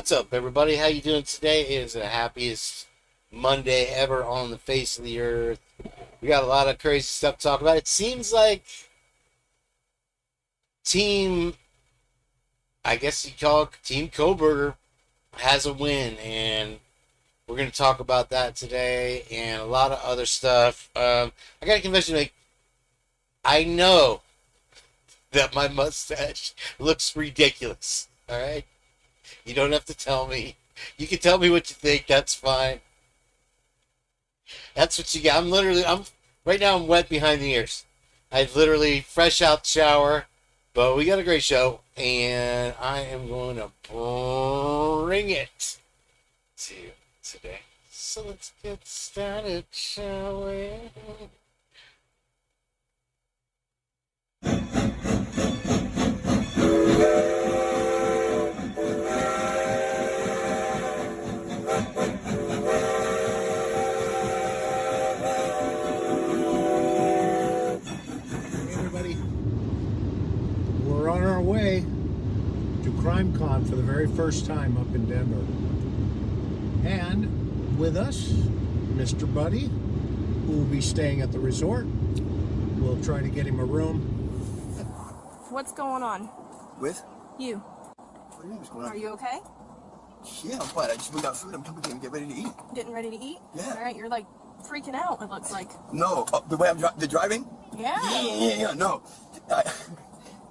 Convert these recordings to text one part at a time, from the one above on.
What's up, everybody? How you doing today? It is the happiest Monday ever on the face of the earth. We got a lot of crazy stuff to talk about. It seems like Team, I guess you call it Team Koberger, has a win, and we're going to talk about that today and a lot of other stuff. I got a confession to make. I know that my mustache looks ridiculous, all right? You don't have to tell me. You can tell me what you think. That's fine. That's what you get. Right now I'm wet behind the ears. I literally fresh out the shower, but we got a great show, and I am going to bring it to you today. So let's get started, shall we? We're on our way to CrimeCon for the very first time up in Denver. And with us, Mr. Buddy, who will be staying at the resort. We'll try to get him a room. What's going on? With? You. What do you mean what's going on? Are you okay? Yeah, I'm fine. I just went out food. I'm coming to get ready to eat. Getting ready to eat? Yeah. Alright, you're like freaking out, it looks like. No, the way the driving? Yeah. Yeah, no.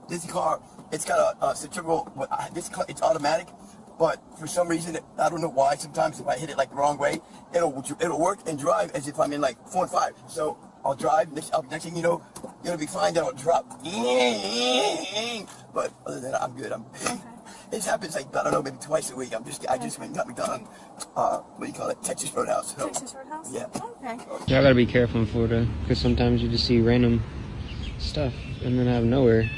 This car, it's got a centrifugal, this car, it's automatic, but for some reason, I don't know why, sometimes if I hit it like the wrong way, it'll work and drive as if I'm in like 4 and 5. So I'll drive, next thing you know, it'll be fine, then I'll drop. But other than that, I'm good. Okay. It happens like, I don't know, maybe twice a week. I just went and got McDonald's, what do you call it, Texas Roadhouse. So, Texas Roadhouse? Yeah. Okay. Y'all gotta be careful in Florida, because sometimes you just see random stuff, and then out of nowhere,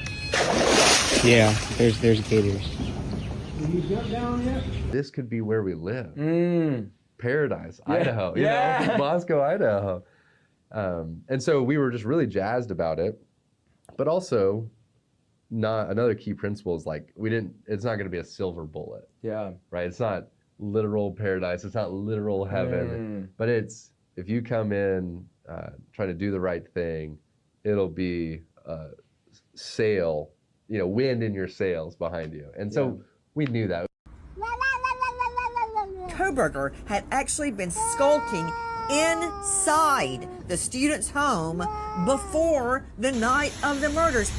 yeah, there's gators. Have you got down yet? This could be where we live. Paradise, Yeah. Idaho, you know, Moscow, Idaho. And so we were just really jazzed about it, but also another key principle is like, it's not gonna be a silver bullet. Yeah. Right, it's not literal paradise, it's not literal heaven, but it's, if you come in trying to do the right thing, it'll be sail, wind in your sails behind you. And so we knew that. Koberger had actually been skulking inside the student's home before the night of the murders.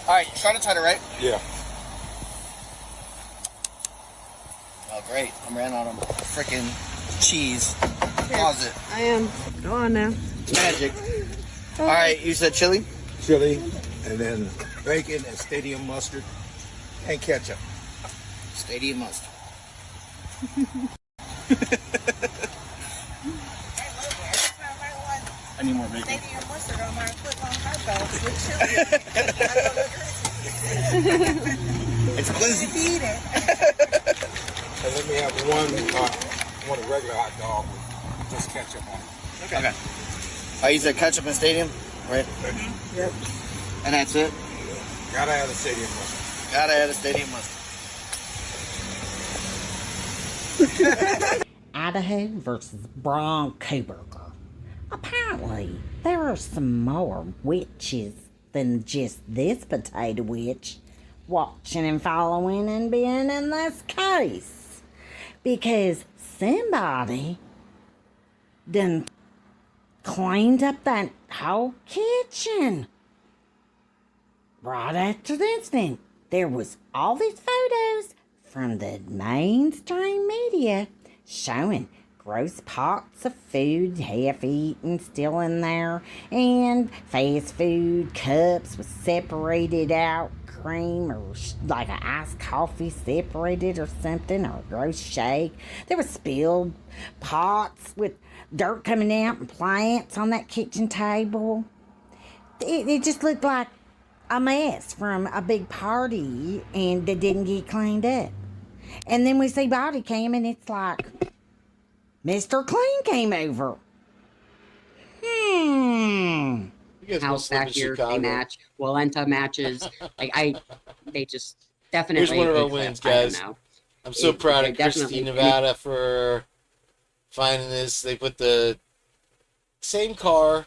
all right, try to tighter, right? Yeah. Oh, great. I'm ran out of freaking cheese. Pause it. I am. Go on now. Magic. All right, you said chili? Chili, and then bacon and stadium mustard and ketchup. Stadium mustard. I need more bacon. Stadium mustard on my foot on hot dogs with chili. It's glizzy. Eat it. And let me have one regular hot dog with just ketchup on it. Okay. I use that ketchup and stadium, right? Yep. And that's it? Gotta have the stadium mustard. Gotta add a stadium mustard. Idaho versus Bron Koberger. Apparently, there are some more witches than just this potato witch watching and following and being in this case. Because somebody done cleaned up that whole kitchen. Right after the incident, there was all these photos from the mainstream media showing gross pots of food, half-eaten, still in there, and fast food cups with separated out cream or like an iced coffee separated or something, or a gross shake. There was spilled pots with dirt coming out and plants on that kitchen table. It just looked like a mess from a big party and that didn't get cleaned up. And then we see body cam and it's like Mr. Clean came over. We guys house must live back in here. They Chicago. match. Walenta matches. They just definitely. Here's one of our a clip. wins, I don't guys. know. I'm so proud They're of Christy, definitely- Nevada, for finding this. They put the same car,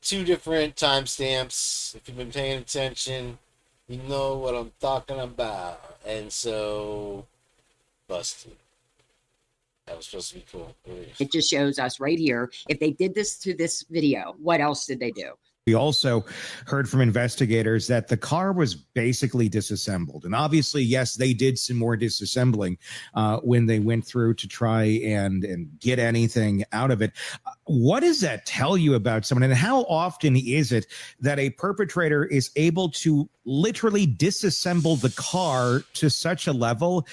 2 different timestamps. If you've been paying attention, you know what I'm talking about. And so, busted. That was supposed to be cool. It just shows us right here. If they did this to this video, what else did they do? We also heard from investigators that the car was basically disassembled. And obviously, yes, they did some more disassembling when they went through to try and get anything out of it. What does that tell you about someone? And how often is it that a perpetrator is able to literally disassemble the car to such a level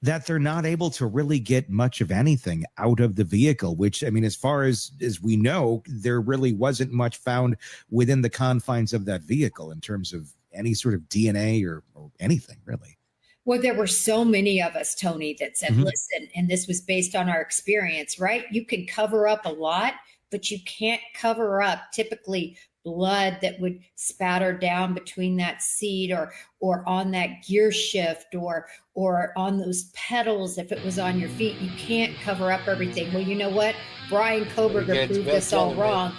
that they're not able to really get much of anything out of the vehicle, which, I mean, as far as we know, there really wasn't much found within the confines of that vehicle in terms of any sort of DNA or anything, really. Well, there were so many of us, Tony, that said, listen, and this was based on our experience, right? You can cover up a lot, but you can't cover up typically blood that would spatter down between that seat or on that gear shift or on those pedals if it was on your feet. You can't cover up everything. Well, you know what? Brian Koberger proved us all wrong.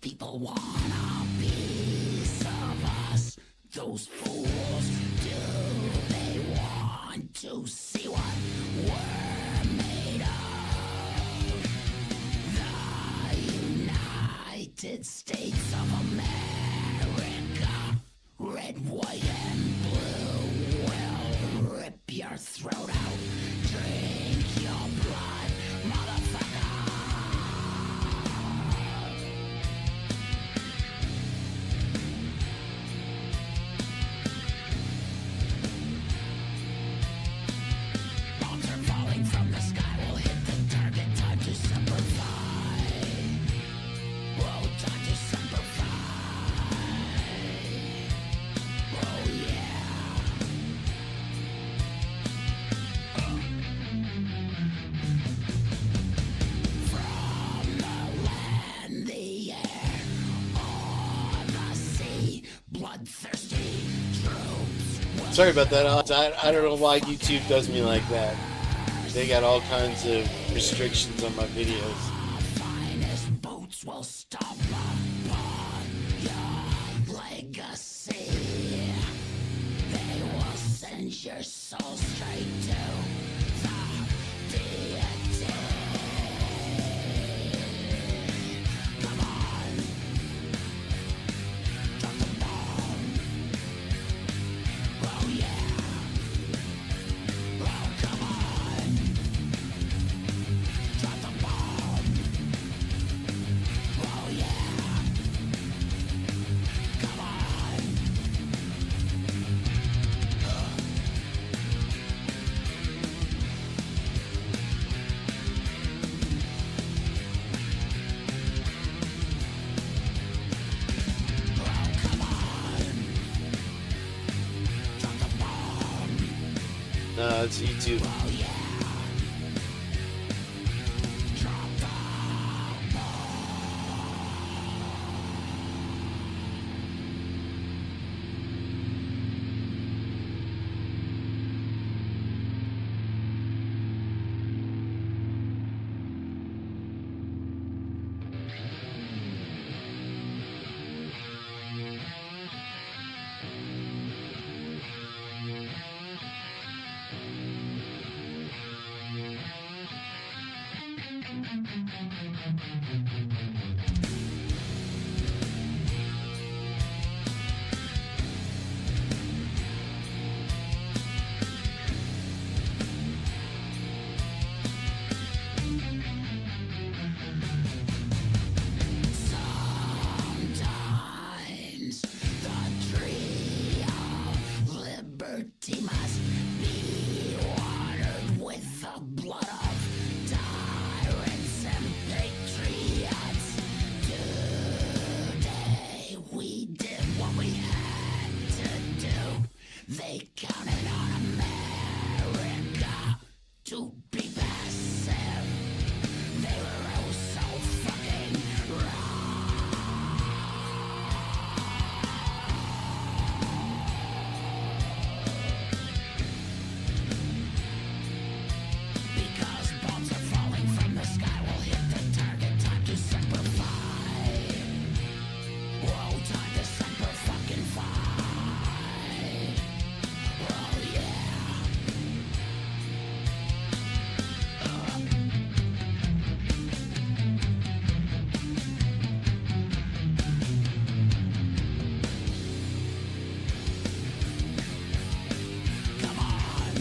People want a piece of us. Those fools, do they want to see what we're made of? The United States of America, red, white, and blue, will rip your throat out, drink your blood, motherfucker. From the sky will hit the target. Time to simplify. Whoa, time to simplify. Oh yeah. From the land, the air, on the sea, bloodthirsty troops. Sorry about that. I don't know why YouTube does me like that. They got all kinds of restrictions on my videos. Finest boots will stomp upon your legacy. They will send your soul straight to the deity. Come on, drop the bomb. Oh yeah. Oh come on. Drop the bomb. Oh yeah. Come on. Oh come on. Drop the bomb. No, it's YouTube. Oh yeah. They counted on America to be passive. They were oh so fucking because bombs are falling from the sky will hit the target. Time to simplify. Whoa, time to simper fucking fight. Oh yeah. Come on.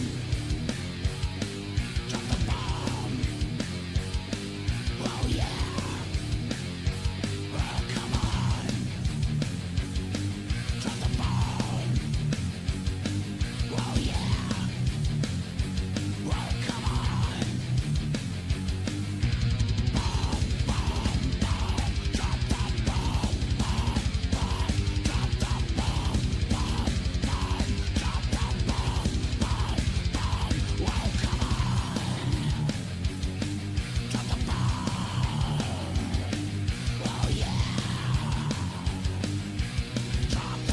Drop the bomb. Oh yeah. Oh, come on. Drop the bomb. Oh yeah. Oh, come on. Bomb, bomb, bomb. Drop the bomb, bomb, bomb. Drop the bomb, bomb, bomb. Drop the bomb, bomb, bomb. Oh, come on. Drop the bomb. Oh yeah. Drop the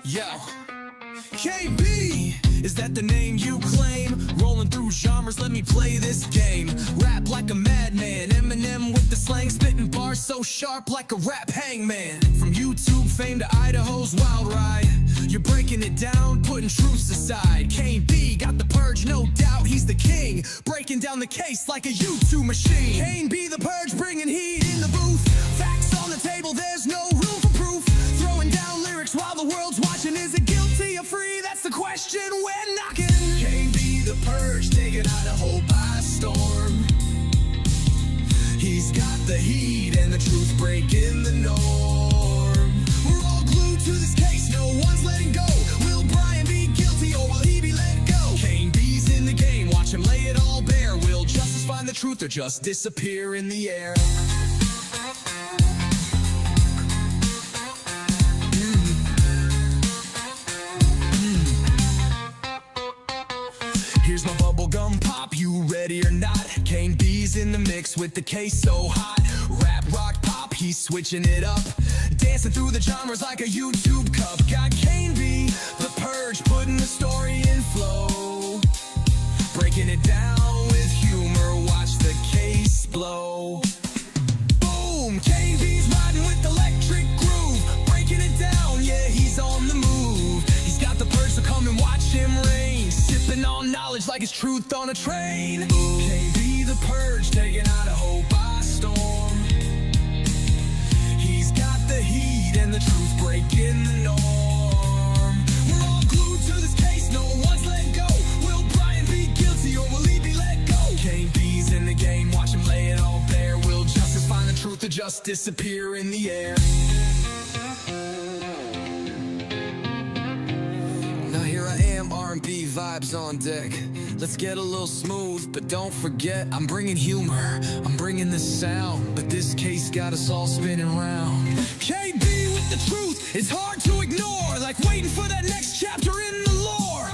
Yo, KB, is that the name you claim? Rolling through genres, let me play this game. Rap like a madman, Eminem with the slang, spitting bars so sharp like a rap hangman. From YouTube fame to Idaho's wild ride, you're breaking it down, putting truths aside. Kane B got the purge, no doubt he's the king, breaking down the case like a YouTube machine. Kane B the purge, bringing heat in the booth. Facts on the table, there's no room for proof. Throwing down lyrics while the world's watching. Is it guilty or free? That's the question we're knocking. Kane B the purge, taking Idaho by storm. He's got the heat and the truth breaking the norm. We're all glued to this case, no one's letting go. Will Brian be guilty or will he be let go? Kane B's in the game, watch him lay it all bare. Will justice find the truth or just disappear in the air? Here's my bubblegum pop, you ready or not? Kane B's in the mix with the case so hot. Rap, rock, pop, he's switching it up. Dancing through the genres like a YouTube cup. Got Kane B, the purge, putting the story in flow. Breaking it down with humor, watch the case blow. Boom, Kane B's riding with electric groove. Breaking it down, yeah, he's on the move. He's got the purge, so come and watch him reign. Sipping on knowledge like it's truth on a train. Kane B the purge, taking Idaho by storm. He's got the heat and the truth breaking the norm. We're all glued to this case, no one's let go. Will Brian be guilty or will he be let go? Kane B's in the game, watch him lay it all bare. Will justice find the truth or just disappear in the air? Now here I am, R&B vibes on deck. Let's get a little smooth, but don't forget I'm bringing humor, I'm bringing the sound. But this case got us all spinning round. KB with the truth, it's hard to ignore. Like waiting for that next chapter in the lore.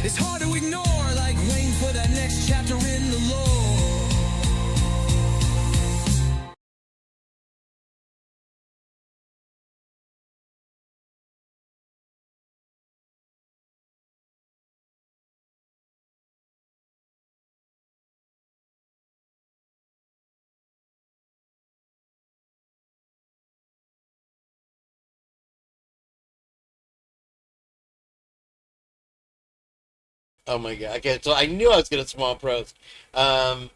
It's hard to ignore, like waiting for that next chapter in the lore. Oh my god. Okay, so I knew I was gonna small pros. I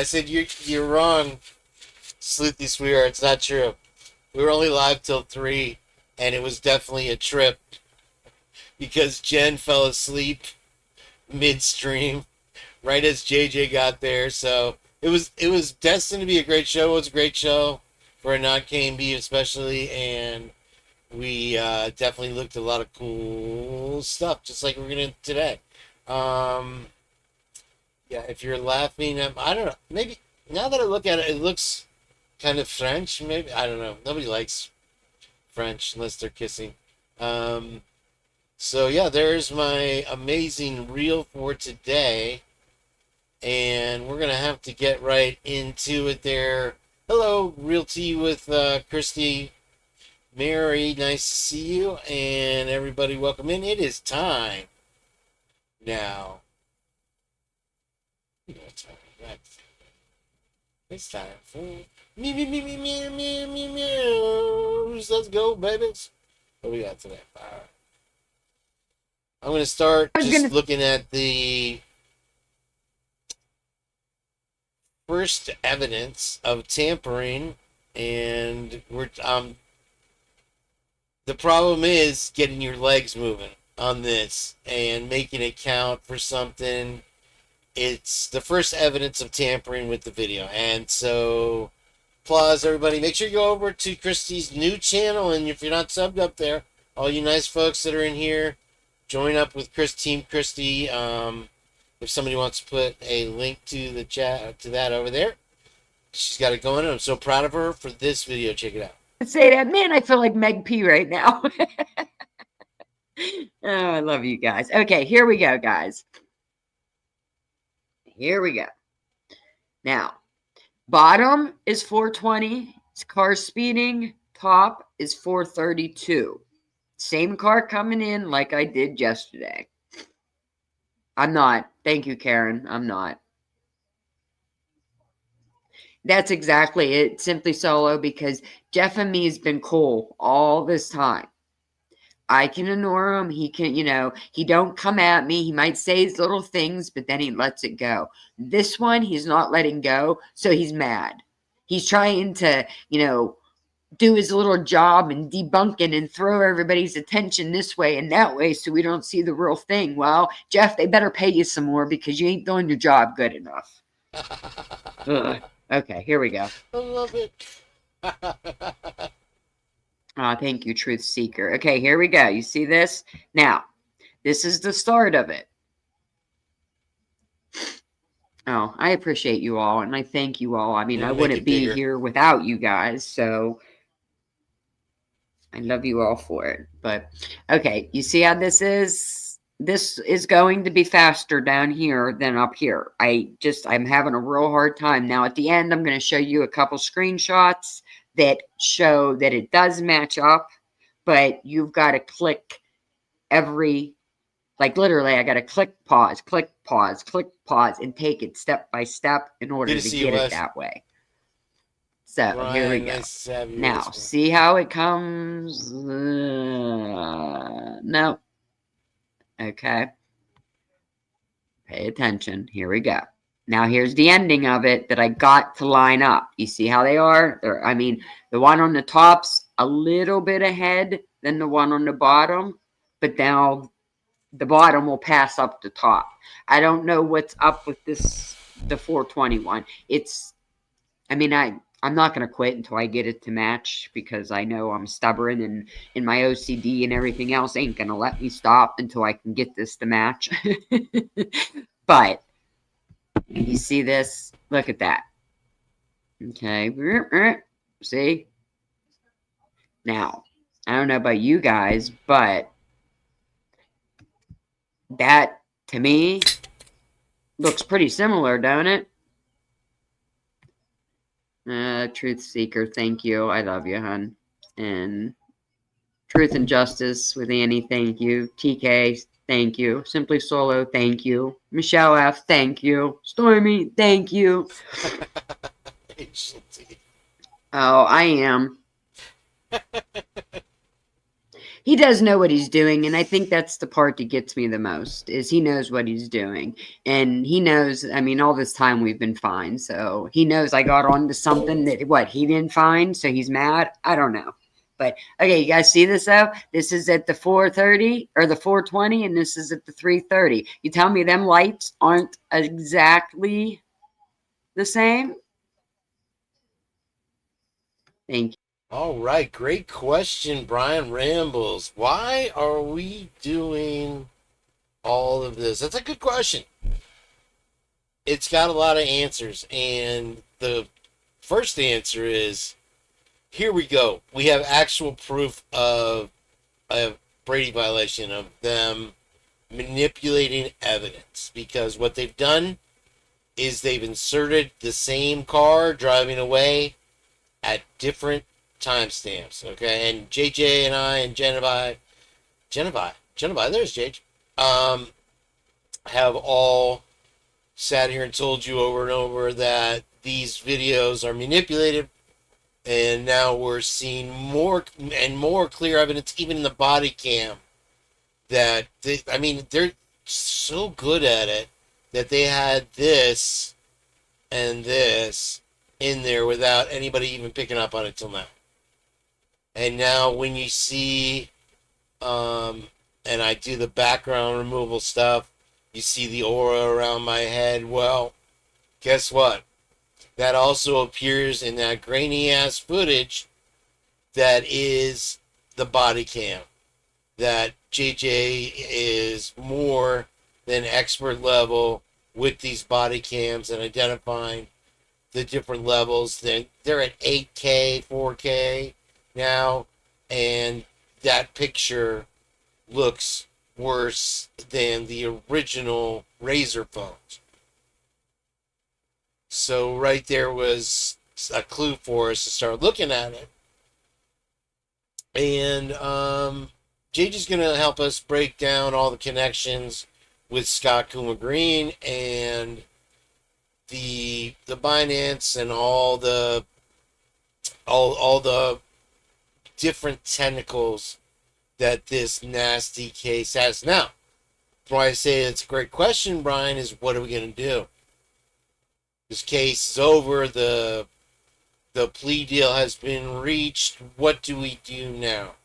said you're wrong, Sleuthy Sweetheart. It's not true. We were only live till 3, and it was definitely a trip because Jenn fell asleep midstream right as JJ got there. So it was destined to be a great show. It was a great show for a non-KMB especially, and we definitely looked at a lot of cool stuff, just like we're gonna today. Um, yeah, if you're laughing, I don't know. Maybe now that I look at it, it looks kind of French. Maybe I don't know. Nobody likes French unless they're kissing. Um, so yeah, there's my amazing reel for today, and we're gonna have to get right into it. There. Hello, Real Tea with Christy. Mary, nice to see you, and everybody, welcome in. It is time now. You know what time it is. It's time for Mews. Let's go, babies. What do we got today? All right. I'm going to start just looking at the first evidence of tampering, and the problem is getting your legs moving on this and making it count for something. It's the first evidence of tampering with the video. And so, applause, everybody. Make sure you go over to Christy's new channel. And if you're not subbed up there, all you nice folks that are in here, join up with Team Christy. If somebody wants to put a link to the chat, to that over there. She's got it going. And I'm so proud of her for this video. Check it out. Say that, man, I feel like Meg P right now. Oh, I love you guys. Okay, here we go, guys. Here we go. Now, bottom is 420. It's car speeding. Top is 432. Same car coming in like I did yesterday. I'm not. Thank you, Karen. I'm not. That's exactly it. Simply Solo, because Jeff and me has been cool all this time. I can ignore him. He can, he don't come at me. He might say his little things, but then he lets it go. This one, he's not letting go, so he's mad. He's trying to, do his little job and debunking and throw everybody's attention this way and that way so we don't see the real thing. Well, Jeff, they better pay you some more because you ain't doing your job good enough. Ugh. Okay, here we go. I love it. Thank you, Truth Seeker. Okay, here we go. You see this? Now, this is the start of it. Oh, I appreciate you all, and I thank you all. I mean, I wouldn't be here without you guys, so I love you all for it. But, okay, you see how this is? This is going to be faster down here than up here. I'm having a real hard time. Now, at the end, I'm going to show you a couple screenshots that show that it does match up, but you've got to click literally, I got to click pause, and take it step by step in order to get it that way. So, Ryan, here we go. Nice now, see how it comes? No. Okay. Pay attention. Here we go. Now, here's the ending of it that I got to line up. You see how they are? The one on the top's a little bit ahead than the one on the bottom, but now the bottom will pass up the top. I don't know what's up with the 421. I'm not going to quit until I get it to match because I know I'm stubborn and my OCD and everything else ain't going to let me stop until I can get this to match. But you see this? Look at that. Okay. See? Now, I don't know about you guys, but that, to me, looks pretty similar, don't it? Truth Seeker, thank you. I love you, hon. And Truth and Justice with Annie, thank you. TK, thank you. Simply Solo, thank you. Michelle F, thank you. Stormy, thank you. Oh, I am. he does know what he's doing, and I think that's the part that gets me the most, is he knows what he's doing. And he knows, I mean, all this time we've been fine, so he knows I got onto something that, what, he didn't find, so he's mad? I don't know. But, okay, you guys see this, though? This is at the 4:30, or the 4:20, and this is at the 3:30. You tell me them lights aren't exactly the same? Thank you. All right, great question, Brian Rambles. Why are we doing all of this? That's a good question. It's got a lot of answers, and the first answer is, here we go. We have actual proof of a Brady violation, of them manipulating evidence, because what they've done is they've inserted the same car driving away at different timestamps, okay? And JJ and I and Jennifer, there's Jage, have all sat here and told you over and over that these videos are manipulated, and now we're seeing more and more clear evidence, even in the body cam, that they're so good at it that they had this and this in there without anybody even picking up on it till now. And now when you see, and I do the background removal stuff, you see the aura around my head. Well, guess what? That also appears in that grainy ass footage that is the body cam. That JJ is more than expert level with these body cams and identifying the different levels. They're at 8K, 4K now, and that picture looks worse than the original Razor phones. So right there was a clue for us to start looking at it. And Jage is going to help us break down all the connections with Scott Kuma Green and the Binance and all the different tentacles that this nasty case has. Now, why I say it's a great question, Brian, is what are we going to do? This case is over. The plea deal has been reached. What do we do now?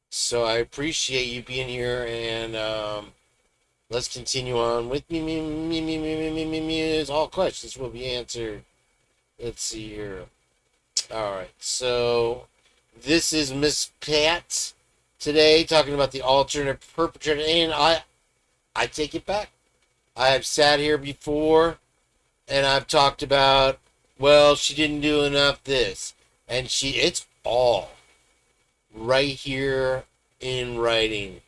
So I appreciate you being here, and let's continue on with Mews. All questions will be answered. Let's see here. All right, so this is Miss Pat today talking about the alternate perpetrator, and I take it back. I have sat here before, and I've talked about, well, she didn't do enough this, and it's all right here in writing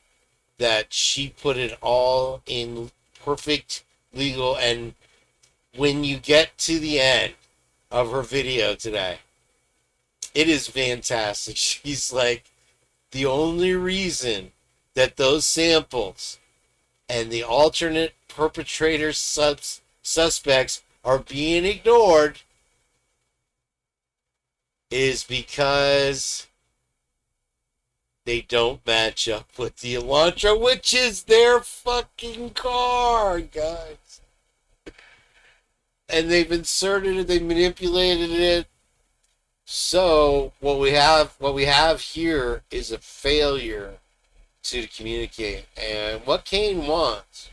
that she put it all in perfect legal. And when you get to the end of her video today, it is fantastic. She's like, the only reason that those samples and the alternate perpetrator suspects are being ignored is because they don't match up with the Elantra, which is their fucking car, guys. And they've inserted it, they manipulated it. So what we have here is a failure to communicate. And what Kane wants,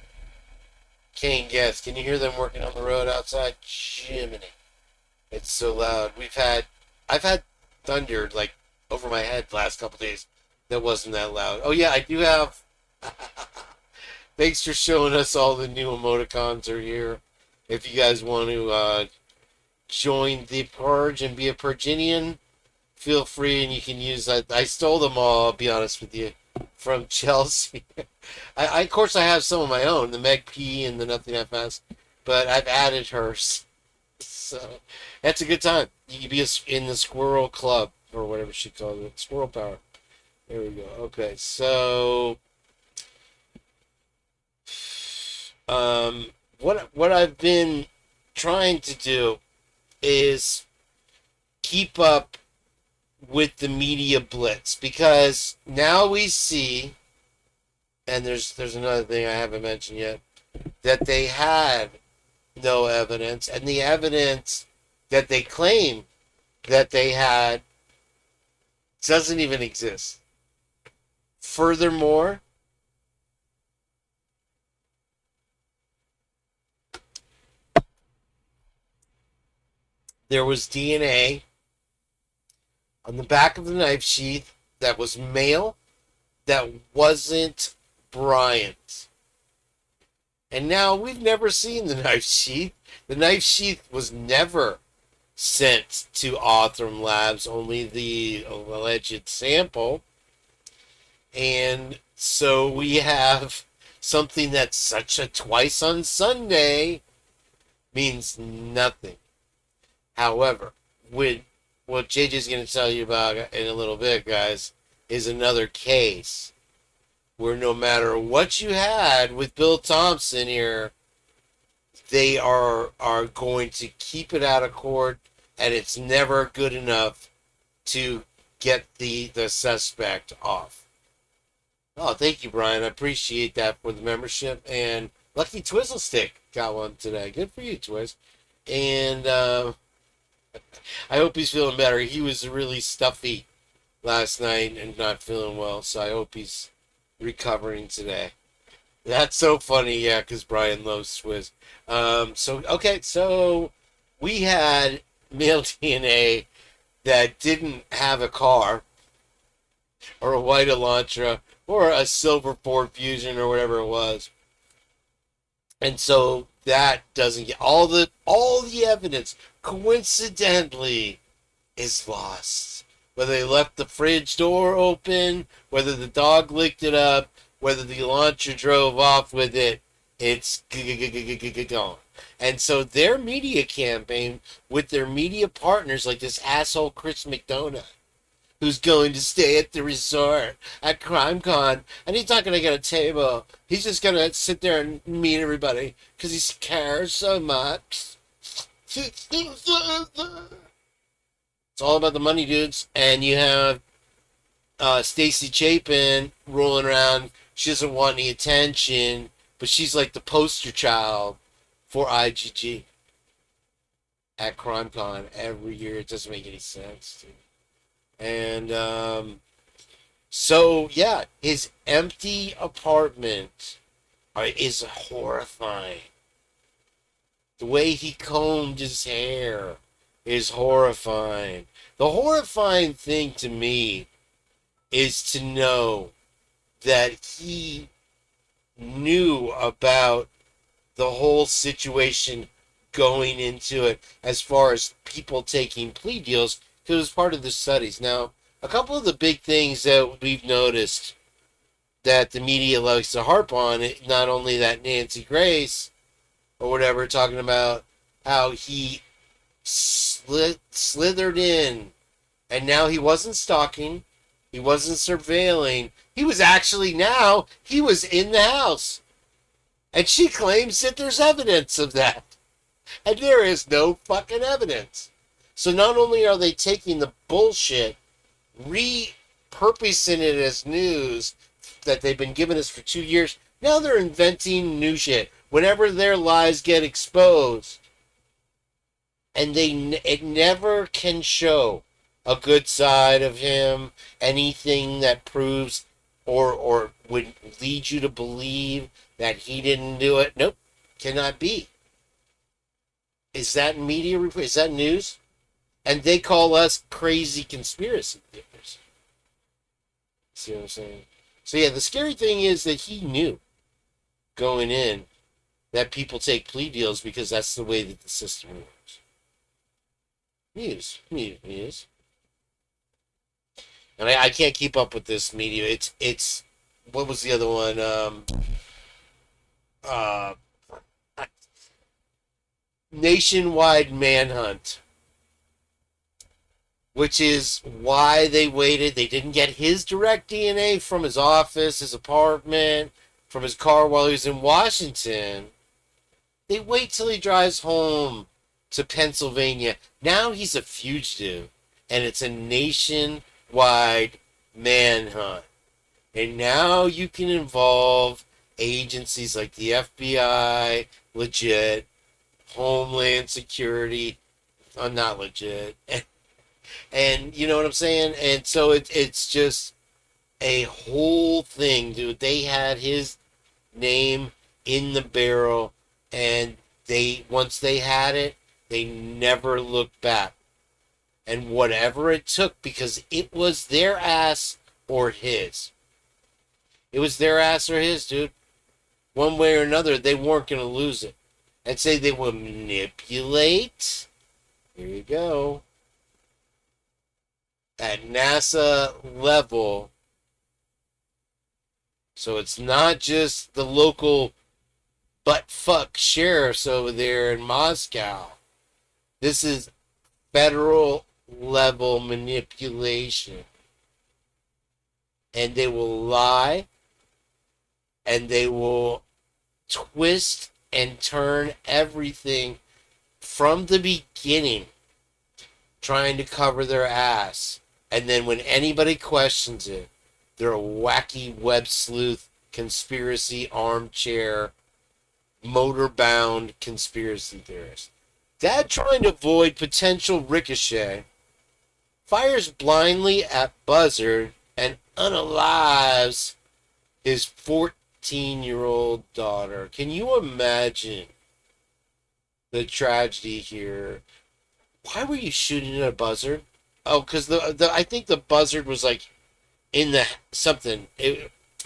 Kane gets. Can you hear them working on the road outside? Jiminy. It's so loud. I've had thunder like over my head the last couple days that wasn't that loud. Oh yeah, I do have. Thanks for showing us all the new emoticons are here. If you guys want to join the Purge and be a Purginian, feel free, and you can use. I stole them all. I'll be honest with you, from Chelsea. I of course I have some of my own, the Meg P and the Nothing FS, but I've added hers. So that's a good time. You can be in the Squirrel Club or whatever she calls it, Squirrel Power. There we go. Okay, so what I've been trying to do is keep up with the media blitz, because now we see, and there's another thing I haven't mentioned yet, that they had no evidence, and the evidence that they claim that they had doesn't even exist. Furthermore, there was DNA on the back of the knife sheath that was male, that wasn't Bryant's. And now we've never seen the knife sheath. The knife sheath was never sent to Othram Labs, only the alleged sample. And so we have something that's such a twice on Sunday means nothing. However, what Jage is going to tell you about in a little bit, guys, is another case where no matter what you had with Bill Thompson here, they are going to keep it out of court, and it's never good enough to get the suspect off. Oh, thank you, Brian. I appreciate that for the membership. And Lucky Twizzle Stick got one today. Good for you, Twiz. And I hope he's feeling better. He was really stuffy last night and not feeling well, so I hope he's recovering today. That's so funny, yeah, because Brian loves Twiz. So we had male DNA that didn't have a car, or a white Elantra, or a silver Ford Fusion, or whatever it was. And so that doesn't get all the evidence, coincidentally, is lost. Whether they left the fridge door open, whether the dog licked it up, whether the Elantra drove off with it, it's gone. And so their media campaign with their media partners, like this asshole Chris McDonough, who's going to stay at the resort at CrimeCon, and he's not going to get a table. He's just going to sit there and meet everybody because he cares so much. It's all about the money, dudes. And you have Stacy Chapin rolling around. She doesn't want any attention, but she's like the poster child for IGG at CrimeCon every year. It doesn't make any sense, dude. And so, yeah, his empty apartment is horrifying. The way he combed his hair is horrifying. The horrifying thing to me is to know that he knew about the whole situation going into it, as far as people taking plea deals, because it was part of the studies. Now, a couple of the big things that we've noticed that the media likes to harp on, not only that Nancy Grace or whatever, talking about how he slithered in, and now he wasn't stalking, he wasn't surveilling, he was actually, now he was in the house. And she claims that there's evidence of that. And there is no fucking evidence. So not only are they taking the bullshit, repurposing it as news that they've been giving us for 2 years, now they're inventing new shit. Whenever their lies get exposed, and it never can show a good side of him, anything that proves or would lead you to believe that he didn't do it. Nope, cannot be. Is that media report? Is that news? And they call us crazy conspiracy theorists. See what I'm saying? So yeah, the scary thing is that he knew going in that people take plea deals because that's the way that the system works. Mews. And I can't keep up with this media. It's what was the other one? Nationwide Manhunt, which is why they waited. They didn't get his direct DNA from his office, his apartment, from his car while he was in Washington. They wait till he drives home to Pennsylvania. Now he's a fugitive. and it's a nationwide manhunt. And now you can involve agencies like the FBI, legit, Homeland Security, not legit, and you know what I'm saying? And so it's just a whole thing, dude. They had his name in the barrel, and once they had it, they never looked back. And whatever it took, because it was their ass or his. It was their ass or his, dude. One way or another, they weren't going to lose it. And say they would manipulate. Here you go. At NASA level. So it's not just the local butt-fuck sheriffs over there in Moscow. This is federal level manipulation. And they will lie, and they will twist and turn everything from the beginning, trying to cover their ass. And then when anybody questions it, they're a wacky web sleuth, conspiracy armchair, motor-bound conspiracy theorist. Dad, trying to avoid potential ricochet, fires blindly at Buzzard and unalives his 14-year-old daughter. Can you imagine the tragedy here? Why were you shooting at a Buzzard? Oh, because I think the Buzzard was like in the something.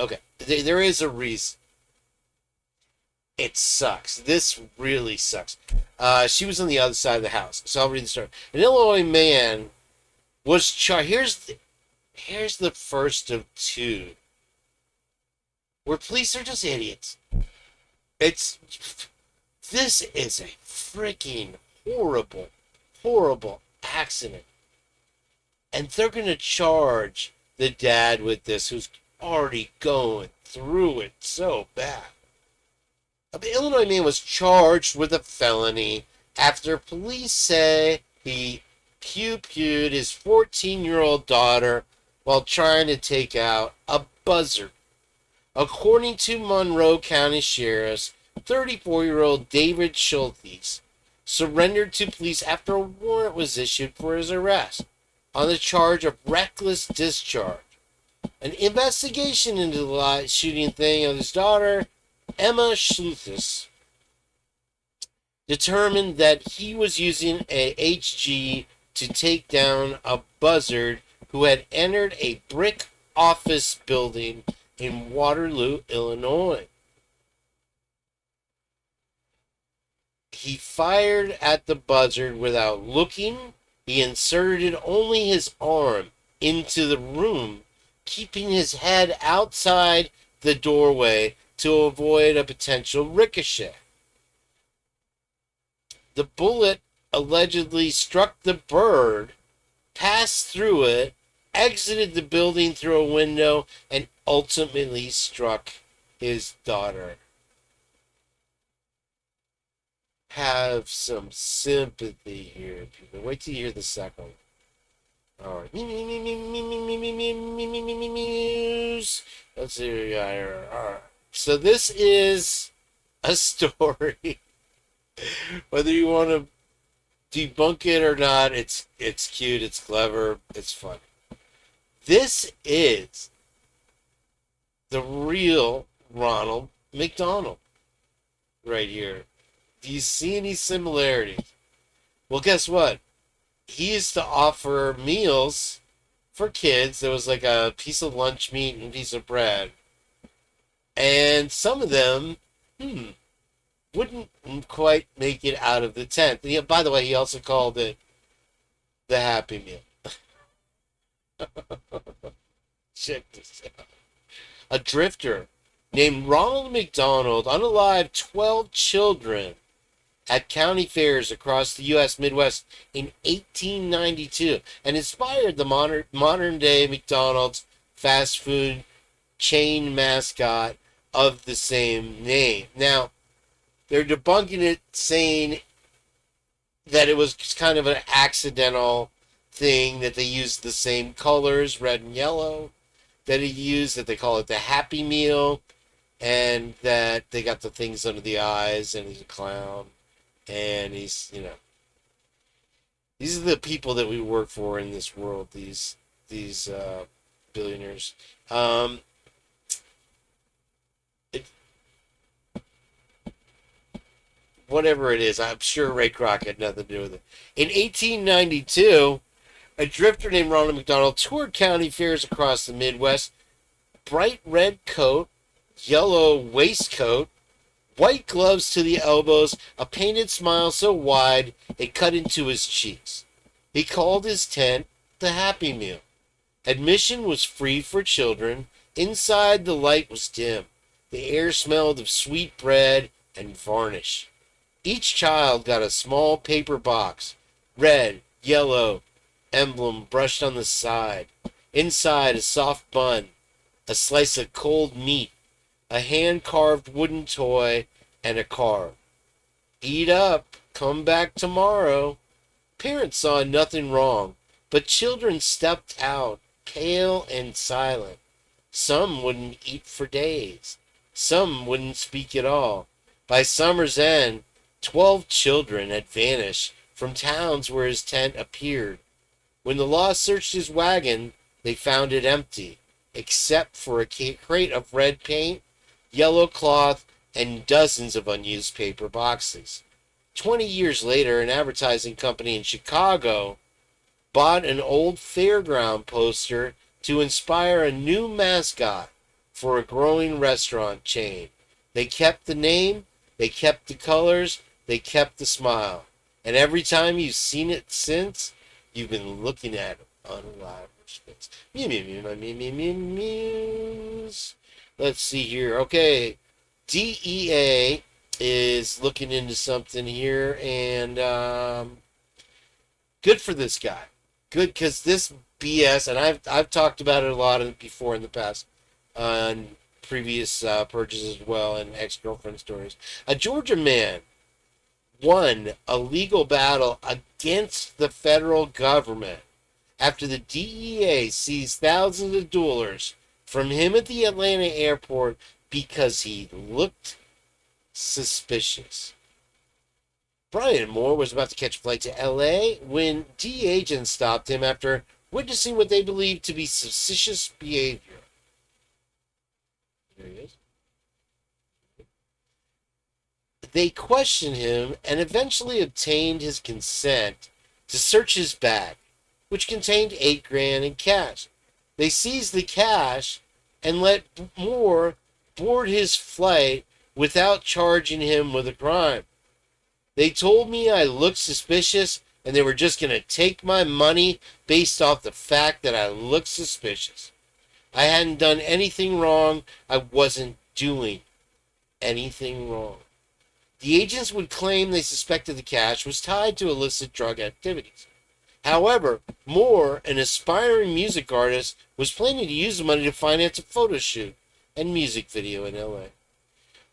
Okay, there is a reason. It sucks. This really sucks. She was on the other side of the house. So I'll read the story. An Illinois man was charged. Here's the first of two. Where police are just idiots. This is a freaking horrible, horrible accident. And they're going to charge the dad with this, who's already going through it so bad. An Illinois man was charged with a felony after police say he pew-pewed his 14-year-old daughter while trying to take out a Buzzard. According to Monroe County Sheriff's, 34-year-old David Schultes surrendered to police after a warrant was issued for his arrest on the charge of reckless discharge. An investigation into the shooting thing of his daughter, Emma Schultes, determined that he was using a HG to take down a Buzzard who had entered a brick office building in Waterloo, Illinois. He fired at the Buzzard without looking. He inserted only his arm into the room, keeping his head outside the doorway to avoid a potential ricochet. The bullet allegedly struck the bird, passed through it, exited the building through a window, and ultimately struck his daughter. Have some sympathy here, people. Wait till you hear the second one. All right. Mews. Let's see what we got here. All right. So this is a story. Whether you want to debunk it or not, it's cute, it's clever, it's fun. This is the real Ronald McDonald right here. Do you see any similarities? Well, guess what? He used to offer meals for kids. There was like a piece of lunch meat and a piece of bread. And some of them, wouldn't quite make it out of the tent. Yeah, by the way, he also called it the Happy Meal. Check this out. A drifter named Ronald McDonald unalived 12 children at county fairs across the U.S. Midwest in 1892 and inspired the modern-day McDonald's fast food chain mascot of the same name. Now, they're debunking it, saying that it was kind of an accidental thing that they use the same colors, red and yellow, that he used, that they call it the Happy Meal, and that they got the things under the eyes, and he's a clown, and he's, you know, these are the people that we work for in this world, these billionaires. Whatever it is, I'm sure Ray Kroc had nothing to do with it. In 1892, a drifter named Ronald McDonald toured county fairs across the Midwest. Bright red coat, yellow waistcoat, white gloves to the elbows, a painted smile so wide it cut into his cheeks. He called his tent the Happy Meal. Admission was free for children. Inside, the light was dim. The air smelled of sweet bread and varnish. Each child got a small paper box, red, yellow, emblem brushed on the side. Inside, a soft bun, a slice of cold meat, a hand-carved wooden toy, and a card. Eat up, come back tomorrow. Parents saw nothing wrong, but children stepped out, pale and silent. Some wouldn't eat for days. Some wouldn't speak at all. By summer's end, 12 children had vanished from towns where his tent appeared. When the law searched his wagon, they found it empty, except for a crate of red paint, yellow cloth, and dozens of unused paper boxes. 20 years later, an advertising company in Chicago bought an old fairground poster to inspire a new mascot for a growing restaurant chain. They kept the name, they kept the colors, they kept the smile. And every time you've seen it since, you've been looking at it on a live face. Mews. Let's see here. Okay. DEA is looking into something here, and good for this guy. Good, because this BS, and I've talked about it a lot before in the past, on previous purges as well, and ex-girlfriend stories. A Georgia man won a legal battle against the federal government after the DEA seized thousands of dollars from him at the Atlanta airport because he looked suspicious. Brian Moore was about to catch a flight to LA when DEA agents stopped him after witnessing what they believed to be suspicious behavior. There he is. They questioned him and eventually obtained his consent to search his bag, which contained $8,000 in cash. They seized the cash and let Moore board his flight without charging him with a crime. They told me I looked suspicious and they were just going to take my money based off the fact that I looked suspicious. I hadn't done anything wrong. I wasn't doing anything wrong. The agents would claim they suspected the cash was tied to illicit drug activities. However, Moore, an aspiring music artist, was planning to use the money to finance a photo shoot and music video in LA.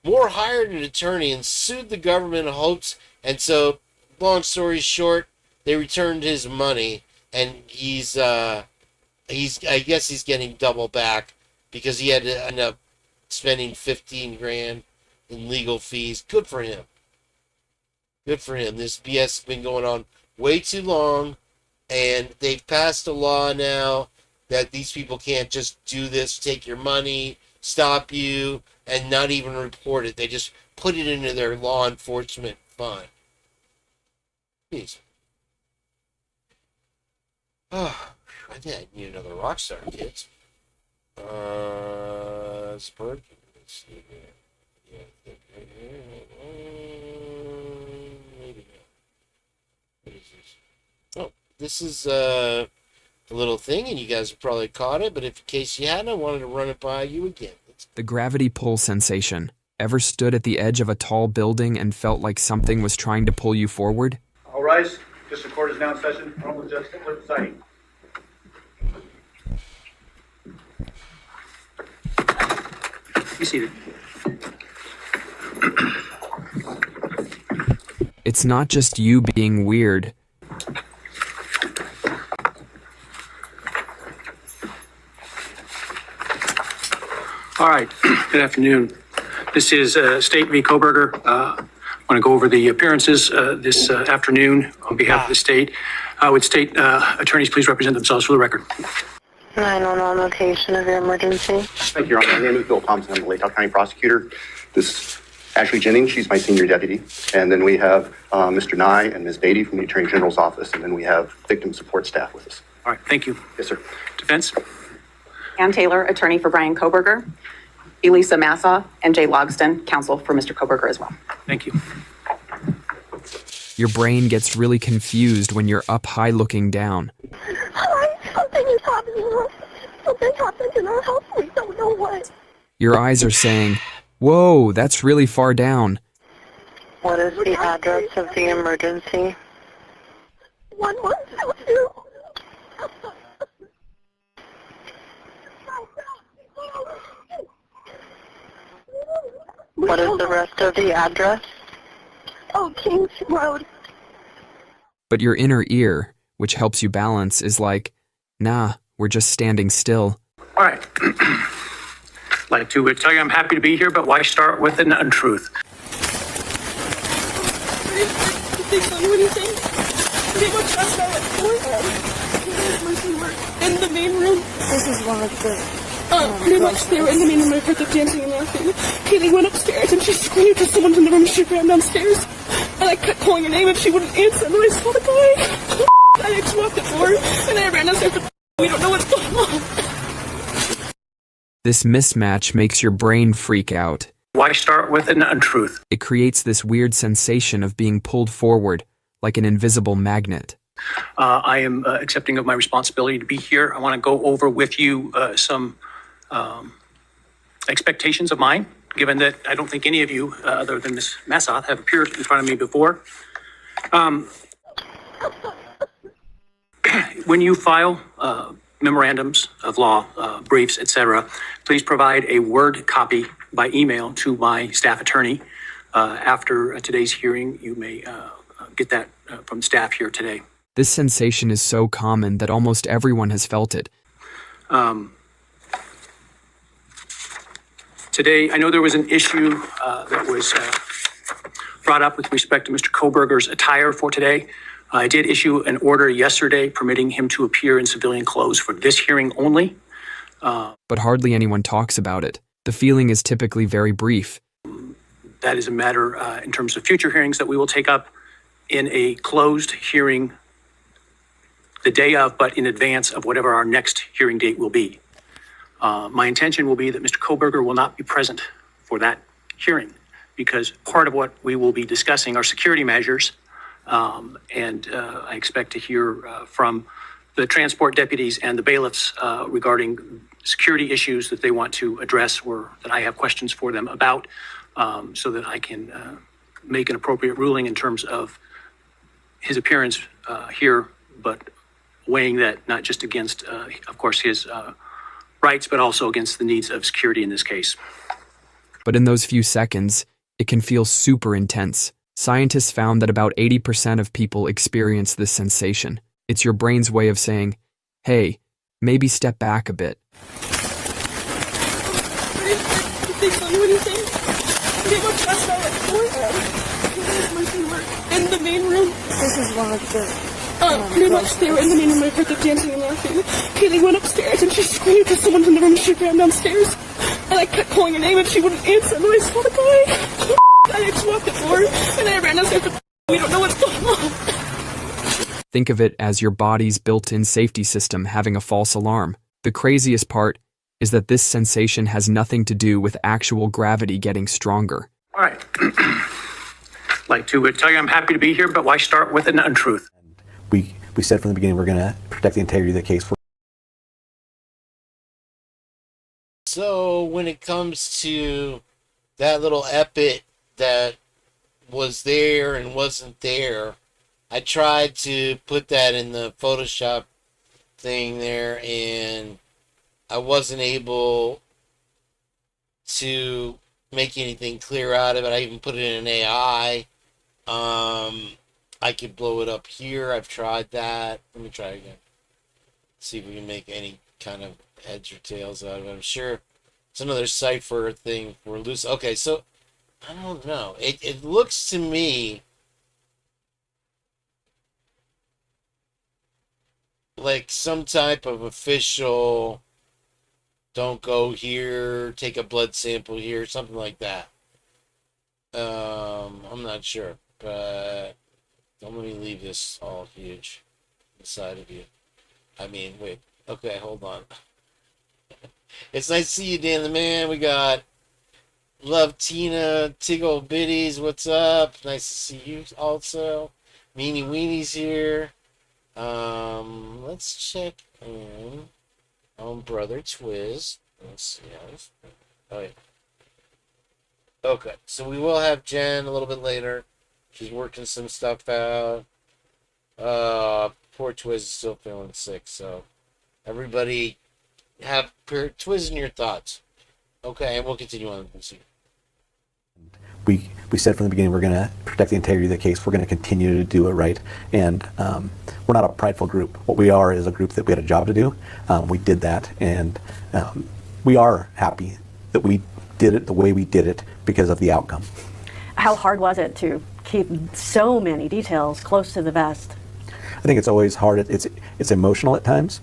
Moore hired an attorney and sued the government in hopes, and so, long story short, they returned his money, and I guess he's getting double back because he had to end up spending $15,000 in legal fees. Good for him. Good for him. This BS has been going on way too long, and they've passed a law now that these people can't just do this, take your money, stop you, and not even report it. They just put it into their law enforcement fund. Jeez. Oh, I think I need another Rockstar, kids. Purge. Let's see here. Maybe not. What is this? Oh, this is a little thing, and you guys have probably caught it, but in case you hadn't, I wanted to run it by you again. The gravity pull sensation. Ever stood at the edge of a tall building and felt like something was trying to pull you forward? All rise. District Court is now in session. Honorable Judge Hitler presiding. Be seated. It's not just you being weird. All right, good afternoon. This is State v. Koberger. I want to go over the appearances this afternoon on behalf of the state. Would state attorneys please represent themselves for the record? 911 location of your emergency. Thank you, Your Honor. My name is Bill Thompson. I'm the Lake County prosecutor. This is Ashley Jennings. She's my senior deputy. And then we have Mr. Nye and Ms. Beatty from the Attorney General's office. And then we have victim support staff with us. All right, thank you. Yes, sir. Defense? Ann Taylor, attorney for Brian Koberger. Elisa Massa and Jay Logston, counsel for Mr. Koberger as well. Thank you. Your brain gets really confused when you're up high looking down. Something is happening. Something happened in our house. We don't know what. Your eyes are saying, whoa, that's really far down. What is the address of the emergency? 1122. What is the rest of the address? Oh, Kings Road. But your inner ear, which helps you balance, is like, nah, we're just standing still. All right. I'd like to tell you I'm happy to be here, but why start with an untruth? They tell you anything? They were just out at 4 in the main room. This is one of the... Pretty much they were in the main room. I heard them dancing and laughing. Kaylee went upstairs and she screamed to someone from the room. She ran downstairs. And I kept calling her name and she wouldn't answer. And then I saw the guy. I just walked the door and I ran downstairs. We don't know what's going on. This mismatch makes your brain freak out. Why start with an untruth? It creates this weird sensation of being pulled forward, like an invisible magnet. I am accepting of my responsibility to be here. I want to go over with you some expectations of mine, given that I don't think any of you, other than Ms. Massoth, have appeared in front of me before. When you file memorandums of law, briefs, etc., please provide a Word copy by email to my staff attorney. After today's hearing, you may get that from staff here today. This sensation is so common that almost everyone has felt it. Today, I know there was an issue that was brought up with respect to Mr. Koberger's attire for today. I did issue an order yesterday permitting him to appear in civilian clothes for this hearing only. But hardly anyone talks about it. The feeling is typically very brief. That is a matter in terms of future hearings that we will take up in a closed hearing the day of, but in advance of whatever our next hearing date will be. My intention will be that Mr. Koberger will not be present for that hearing because part of what we will be discussing are security measures. And I expect to hear from the transport deputies and the bailiffs regarding security issues that they want to address or that I have questions for them about so that I can make an appropriate ruling in terms of his appearance here, but weighing that not just against, of course, his rights, but also against the needs of security in this case. But in those few seconds, it can feel super intense. Scientists found that about 80% of people experience this sensation. It's your brain's way of saying, hey, maybe step back a bit. They tell you anything? They were just out at 4 in the main room. This is one of the... Pretty much they were in the main room. I heard them dancing and laughing. Kaylee went upstairs and she screamed to someone from the room. She ran downstairs. And I kept calling her name and she wouldn't answer. And then I saw the guy. I just walked the door and I ran downstairs. We don't know what's going on. Think of it as your body's built-in safety system having a false alarm. The craziest part is that this sensation has nothing to do with actual gravity getting stronger. All right. I'd like to tell you I'm happy to be here, but why start with an untruth? We said from the beginning we're going to protect the integrity of the case. So when it comes to that little epic that was there and wasn't there, I tried to put that in the Photoshop thing there, and I wasn't able to make anything clear out of it. I even put it in an AI. I could blow it up here. I've tried that. Let me try again. See if we can make any kind of heads or tails out of it. I'm sure It's another cipher thing for loose. Okay, so I don't know. It looks to me like some type of official, don't go here, take a blood sample here, something like that. I'm not sure, but don't let me leave this all huge inside of you. I mean, wait. Okay, hold on. It's nice to see you, Dan the Man. We got Love Tina, Tiggle Bitties, what's up? Nice to see you also. Meanie Weenie's here. Let's check in on Brother Twiz. Let's see how. Oh, yeah. Okay, so we will have Jenn a little bit later. She's working some stuff out. Poor Twiz is still feeling sick, so everybody have Twiz in your thoughts. Okay, and we'll continue on. We said from the beginning we're going to protect the integrity of the case. We're going to continue to do it right. And we're not a prideful group. What we are is a group that we had a job to do. We did that, and we are happy that we did it the way we did it because of the outcome. How hard was it to keep so many details close to the vest? I think it's always hard. It's emotional at times.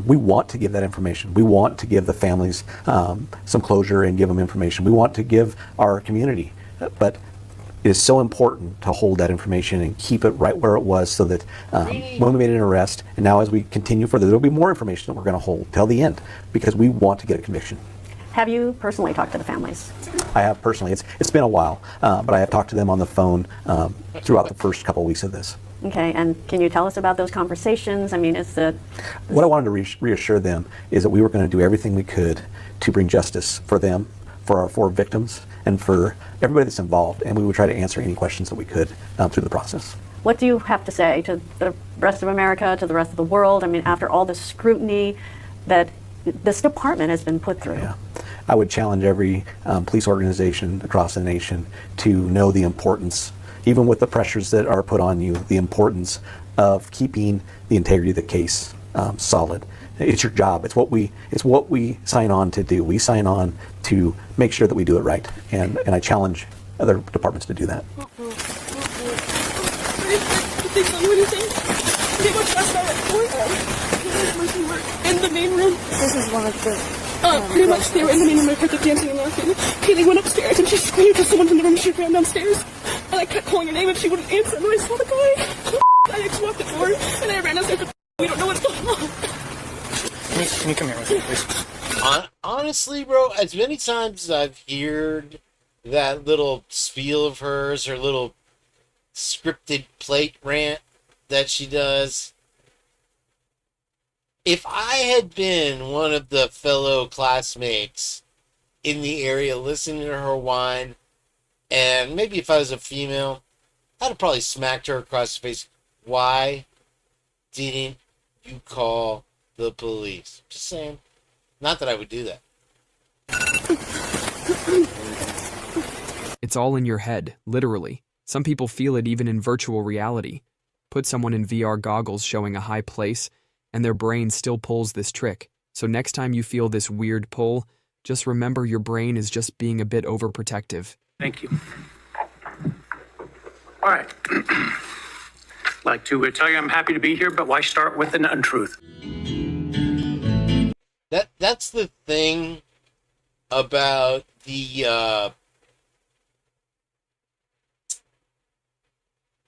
We want to give that information. We want to give the families some closure and give them information. We want to give our community, but it is so important to hold that information and keep it right where it was, so that when we made an arrest, and now as we continue further, there will be more information that we're going to hold till the end, because we want to get a conviction. Have you personally talked to the families? I have personally. It's been a while, but I have talked to them on the phone throughout the first couple of weeks of this. Okay, and can you tell us about those conversations? I mean, what I wanted to reassure them is that we were going to do everything we could to bring justice for them, for our 4 victims, and for everybody that's involved, and we would try to answer any questions that we could through the process. What do you have to say to the rest of America, to the rest of the world? I mean, after all the scrutiny that this department has been put through. Yeah. I would challenge every police organization across the nation to know the importance, even with the pressures that are put on you, the importance of keeping the integrity of the case solid. It's your job. It's what we sign on to do. We sign on to make sure that we do it right, and I challenge other departments to do that. In the main room. This is one of the... Pretty much they were in the main room. I heard them dancing and laughing. Kaylee went upstairs and she screamed to someone in the room. She ran downstairs. And I kept calling her name and she wouldn't answer. And then I saw the guy. I just walked the door and I ran downstairs. We don't know what's going on. Can you come here with me, please? Honestly, bro, as many times as I've heard that little spiel of hers, her little scripted plate rant that she does, if I had been one of the fellow classmates in the area listening to her whine, and maybe if I was a female, I'd have probably smacked her across the face. Why didn't you call the police? Just saying. Not that I would do that. It's all in your head, literally. Some people feel it even in virtual reality. Put someone in VR goggles showing a high place, and their brain still pulls this trick. So next time you feel this weird pull, just remember your brain is just being a bit overprotective. Thank you. All right. Like to tell you I'm happy to be here, but why start with an untruth? That's the thing about the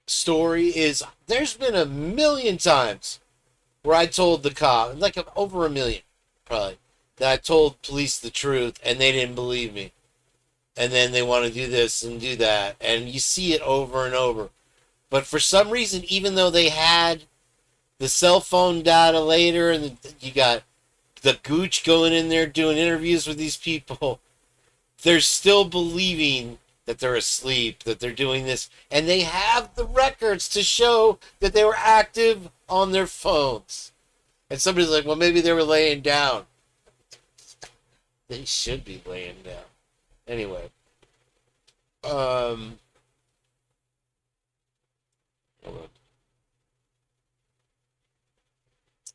story is there's been a million times where I told the cop, like over a million probably, that I told police the truth and they didn't believe me. And then they want to do this and do that. And you see it over and over. But for some reason, even though they had the cell phone data later and you got the gooch going in there doing interviews with these people, they're still believing that they're asleep, that they're doing this. And they have the records to show that they were active on their phones. And somebody's like, well, maybe they were laying down. They should be laying down. Anyway. Hold on.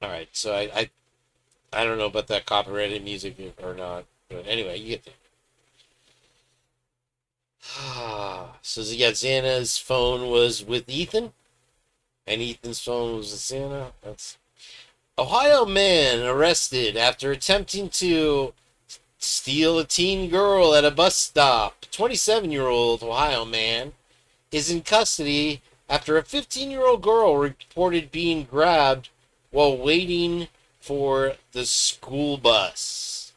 All right, so I don't know about that copyrighted music or not. But anyway, you get there. So yeah, Xana's phone was with Ethan, and Ethan's phone was with Xana. That's Ohio man arrested after attempting to steal a teen girl at a bus stop. 27-year-old Ohio man is in custody after a 15-year-old girl reported being grabbed while waiting for the school bus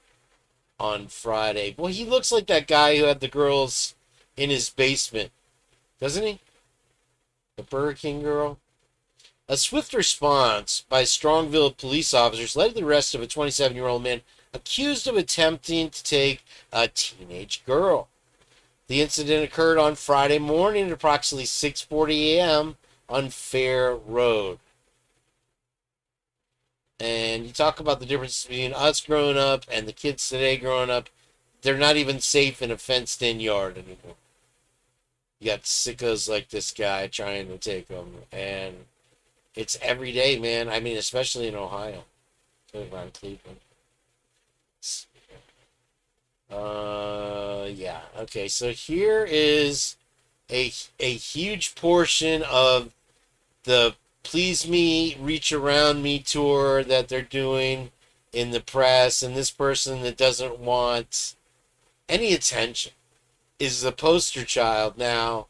on Friday. Well, he looks like that guy who had the girls in his basement, doesn't he? The Burger King girl. A swift response by Strongville police officers led to the arrest of a 27-year-old man accused of attempting to take a teenage girl. The incident occurred on Friday morning at approximately 6:40 a.m. on Fair Road. And you talk about the difference between us growing up and the kids today growing up. They're not even safe in a fenced-in yard anymore. You got sickos like this guy trying to take them. And it's every day, man. I mean, especially in Ohio. Around Cleveland. Yeah. Okay, so here is a huge portion of the Please Me, Reach Around Me tour that they're doing in the press, and this person that doesn't want any attention is the poster child now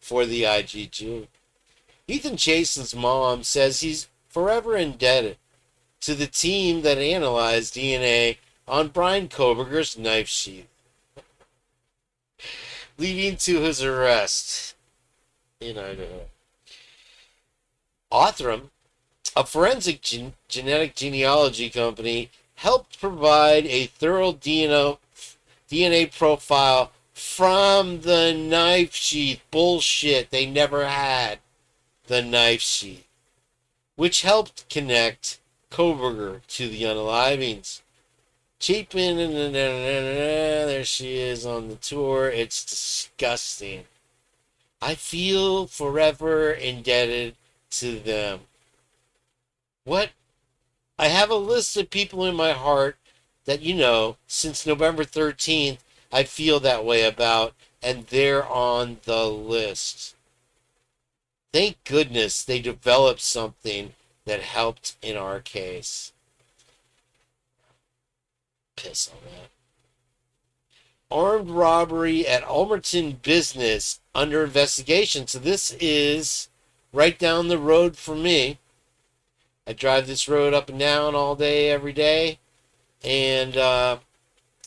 for the IGG. Ethan Chasen's mom says he's forever indebted to the team that analyzed DNA on Brian Koberger's knife sheath, leading to his arrest in Idaho. Othram, a forensic genetic genealogy company, helped provide a thorough DNA profile from the knife sheath. Bullshit. They never had the knife sheath, which helped connect Koberger to the unalivings. Chapin, there she is on the tour. It's disgusting. I feel forever indebted to them. What? I have a list of people in my heart that, you know, since November 13th, I feel that way about, and they're on the list. Thank goodness they developed something that helped in our case. Piss on that. Armed robbery at Ulmerton business under investigation. So this is right down the road from me. I drive this road up and down all day, every day. And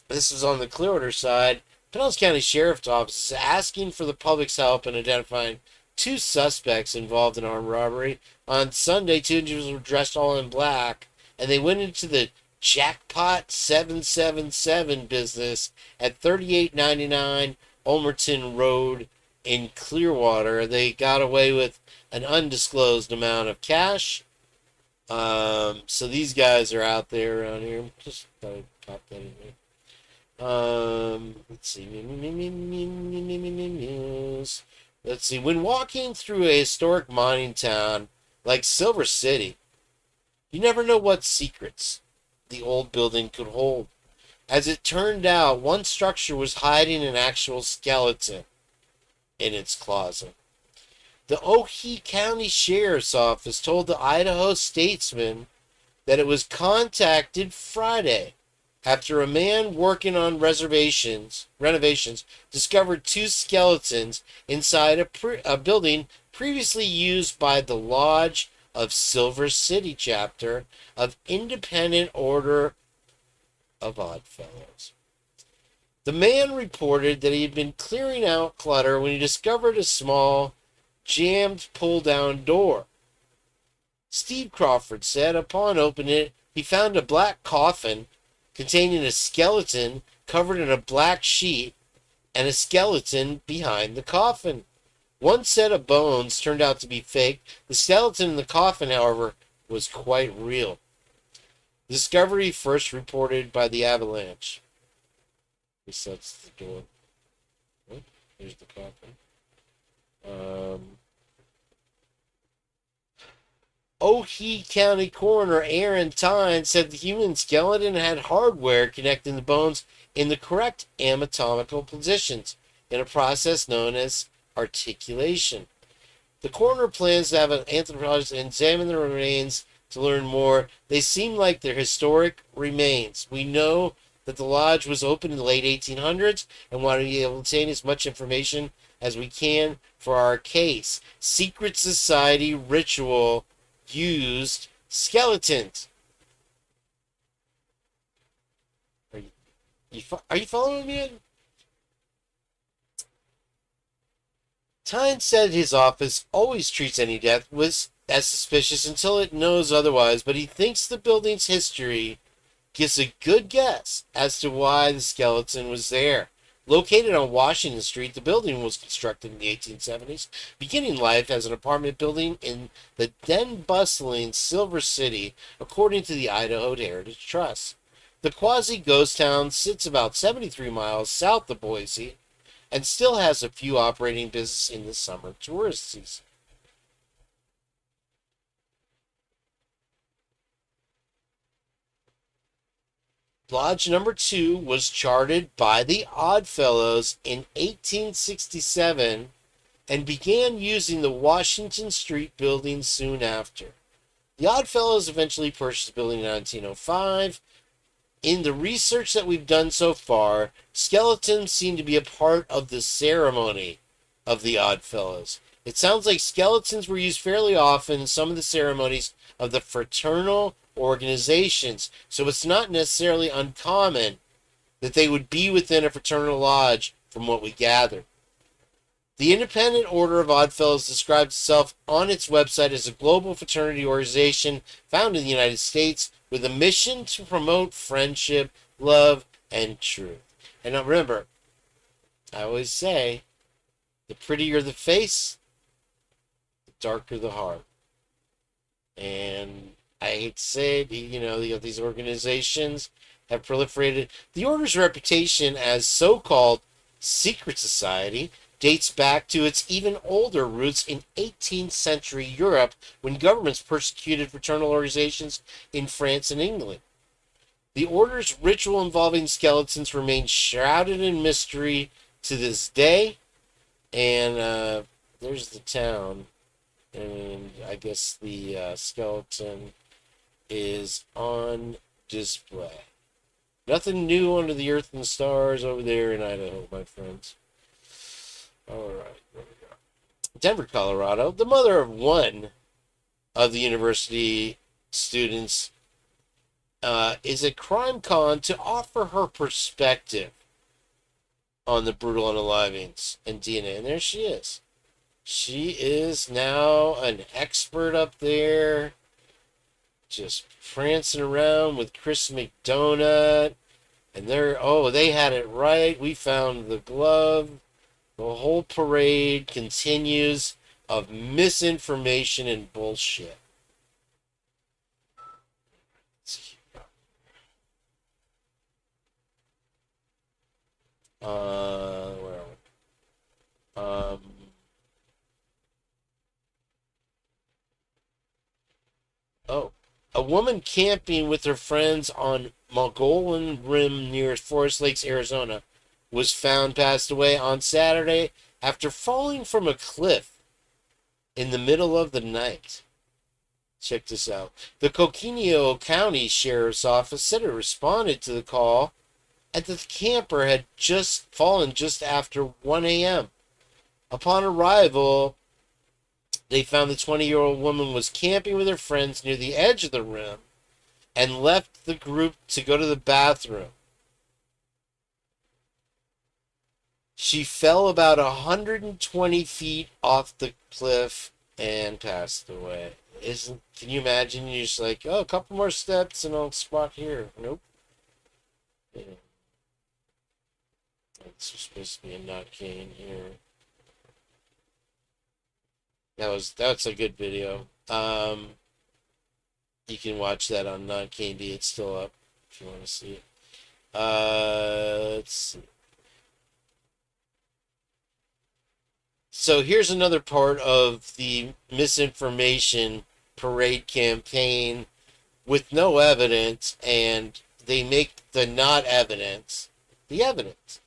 this is on the Clearwater side. Pinellas County Sheriff's Office is asking for the public's help in identifying two suspects involved in armed robbery. On Sunday, two individuals were dressed all in black, and they went into the Jackpot 777 business at 3899 Ulmerton Road in Clearwater. They got away with an undisclosed amount of cash. So these guys are out there around here. Just thought I'd pop that in there. Let's see. Mews. Let's see. When walking through a historic mining town like Silver City, you never know what secrets the old building could hold. As it turned out, one structure was hiding an actual skeleton in its closet. The Uhhh County Sheriff's Office told the Idaho Statesman that it was contacted Friday after a man working on renovations discovered two skeletons inside a building previously used by the Lodge of Silver City chapter of Independent Order of Oddfellows. The man reported that he had been clearing out clutter when he discovered a small, jammed pull-down door. Steve Crawford said upon opening it, he found a black coffin containing a skeleton covered in a black sheet and a skeleton behind the coffin. One set of bones turned out to be fake. The skeleton in the coffin, however, was quite real. Discovery first reported by the Avalanche. Resets the door. Oh, here's the coffin. Uhhh County Coroner Aaron Tyne said the human skeleton had hardware connecting the bones in the correct anatomical positions in a process known as articulation. The coroner plans to have an anthropologist examine the remains to learn more. They seem like they're historic remains. We know that the lodge was opened in the late 1800s and want to be able to obtain as much information as we can for our case. Secret society ritual used skeletons. Are you following me? Tyne said his office always treats any death as suspicious until it knows otherwise, but he thinks the building's history gives a good guess as to why the skeleton was there. Located on Washington Street, the building was constructed in the 1870s, beginning life as an apartment building in the then bustling Silver City, according to the Idaho Heritage Trust. The quasi-ghost town sits about 73 miles south of Boise and still has a few operating businesses in the summer tourist season. Lodge number 2 was charted by the Oddfellows in 1867 and began using the Washington Street building soon after. The Oddfellows eventually purchased the building in 1905. In the research that we've done so far, skeletons seem to be a part of the ceremony of the Oddfellows. It sounds like skeletons were used fairly often in some of the ceremonies of the fraternal organizations, so it's not necessarily uncommon that they would be within a fraternal lodge from what we gather. The Independent Order of Oddfellows describes itself on its website as a global fraternity organization found in the United States with a mission to promote friendship, love, and truth. And now remember, I always say, the prettier the face, the darker the heart. And I hate to say it, these organizations have proliferated. The Order's reputation as so-called secret society dates back to its even older roots in 18th century Europe when governments persecuted fraternal organizations in France and England. The Order's ritual involving skeletons remains shrouded in mystery to this day. And there's the town. And I guess the skeleton is on display. Nothing new under the earth and the stars over there in Idaho, my friends. All right, there we go. Denver, Colorado. The mother of one of the university students is at CrimeCon to offer her perspective on the brutal unalivings and DNA. And there she is. She is now an expert up there, just prancing around with Chris McDonald. And they had it right. We found the glove. The whole parade continues of misinformation and bullshit. Where are we? A woman camping with her friends on Mogollon Rim near Forest Lakes, Arizona, was found passed away on Saturday after falling from a cliff in the middle of the night. Check this out. The Coconino County Sheriff's Office said it responded to the call and that the camper had just fallen just after 1 a.m. Upon arrival, they found the 20-year-old woman was camping with her friends near the edge of the rim and left the group to go to the bathroom. She fell about 120 feet off the cliff and passed away. Can you imagine? You're just like, a couple more steps and I'll spot here. Nope. Yeah. It's supposed to be a not Kane here. That's a good video. You can watch that on Not Kane D. It's still up if you want to see it. Let's see. So here's another part of the misinformation parade campaign with no evidence, and they make the not evidence the evidence.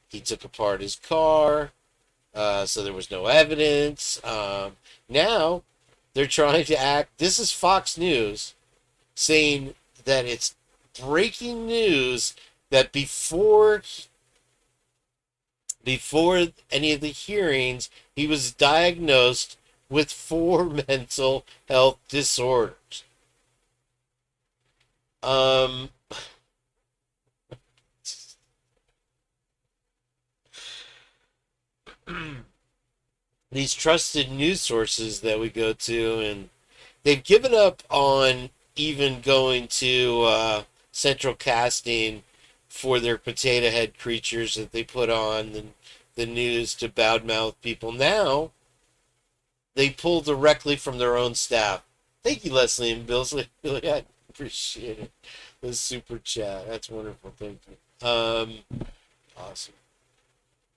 He took apart his car, so there was no evidence. Now they're trying to act. This is Fox News saying that it's breaking news that before any of the hearings, he was diagnosed with 4 mental health disorders. These trusted news sources that we go to, and they've given up on even going to central casting for their potato head creatures that they put on the news to badmouth people. Now they pull directly from their own staff. Thank you, Leslie and Billsley. Really, I appreciate it. The super chat. That's wonderful. Thank you. Awesome.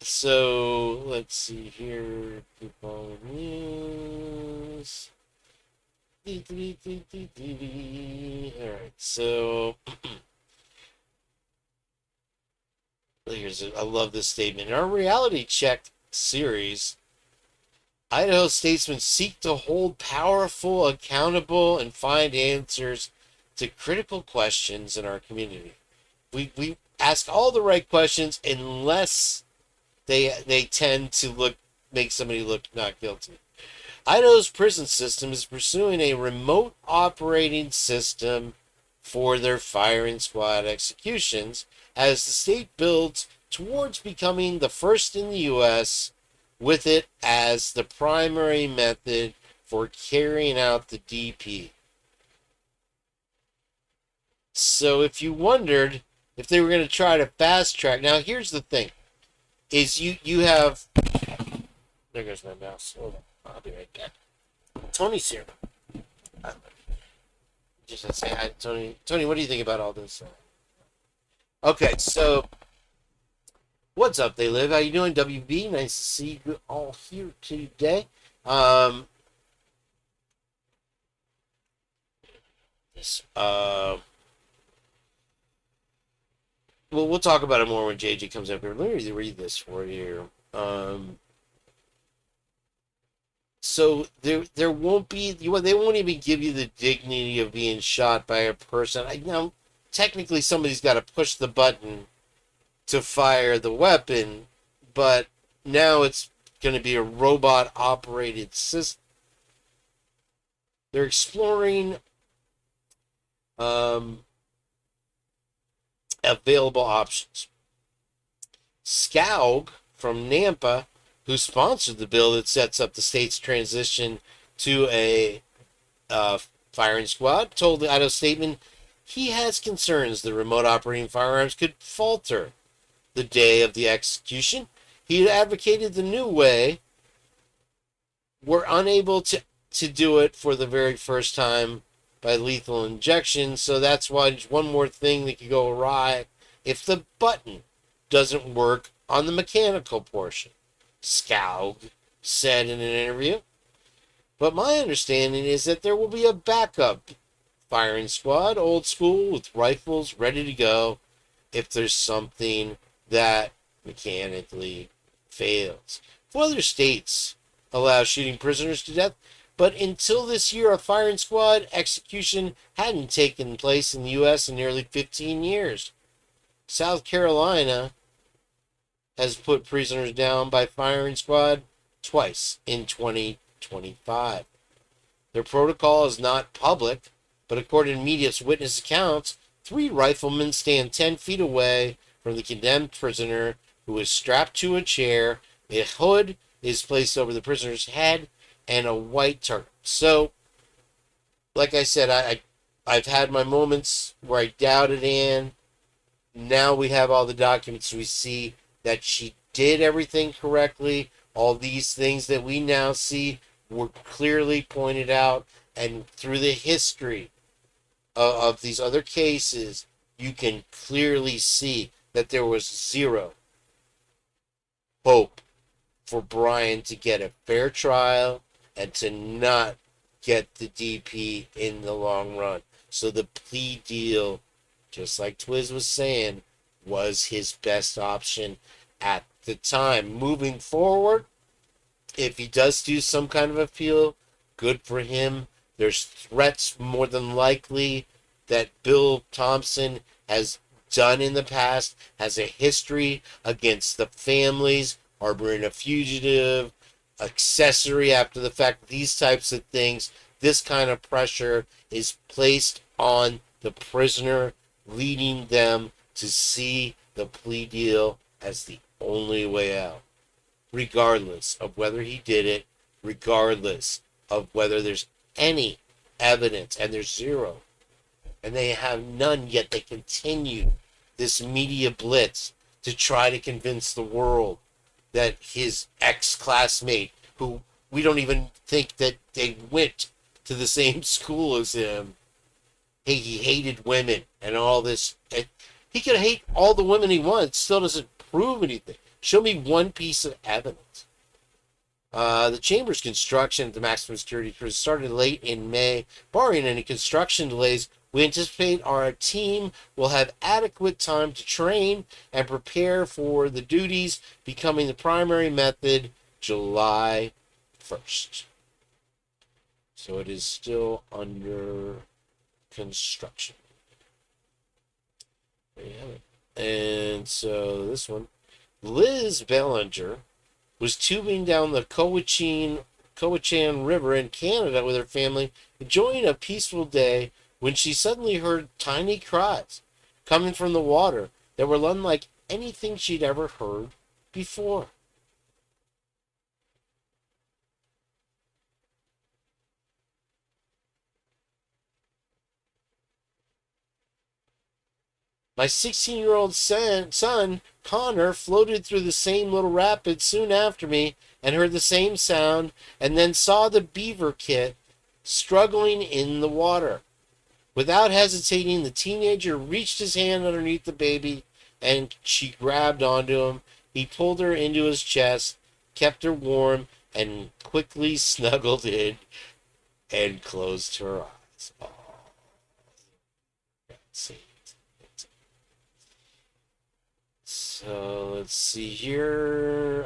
So let's see here. People news. All right. So I love this statement. In our reality check series, Idaho statesmen seek to hold powerful accountable and find answers to critical questions in our community. We ask all the right questions unless they tend to make somebody look not guilty. Idaho's prison system is pursuing a remote operating system for their firing squad executions as the state builds towards becoming the first in the U.S. with it as the primary method for carrying out the DP. So if you wondered if they were going to try to fast track, now here's the thing, is you have, there goes my mouse, hold on, I'll be right back. Tony's here. Just to say hi, Tony. Tony, what do you think about all this? Okay, so what's up, They Live? How you doing, WB? Nice to see you all here today. Well, we'll talk about it more when Jage comes up here. Let me read this for you. So there won't be, they won't even give you the dignity of being shot by a person. Now, technically, somebody's got to push the button to fire the weapon, but now it's going to be a robot-operated system. They're exploring available options. Scaug from Nampa, who sponsored the bill that sets up the state's transition to a firing squad, told the Idaho statement he has concerns that remote operating firearms could falter the day of the execution. He advocated the new way. We're unable to do it for the very first time by lethal injection, so that's why there's one more thing that could go awry if the button doesn't work on the mechanical portion, Scaug said in an interview. But my understanding is that there will be a backup firing squad, old school, with rifles ready to go if there's something that mechanically fails. 4 other states allow shooting prisoners to death, but until this year, a firing squad execution hadn't taken place in the U.S. in nearly 15 years. South Carolina has put prisoners down by firing squad twice in 2025. Their protocol is not public, but according to media's witness accounts, 3 riflemen stand 10 feet away from the condemned prisoner who is strapped to a chair. A hood is placed over the prisoner's head and a white target. So, like I said, I've had my moments where I doubted Anne. Now we have all the documents. We see that she did everything correctly. All these things that we now see were clearly pointed out. And through the history of these other cases, you can clearly see that there was zero hope for Brian to get a fair trial and to not get the DP in the long run. So the plea deal, just like Twiz was saying, was his best option at the time. Moving forward, if he does do some kind of appeal, good for him. There's threats more than likely that Bill Thompson has done in the past, has a history against the families, harboring a fugitive, accessory after the fact, these types of things. This kind of pressure is placed on the prisoner, leading them to see the plea deal as the only way out, regardless of whether he did it, regardless of whether there's any evidence, and there's zero, and they have none, yet they continue this media blitz to try to convince the world that his ex-classmate, who we don't even think that they went to the same school as him, hey, he hated women and all this. And he could hate all the women he wants, still doesn't prove anything. Show me one piece of evidence. The chamber's construction at the maximum security cruise started late in May. Barring any construction delays, we anticipate our team will have adequate time to train and prepare for the duties, becoming the primary method July 1st. So it is still under construction. There you have it. And so this one, Liz Bellinger was tubing down the Cowichan River in Canada with her family, enjoying a peaceful day, when she suddenly heard tiny cries coming from the water that were unlike anything she'd ever heard before. My 16-year-old son, Connor, floated through the same little rapid soon after me and heard the same sound, and then saw the beaver kit struggling in the water. Without hesitating, the teenager reached his hand underneath the baby, and she grabbed onto him. He pulled her into his chest, kept her warm, and quickly snuggled in and closed her eyes. Oh, let's see. So let's see here.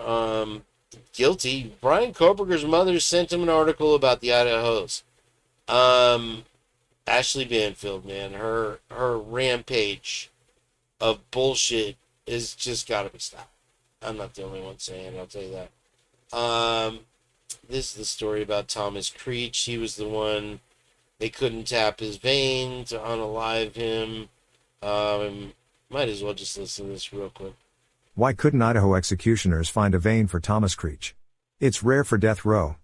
Guilty. Brian Koberger's mother sent him an article about the Idahos. Ashley Banfield, man, her rampage of bullshit is just got to be stopped. I'm not the only one saying it, I'll tell you that. This is the story about Thomas Creech. He was the one, they couldn't tap his vein to unalive him. Might as well just listen to this real quick. Why couldn't Idaho executioners find a vein for Thomas Creech? It's rare for death row.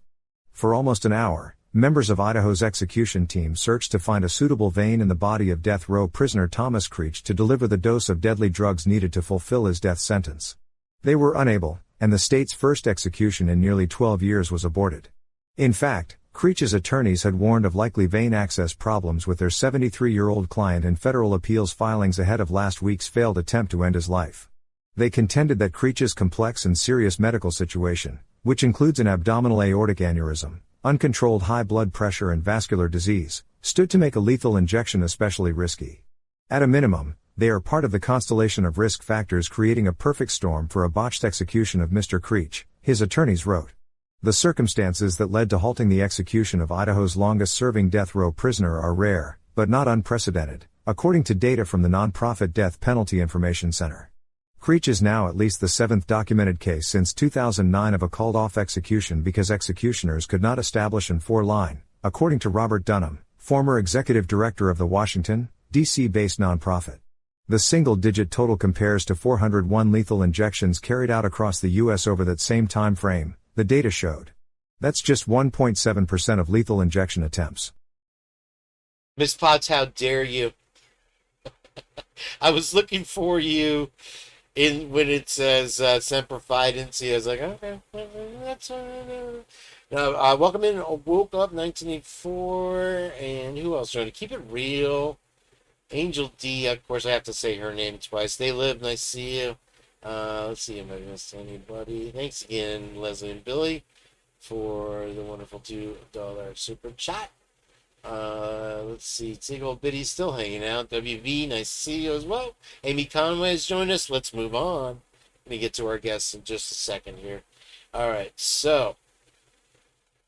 For almost an hour, members of Idaho's execution team searched to find a suitable vein in the body of death row prisoner Thomas Creech to deliver the dose of deadly drugs needed to fulfill his death sentence. They were unable, and the state's first execution in nearly 12 years was aborted. In fact, Creech's attorneys had warned of likely vein access problems with their 73-year-old client in federal appeals filings ahead of last week's failed attempt to end his life. They contended that Creech's complex and serious medical situation, which includes an abdominal aortic aneurysm, uncontrolled high blood pressure and vascular disease, stood to make a lethal injection especially risky. At a minimum, they are part of the constellation of risk factors creating a perfect storm for a botched execution of Mr. Creech, his attorneys wrote. The circumstances that led to halting the execution of Idaho's longest-serving death row prisoner are rare, but not unprecedented, according to data from the nonprofit Death Penalty Information Center. Creech is now at least the seventh documented case since 2009 of a called-off execution because executioners could not establish an 4-line, according to Robert Dunham, former executive director of the Washington, D.C.-based nonprofit. The single-digit total compares to 401 lethal injections carried out across the U.S. over that same time frame, the data showed. That's just 1.7% of lethal injection attempts. Miss Potts, how dare you? I was looking for you in when it says Semper Fidency. I was like, okay, that's now. Welcome in. Woke up 1984, and who else trying to keep it real? Angel D. Of course, I have to say her name twice. They live. Nice to see you. Let's see if I missed anybody. Thanks again, Leslie and Billy. for the wonderful $2 super chat. Let's see. Tiggle Biddy's still hanging out. WV, nice to see you as well. Amy Conway has joined us. Let's move on. Let me get to our guests in just a second here. All right, so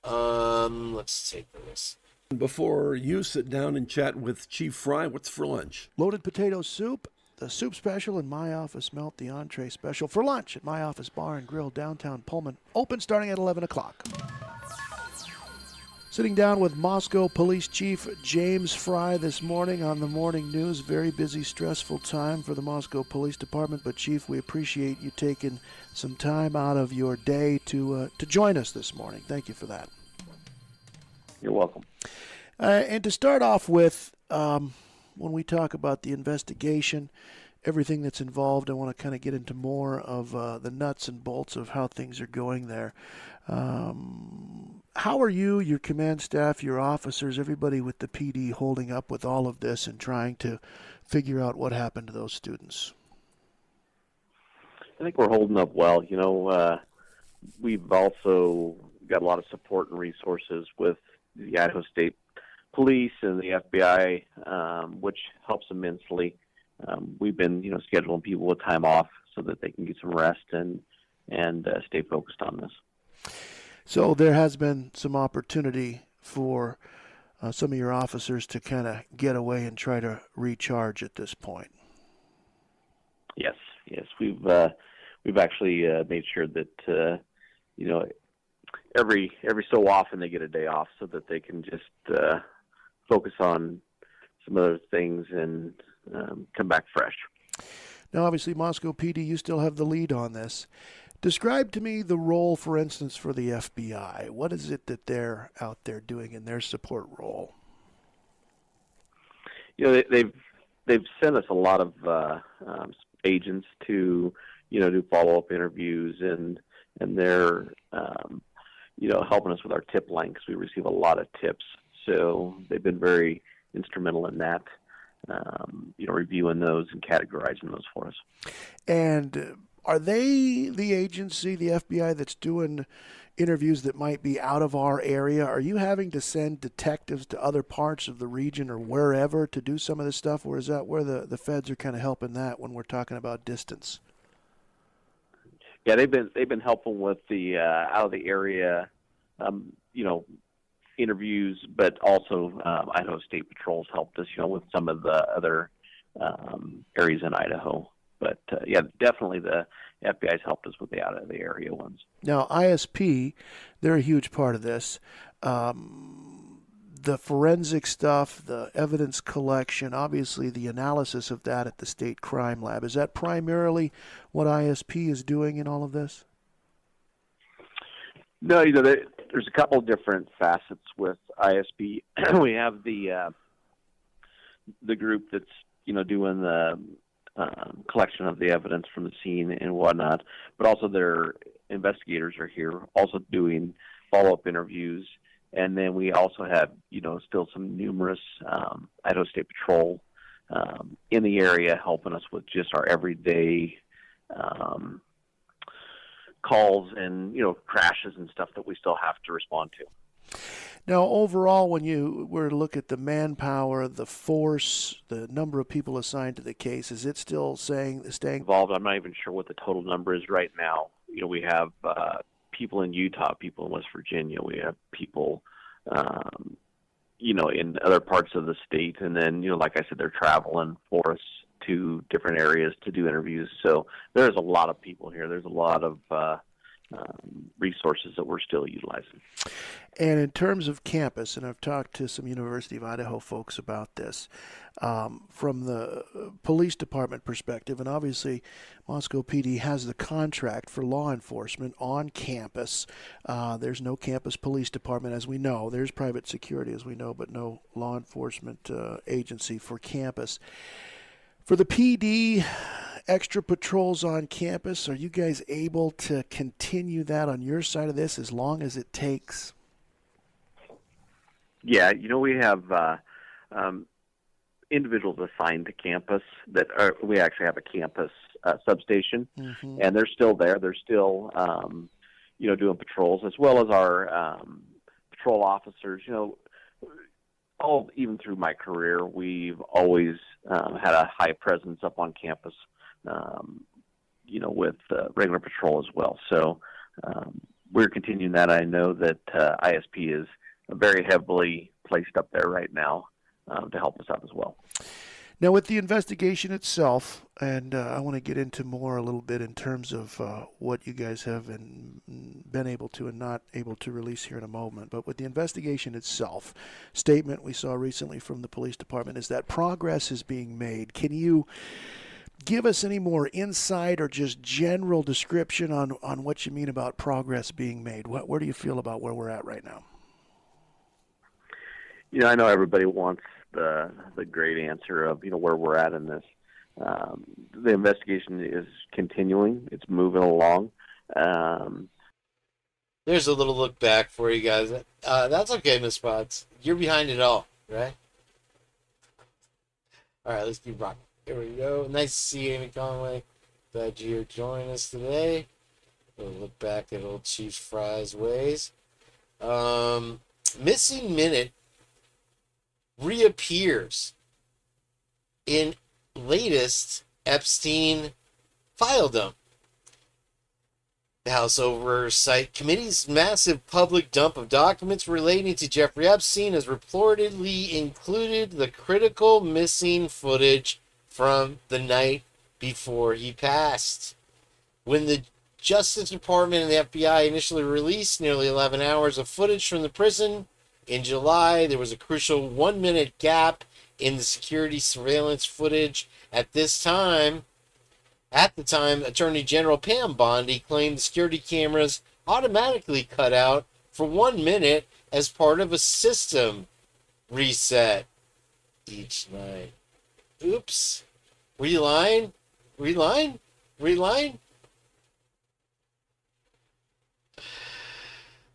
let's take this. Before you sit down and chat with Chief Fry, what's for lunch? Loaded potato soup, the soup special, and My Office Melt, the entree special for lunch at My Office Bar and Grill, downtown Pullman. Open starting at 11 o'clock. Sitting down with Moscow Police Chief James Fry this morning on the morning news. Very busy, stressful time for the Moscow Police Department. But, Chief, we appreciate you taking some time out of your day to join us this morning. Thank you for that. You're welcome. And to start off with, when we talk about the investigation, everything that's involved, I want to kind of get into more of the nuts and bolts of how things are going there. How are you, your command staff, your officers, everybody with the PD holding up with all of this and trying to figure out what happened to those students? I think we're holding up well. You know, we've also got a lot of support and resources with the Idaho State Police and the FBI, which helps immensely. We've been, scheduling people with time off so that they can get some rest and stay focused on this. So there has been some opportunity for some of your officers to kind of get away and try to recharge at this point. Yes. We've actually made sure that every so often they get a day off so that they can just focus on some other things and come back fresh. Now, obviously, Moscow PD, you still have the lead on this. Describe to me the role, for instance, for the FBI. What is it that they're out there doing in their support role? They've sent us a lot of agents to do follow-up interviews, and they're helping us with our tip line because we receive a lot of tips. So they've been very instrumental in that, reviewing those and categorizing those for us. And are they the agency, the FBI, that's doing interviews that might be out of our area? Are you having to send detectives to other parts of the region or wherever to do some of this stuff, or is that where the feds are kind of helping that when we're talking about distance? Yeah, they've been helping with the out of the area, interviews, but also Idaho State Patrol's helped us, with some of the other areas in Idaho. But definitely the FBI's helped us with the out of the area ones. Now, ISP, they're a huge part of this. The forensic stuff, the evidence collection, obviously the analysis of that at the State Crime Lab. Is that primarily what ISP is doing in all of this? No, there's a couple of different facets with ISP. We have the group that's doing the collection of the evidence from the scene and whatnot, but also their investigators are here also doing follow-up interviews. And then we also have, still some numerous Idaho State Patrol in the area helping us with just our everyday calls and, crashes and stuff that we still have to respond to. Now, overall, when you were to look at the manpower, the force, the number of people assigned to the case, is it still staying involved? I'm not even sure what the total number is right now. We have people in Utah, people in West Virginia. We have people, in other parts of the state. And then, like I said, they're traveling for us to different areas to do interviews. So there's a lot of people here. There's a lot of resources that we're still utilizing. And in terms of campus, and I've talked to some University of Idaho folks about this, from the police department perspective, and obviously Moscow PD has the contract for law enforcement on campus. There's no campus police department, as we know. There's private security, as we know, but no law enforcement agency for campus. For the PD, extra patrols on campus, are you guys able to continue that on your side of this as long as it takes? Yeah, we have individuals assigned to campus we actually have a campus substation, and they're still there. They're still, doing patrols, as well as our patrol officers. Even through my career, we've always had a high presence up on campus, with regular patrol as well. So we're continuing that. I know that ISP is very heavily placed up there right now to help us out as well. Now, with the investigation itself, and I want to get into more a little bit in terms of what you guys have been able to and not able to release here in a moment, but with the investigation itself, statement we saw recently from the police department is that progress is being made. Can you give us any more insight or just general description on what you mean about progress being made? Where do you feel about where we're at right now? I know everybody wants the great answer of where we're at in this. The investigation is continuing. It's moving along. There's a little look back for you guys. That's okay, Miss Potts. You're behind it all, right? All right, let's keep rocking. Here we go. Nice to see you, Amy Conway. Glad you're joining us today. We'll look back at old Chief Fry's ways. Missing minute reappears in latest Epstein file dump. The House Oversight Committee's massive public dump of documents relating to Jeffrey Epstein has reportedly included the critical missing footage from the night before he passed. When the Justice Department and the FBI initially released nearly 11 hours of footage from the prison in July, there was a crucial 1-minute gap in the security surveillance footage. At the time, Attorney General Pam Bondi claimed the security cameras automatically cut out for 1 minute as part of a system reset each night. Oops. Reline?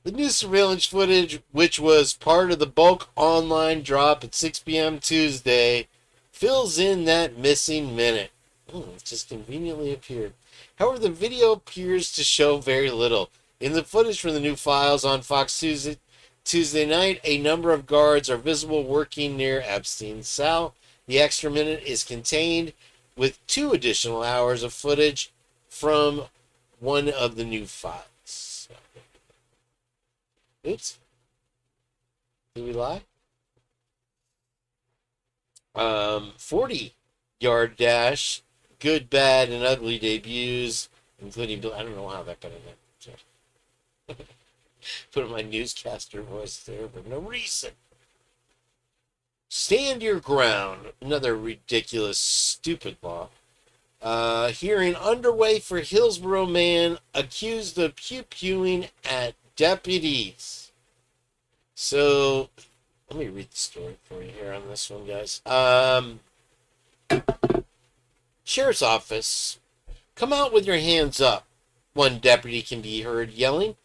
The new surveillance footage, which was part of the bulk online drop at 6 p.m. Tuesday, fills in that missing minute. It just conveniently appeared. However, the video appears to show very little. In the footage from the new files on Fox Tuesday night, a number of guards are visible working near Epstein's cell. The extra minute is contained with 2 additional hours of footage from one of the new files. Oops. Did we lie? 40-yard dash, good, bad, and ugly debuts, including, I don't know how that got in there. Put in my newscaster voice there for no reason. Stand your ground. Another ridiculous, stupid law. Hearing underway for Hillsborough man accused of pew-pewing at deputies. So, let me read the story for you here on this one, guys. Sheriff's office, come out with your hands up. One deputy can be heard yelling.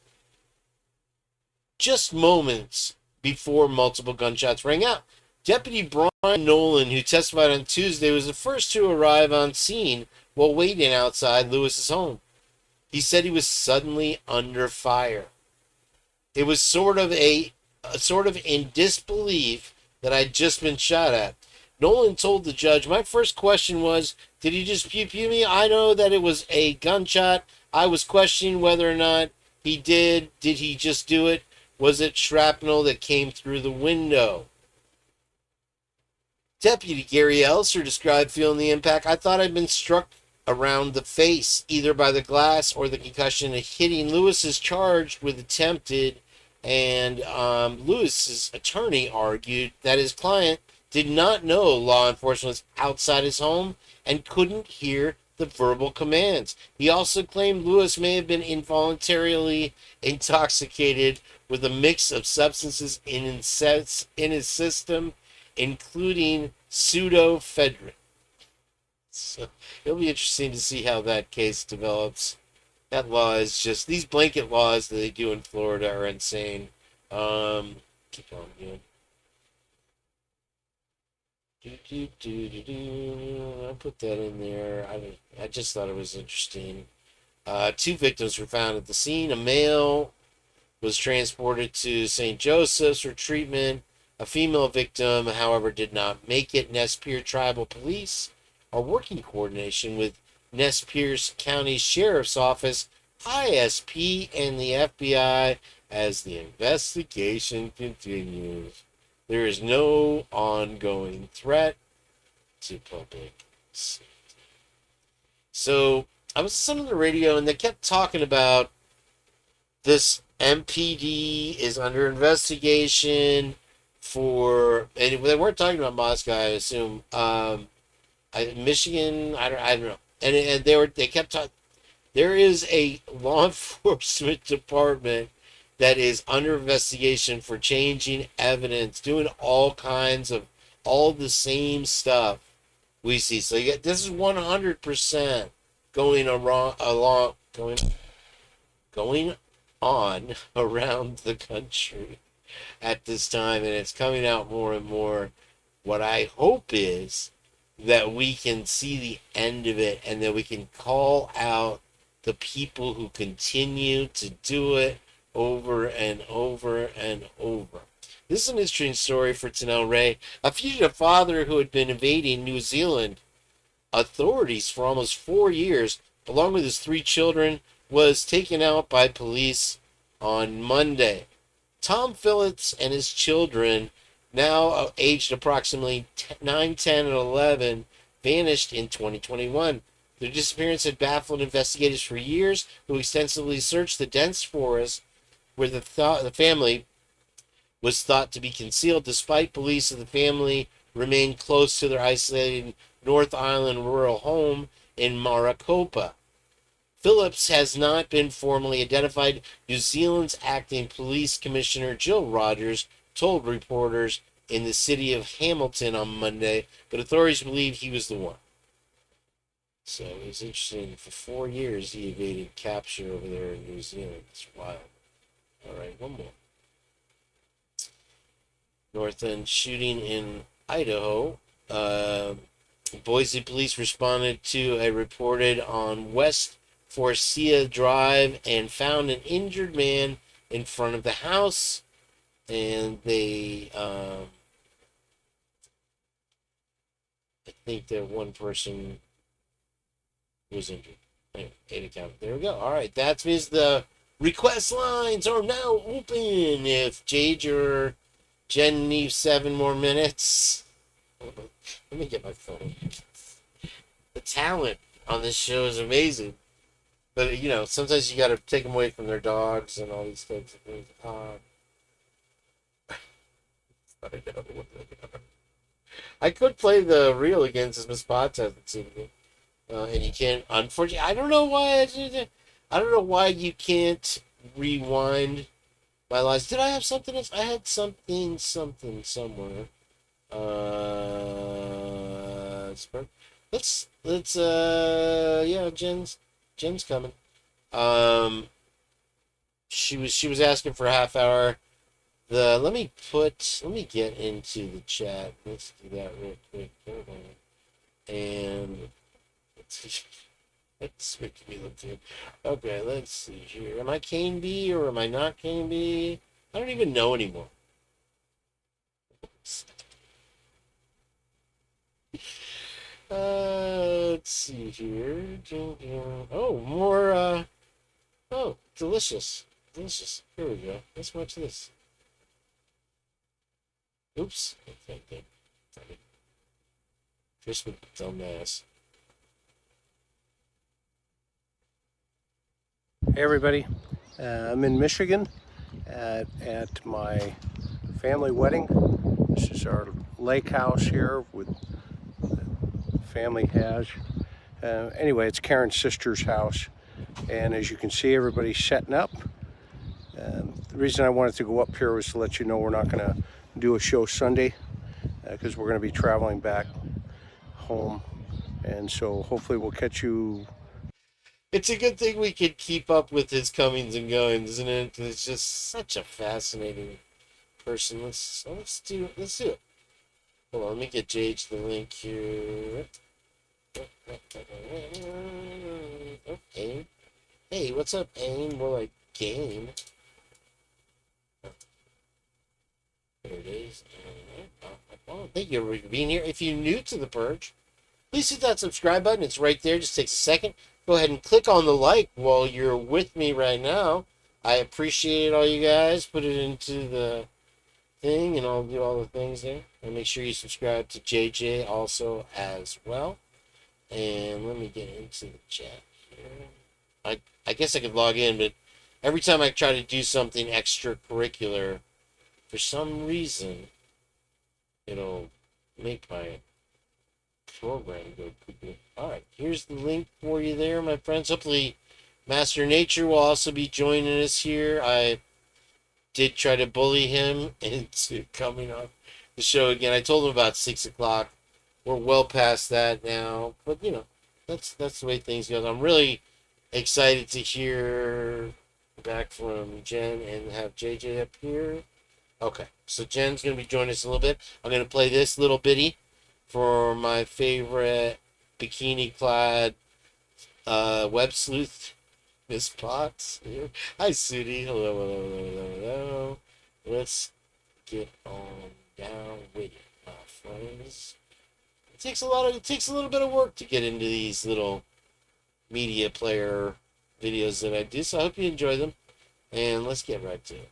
Just moments before multiple gunshots rang out. Deputy Brian Nolan, who testified on Tuesday, was the first to arrive on scene while waiting outside Lewis's home. He said he was suddenly under fire. It was sort of in disbelief that I'd just been shot at. Nolan told the judge, my first question was, did he just pew-pew me? I know that it was a gunshot. I was questioning whether or not he did. Did he just do it? Was it shrapnel that came through the window? Deputy Gary Elser described feeling the impact. I thought I'd been struck around the face, either by the glass or the concussion of hitting. Lewis is charged with attempted, and Lewis's attorney argued that his client did not know law enforcement was outside his home and couldn't hear the verbal commands. He also claimed Lewis may have been involuntarily intoxicated with a mix of substances in his system, including pseudoephedrine. So it'll be interesting to see how that case develops. That law is just, these blanket laws that they do in Florida are insane. Keep going, dude. I put that in there. I just thought it was interesting. 2 victims were found at the scene. A male was transported to St. Joseph's for treatment. A female victim, however, did not make it. Nez Perce Tribal Police are working in coordination with Nez Perce County Sheriff's Office, ISP, and the FBI as the investigation continues. There is no ongoing threat to public safety. So I was listening to the radio, and they kept talking about this MPD is under investigation for, and they weren't talking about Moscow, I assume. Michigan, I don't know. And they kept talking. There is a law enforcement department that is under investigation for changing evidence, doing all kinds of all the same stuff we see. So this is 100% going on around the country at this time, and it's coming out more and more. What I hope is that we can see the end of it, and that we can call out the people who continue to do it over and over and over. This is an interesting story for Tanel Ray. A fugitive father who had been evading New Zealand authorities for almost 4 years, along with his 3 children, was taken out by police on Monday. Tom Phillips and his children, now aged approximately 9, 10, and 11, vanished in 2021. Their disappearance had baffled investigators for years, who extensively searched the dense forest where the family was thought to be concealed. Despite police, the family remained close to their isolated North Island rural home in Maricopa. Phillips has not been formally identified. New Zealand's acting police commissioner Jill Rogers told reporters in the city of Hamilton on Monday, but authorities believe he was the one. So it's interesting. For 4 years, he evaded capture over there in New Zealand. It's wild. All right, one more. North End shooting in Idaho. Boise police responded to a reported on West Forsythia Drive and found an injured man in front of the house. And they, I think that one person was injured. Anyway, 8 account. There we go. All right, that means the request lines are now open. If Jage or Jenn need 7 more minutes. Let me get my phone. The talent on this show is amazing. But, you know, sometimes you got to take them away from their dogs and all these types of things. I could play the reel again since Miss Potts hasn't seen it. And you can't, unfortunately, I don't know why you can't rewind my lives. Did I have something else? I had something somewhere. Yeah, Jen's coming. She was asking for a half hour. Let me get into the chat. Let's do that real quick. Hold on. And it's making me look good. Okay, let's see here. Am I Kane B or am I not Kane B? I don't even know anymore. Let's see here. Oh, more, oh, delicious. Delicious. Here we go. Let's watch this. Oops. Okay. Just with dumbass. Hey everybody, I'm in Michigan at my family wedding. This is our lake house here with family has. Anyway, it's Karen's sister's house, and as you can see, everybody's setting up. The reason I wanted to go up here was to let you know we're not going to do a show Sunday because we're going to be traveling back home, and so hopefully we'll catch you. It's a good thing we could keep up with his comings and goings, isn't it? It's just such a fascinating person. Let's do it. Hold on, let me get Jage the link here. Okay. Hey, what's up, Aim? More like Game. There it is. Oh, thank you for being here. If you're new to the Purge, please hit that subscribe button. It's right there. Just takes a second. Go ahead and click on the like while you're with me right now. I appreciate all you guys. Put it into the thing, and I'll do all the things there. And make sure you subscribe to JJ also as well. And let me get into the chat here. I guess I could log in, but every time I try to do something extracurricular, for some reason, it'll make my program go cuckoo. Alright, here's the link for you there, my friends. Hopefully, Master Nature will also be joining us here. I did try to bully him into coming on the show again. I told him about 6 o'clock. We're well past that now, but you know, that's the way things go. I'm really excited to hear back from Jenn and have JJ up here. Okay, so Jenn's going to be joining us a little bit. I'm going to play this little bitty for my favorite bikini-clad web sleuth, Miss Potts. Here. Hi, Sudie. Hello, hello, hello, hello. Let's get on down with it, my friends. It takes a little bit of work to get into these little media player videos that I do, so I hope you enjoy them. And let's get right to it.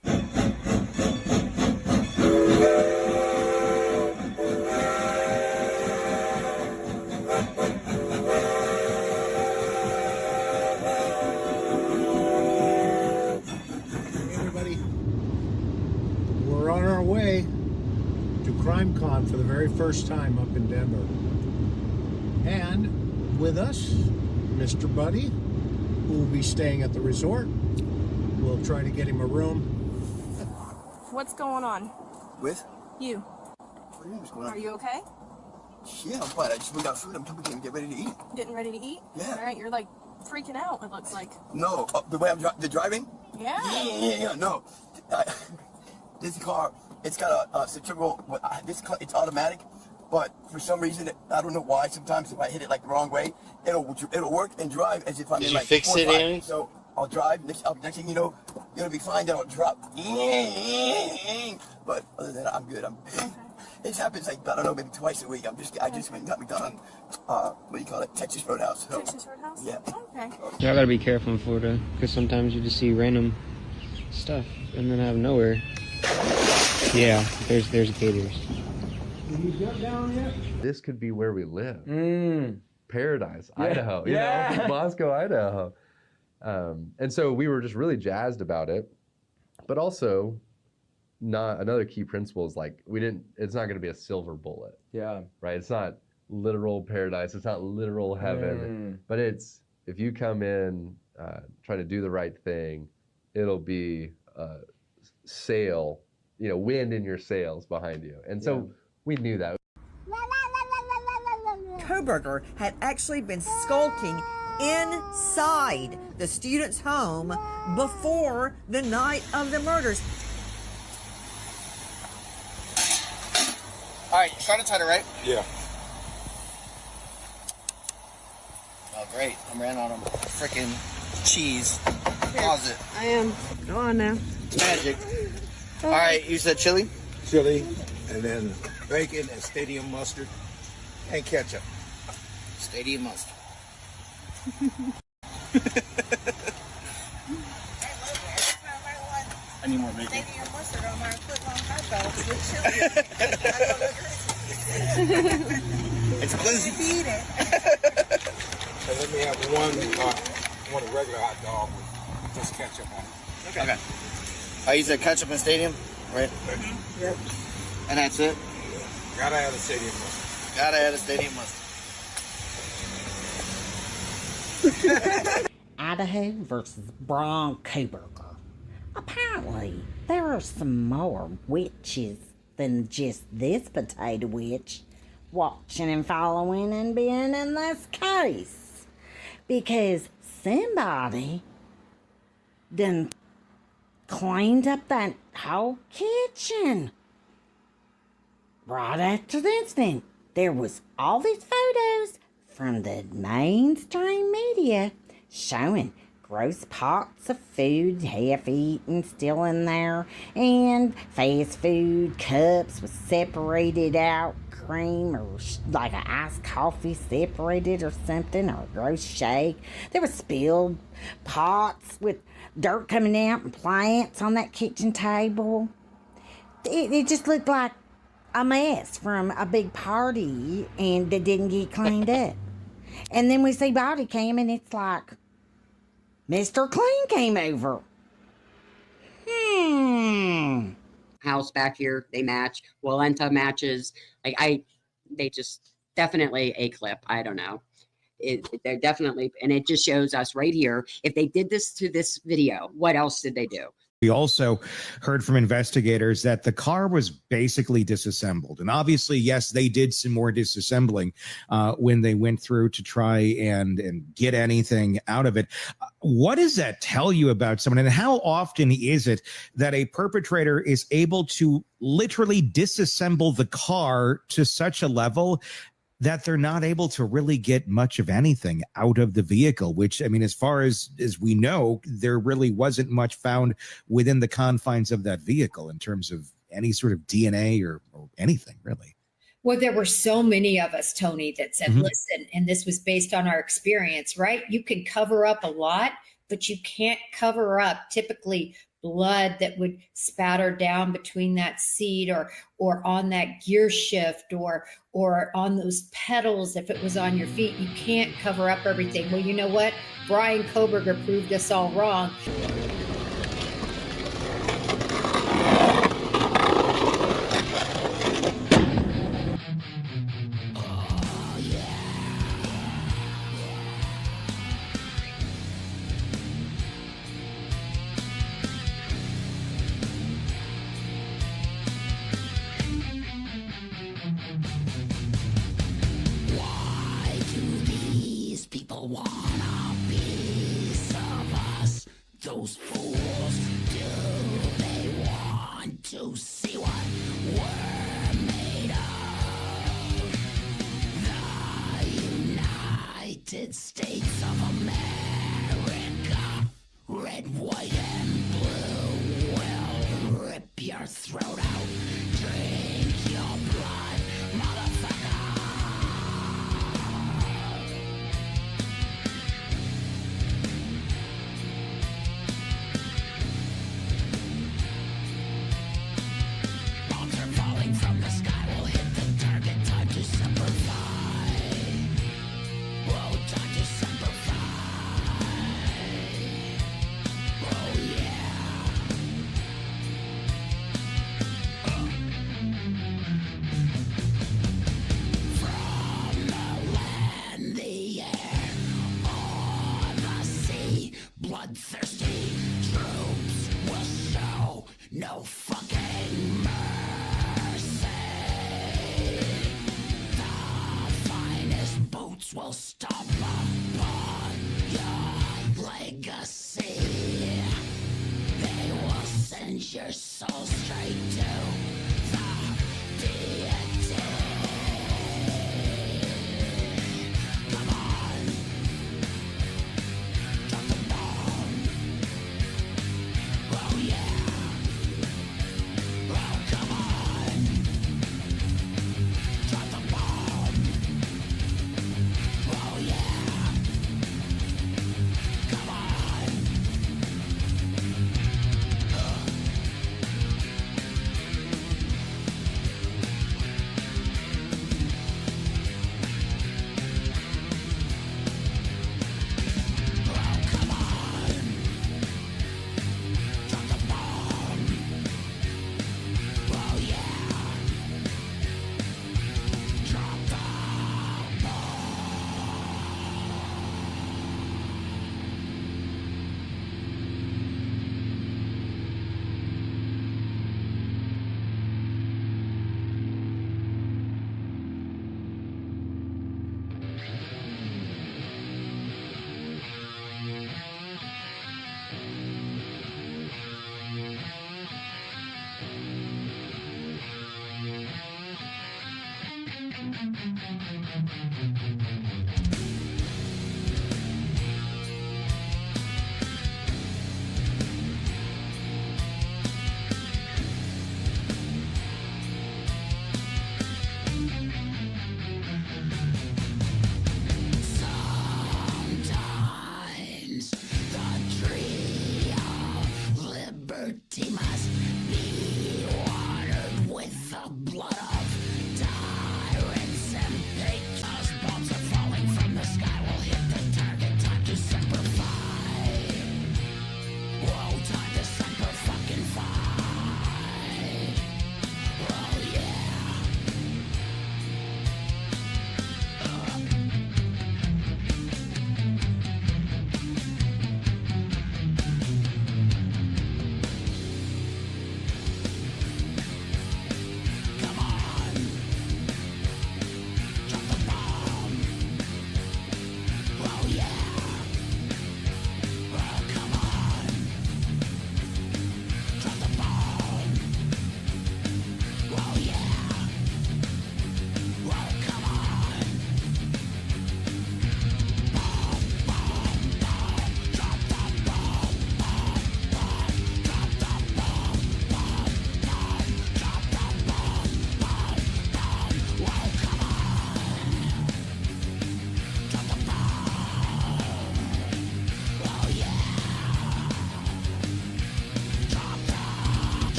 We're on our way to CrimeCon for the very first time up in Denver. And with us, Mr. Buddy, who will be staying at the resort. We'll try to get him a room. What's going on? With? You. What do you mean what's going on? Are you okay? Yeah, I'm fine. I just went out food. I'm coming to get ready to eat. Getting ready to eat? Yeah. All right, you're like freaking out, it looks like. No, the way I'm the driving? Yeah. Yeah, no. This car, it's got a centrifugal, it's automatic, but for some reason, I don't know why, sometimes if I hit it like the wrong way, it'll work and drive as if I'm in like fix 4 or it, 5. Annie? So I'll drive, next thing you know, it'll be fine, then I'll drop. But other than that, I'm good. It happens like, I don't know, maybe twice a week. I just went and got me done, what do you call it, Texas Roadhouse. So, Texas Roadhouse? Yeah. Okay. Yeah, I gotta be careful in Florida, because sometimes you just see random stuff, and then out of nowhere, yeah, there's gators. Did you get down yet? This could be where we live. Paradise, Yeah. Idaho, you know, Moscow, Idaho. And so we were just really jazzed about it, but also another key principle is like, it's not gonna be a silver bullet. Yeah. Right, it's not literal paradise, it's not literal heaven, but it's, if you come in trying to do the right thing, it'll be sail, wind in your sails behind you. And so we knew that. Kohberger had actually been skulking inside the student's home before the night of the murders. All right, you're trying to tighten, right? Yeah. Oh, great. I'm ran out of freaking cheese. Pause it. I am. Go on now. Magic. All right, you said chili? Chili, and then bacon and stadium mustard, and ketchup. Stadium mustard. I need more bacon. Stadium mustard on my foot-long hot dog with chili. It's fuzzy. Eat it. And let me have one regular hot dog with just ketchup on it. Okay. You said ketchup and stadium, right? Yep. And that's it? Gotta have a stadium mustard. Gotta add a stadium mustard. Idaho versus Brian Kohberger. Apparently, there are some more witches than just this potato witch watching and following and being in this case. Because somebody done cleaned up that whole kitchen. Right after the incident, there was all these photos from the mainstream media showing gross pots of food, half-eaten, still in there, and fast food cups with separated out cream or like an iced coffee separated or something, or a gross shake. There was spilled pots with dirt coming out and plants on that kitchen table. It just looked like a mess from a big party and that didn't get cleaned up. And then we see body cam and it's like Mr. Clean came over. House back here, they match. Walenta matches. They just definitely a clip. I don't know. They're definitely, and it just shows us right here. If they did this to this video, what else did they do? We also heard from investigators that the car was basically disassembled. And obviously, yes, they did some more disassembling when they went through to try and get anything out of it. What does that tell you about someone? And how often is it that a perpetrator is able to literally disassemble the car to such a level that they're not able to really get much of anything out of the vehicle, which, I mean, as far as we know, there really wasn't much found within the confines of that vehicle in terms of any sort of DNA or anything, really. Well, there were so many of us, Tony, that said, listen, and this was based on our experience, right? You can cover up a lot, but you can't cover up typically blood that would spatter down between that seat or on that gear shift or on those pedals if it was on your feet. You can't cover up everything. Well, you know what? Brian Koberger proved us all wrong. Want a piece of us, those fools. Do they want to see what we're made of? The United States of America, red, white, and blue, will rip your throat out, drink your blood, motherfucker. From the sky will hit the target. Time to simplify. Whoa, time to simplify. Oh yeah. From the land, the air, on the sea, bloodthirsty troops will show no fucking mercy. Boots will stomp upon your legacy. They will send your soul straight to the deity. Come on, drop the bomb. Oh yeah. Oh come on, drop the bomb. Oh yeah, come on. Oh come on, drop the bomb. Oh yeah, drop the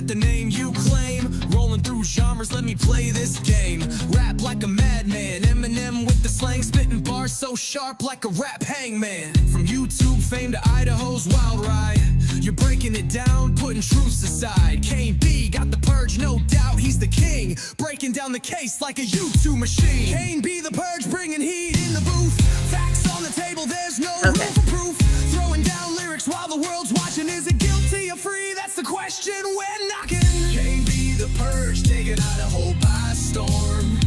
the name you claim. Rolling through genres, let me play this game. Rap like a madman, Eminem with the slang, spitting bars so sharp like a rap hangman. From YouTube fame to Idaho's wild ride, you're breaking it down, putting truths aside. Kane B got the purge, no doubt he's the king, breaking down the case like a YouTube machine. Kane B the purge, bringing heat in the booth. Facts on the table, there's no room for proof. Throwing down lyrics while the world's watching. Is it guilty or free? That's the question we're knocking. Kane B the purge, taking Idaho by storm.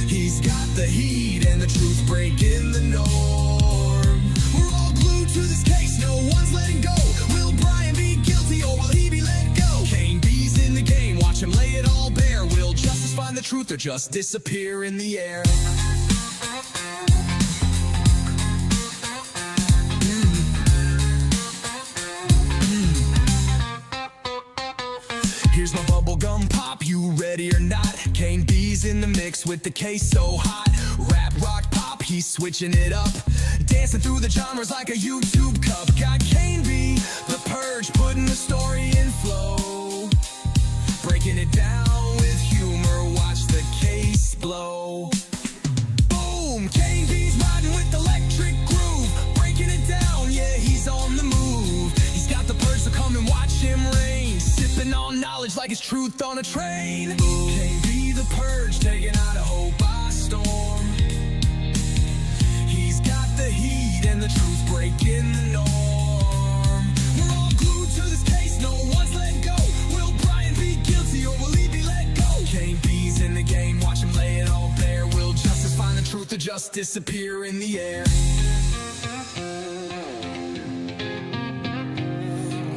He's got the heat and the truth breaking the norm. We're all glued to this case, no one's letting go. Will Brian be guilty or will he be let go? Kane B's in the game, watch him lay it all bare. Will justice find the truth or just disappear in the air? Here's my bubblegum pop, you ready or not? Kane B's in the mix with the case so hot. Rap, rock, pop, he's switching it up. Dancing through the genres like a YouTube cup. Got Kane B, the purge, putting the story in flow. Breaking it down with humor, watch the case blow. Boom, Kane B's riding with electric groove. Breaking it down, yeah, he's on the move. He's got the purge, so come and watch him reign. Sipping on knowledge like it's truth on a train. Kane B the purge, taking Idaho by storm. He's got the heat and the truth breaking the norm. We're all glued to this case, no one's let go. Will Brian be guilty or will he be let go? Kane B's in the game, watch him lay it all bare. Will justice find the truth or just disappear in the air?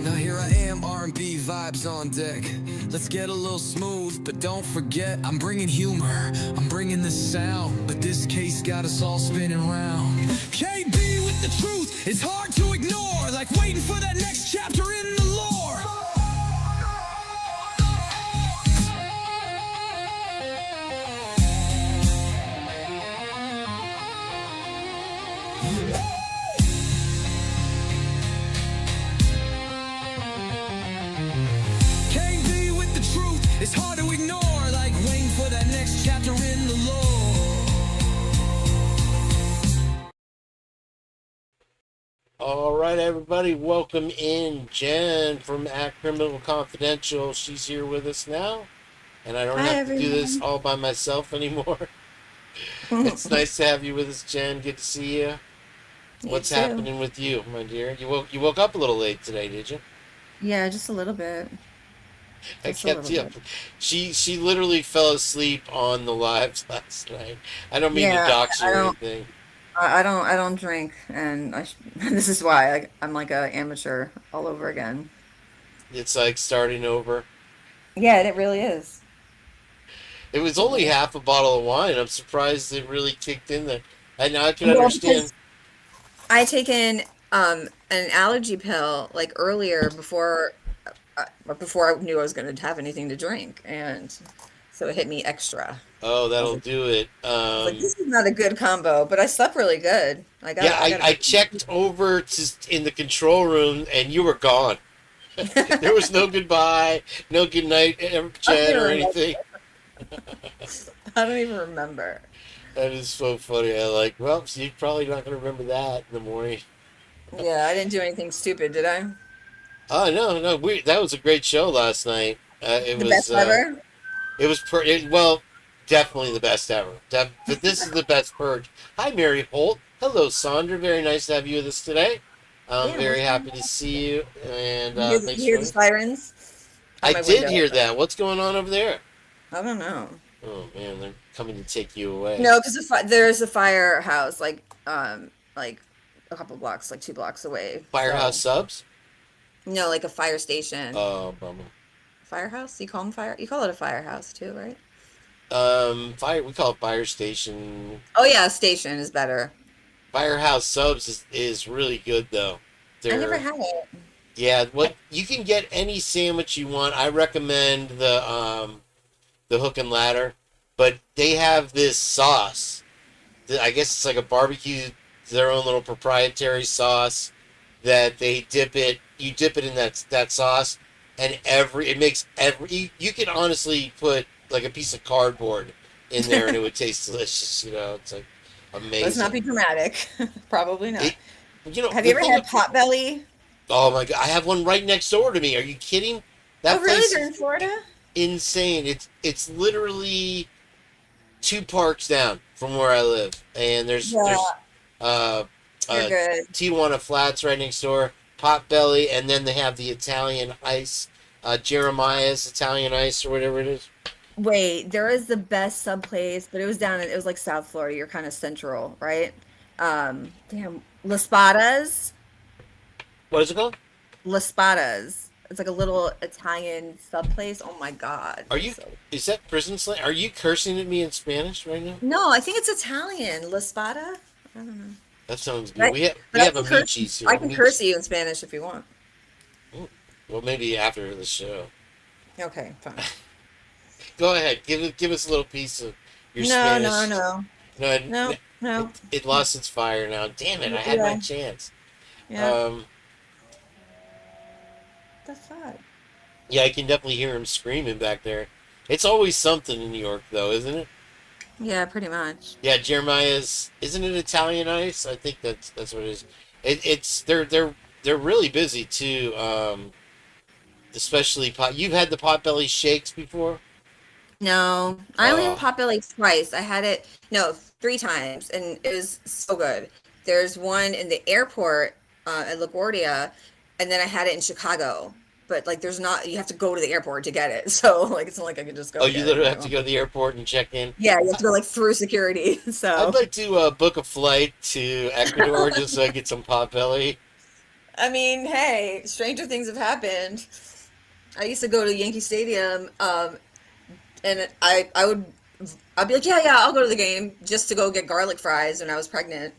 Now here I am, R&B vibes on deck. Let's get a little smooth, but don't forget I'm bringing humor, I'm bringing the sound. But this case got us all spinning round. KB with the truth, it's hard to ignore. Like waiting for that next chapter in the lore. It's hard to ignore, like waiting for that next chapter in the lore. All right, everybody, welcome in Jenn from Act Criminal Confidential. She's here with us now, and I don't have to do this all by myself anymore. It's nice to have you with us, Jenn. Good to see you. What's happening with you, my dear? You woke up a little late today, did you? Yeah, just a little bit. I kept you up. She literally fell asleep on the lives last night. I don't mean to dox you or anything. I don't drink, and this is why I'm like an amateur all over again. It's like starting over. Yeah, it really is. It was only half a bottle of wine. I'm surprised it really kicked in there. And I can understand. I taken an allergy pill like earlier before I knew I was going to have anything to drink, and so it hit me extra. Oh, that'll do it. Like, this is not a good combo, but I slept really good. I checked over in the control room, and you were gone. There was no goodbye, no good night, Jen, or anything. I don't even remember. That is so funny. Well, so you're probably not going to remember that in the morning. Yeah, I didn't do anything stupid, did I? Oh, no. That was a great show last night. It was best ever? It was, definitely the best ever. But this is the best Purge. Hi, Mary Holt. Hello, Sandra. Very nice to have you with us today. I'm very happy to see you. And you hear the sirens? I did hear that. What's going on over there? I don't know. Oh, man, they're coming to take you away. No, because there's a firehouse, like a couple blocks, like 2 blocks away. Firehouse subs? No, like a fire station. Oh, bummer. Firehouse? You call it a firehouse too, right? We call it fire station. Oh yeah, station is better. Firehouse subs is really good though. I never had it. Yeah, you can get any sandwich you want. I recommend the hook and ladder, but they have this sauce. I guess it's like a barbecue, their own little proprietary sauce that they dip it. You dip it in that sauce, and it makes you can honestly put like a piece of cardboard in there and it would taste delicious. It's like Let's not be amazing. dramatic. Probably not. It, Have the you ever thing. had Potbelly? Oh my god, I have one right next door to me. Are you kidding? Oh, That really? place They're is in Florida? insane. It's literally two parks down from where I live, and Yeah, there's uh, they're good. Tijuana Flats right next door, Potbelly, and then they have the Italian Ice, Jeremiah's Italian Ice or whatever it is. Wait, there is the best sub place, but it was like South Florida. You're kind of central, right? Damn, Las Spadas. What is it called? Las Spadas. It's like a little Italian sub place. Oh my God. Are you? Is that prison slang? Are you cursing at me in Spanish right now? No, I think it's Italian. La Spada? I don't know. That sounds good. But, We but have a can curse, Michis here. I can curse you in Spanish if you want. Well, maybe after the show. Okay, fine. Go ahead. Give us a little piece of your No, Spanish. No. It lost its fire now. Damn it! I had my chance. Yeah. That's sad. Yeah, I can definitely hear him screaming back there. It's always something in New York, though, isn't it? Yeah, pretty much. Yeah, Jeremiah's. Isn't it Italian Ice? I think that's what it is. It's they're really busy too. Especially pot. You've had the Potbelly shakes before. No, I only had Oh. Potbelly twice. I had it, no, 3 times, and it was so good. There's one in the airport at LaGuardia, and then I had it in Chicago. But like, you have to go to the airport to get it. So like, it's not like I can just go. Oh, get you it, literally have to go to the airport and check in. Yeah, you have to go like through security. So I'd like to book a flight to Ecuador just so I get some Potbelly. I mean, hey, stranger things have happened. I used to go to Yankee Stadium, and I'd be like, yeah, I'll go to the game just to go get garlic fries when I was pregnant.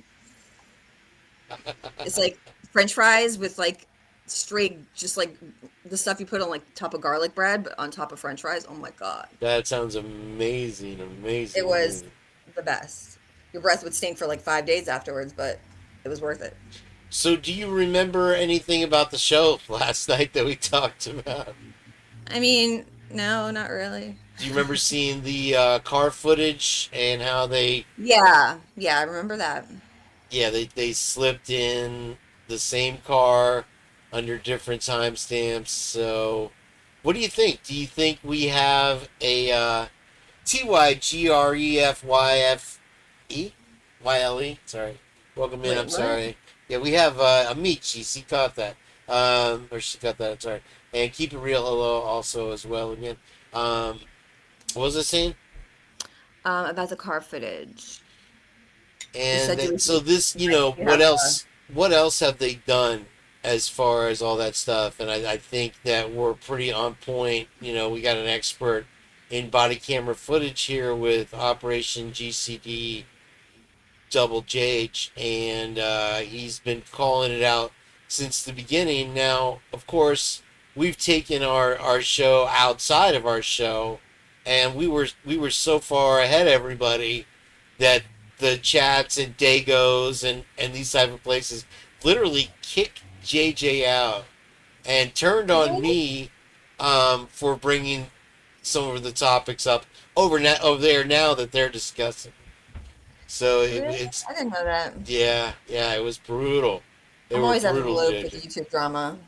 It's like French fries with like straight, just like the stuff you put on like top of garlic bread, but on top of French fries. Oh my God. That sounds amazing, amazing. It was amazing. the best. Your breath would stink for like 5 days afterwards, but it was worth it. So, do you remember anything about the show last night that we talked about? I mean, no, not really. Do you remember seeing the car footage and how they? Yeah, I remember that. Yeah, they slipped in the same car under different timestamps. So, what do you think? Do you think we have a TYGREFYFE? Sorry. Welcome in. Wait, I'm what? sorry. Yeah, we have a Michi. She caught that. Or she got that. I'm sorry. And keep it real. Hello, also as well again. What was I saying? About the car footage. And so this, what else? What else have they done as far as all that stuff? And I think that we're pretty on point. We got an expert in body camera footage here with Operation GCD Double Jage, and he's been calling it out since the beginning. Now, of course, we've taken our show outside of our show, and we were so far ahead of everybody that the chats and Dagos and these type of places literally kicked JJ out and turned on me for bringing some of the topics up over there now that they're discussing. So it's I didn't know that. yeah, it was brutal. They I'm were always out of the brutal, loop with JJ. YouTube drama.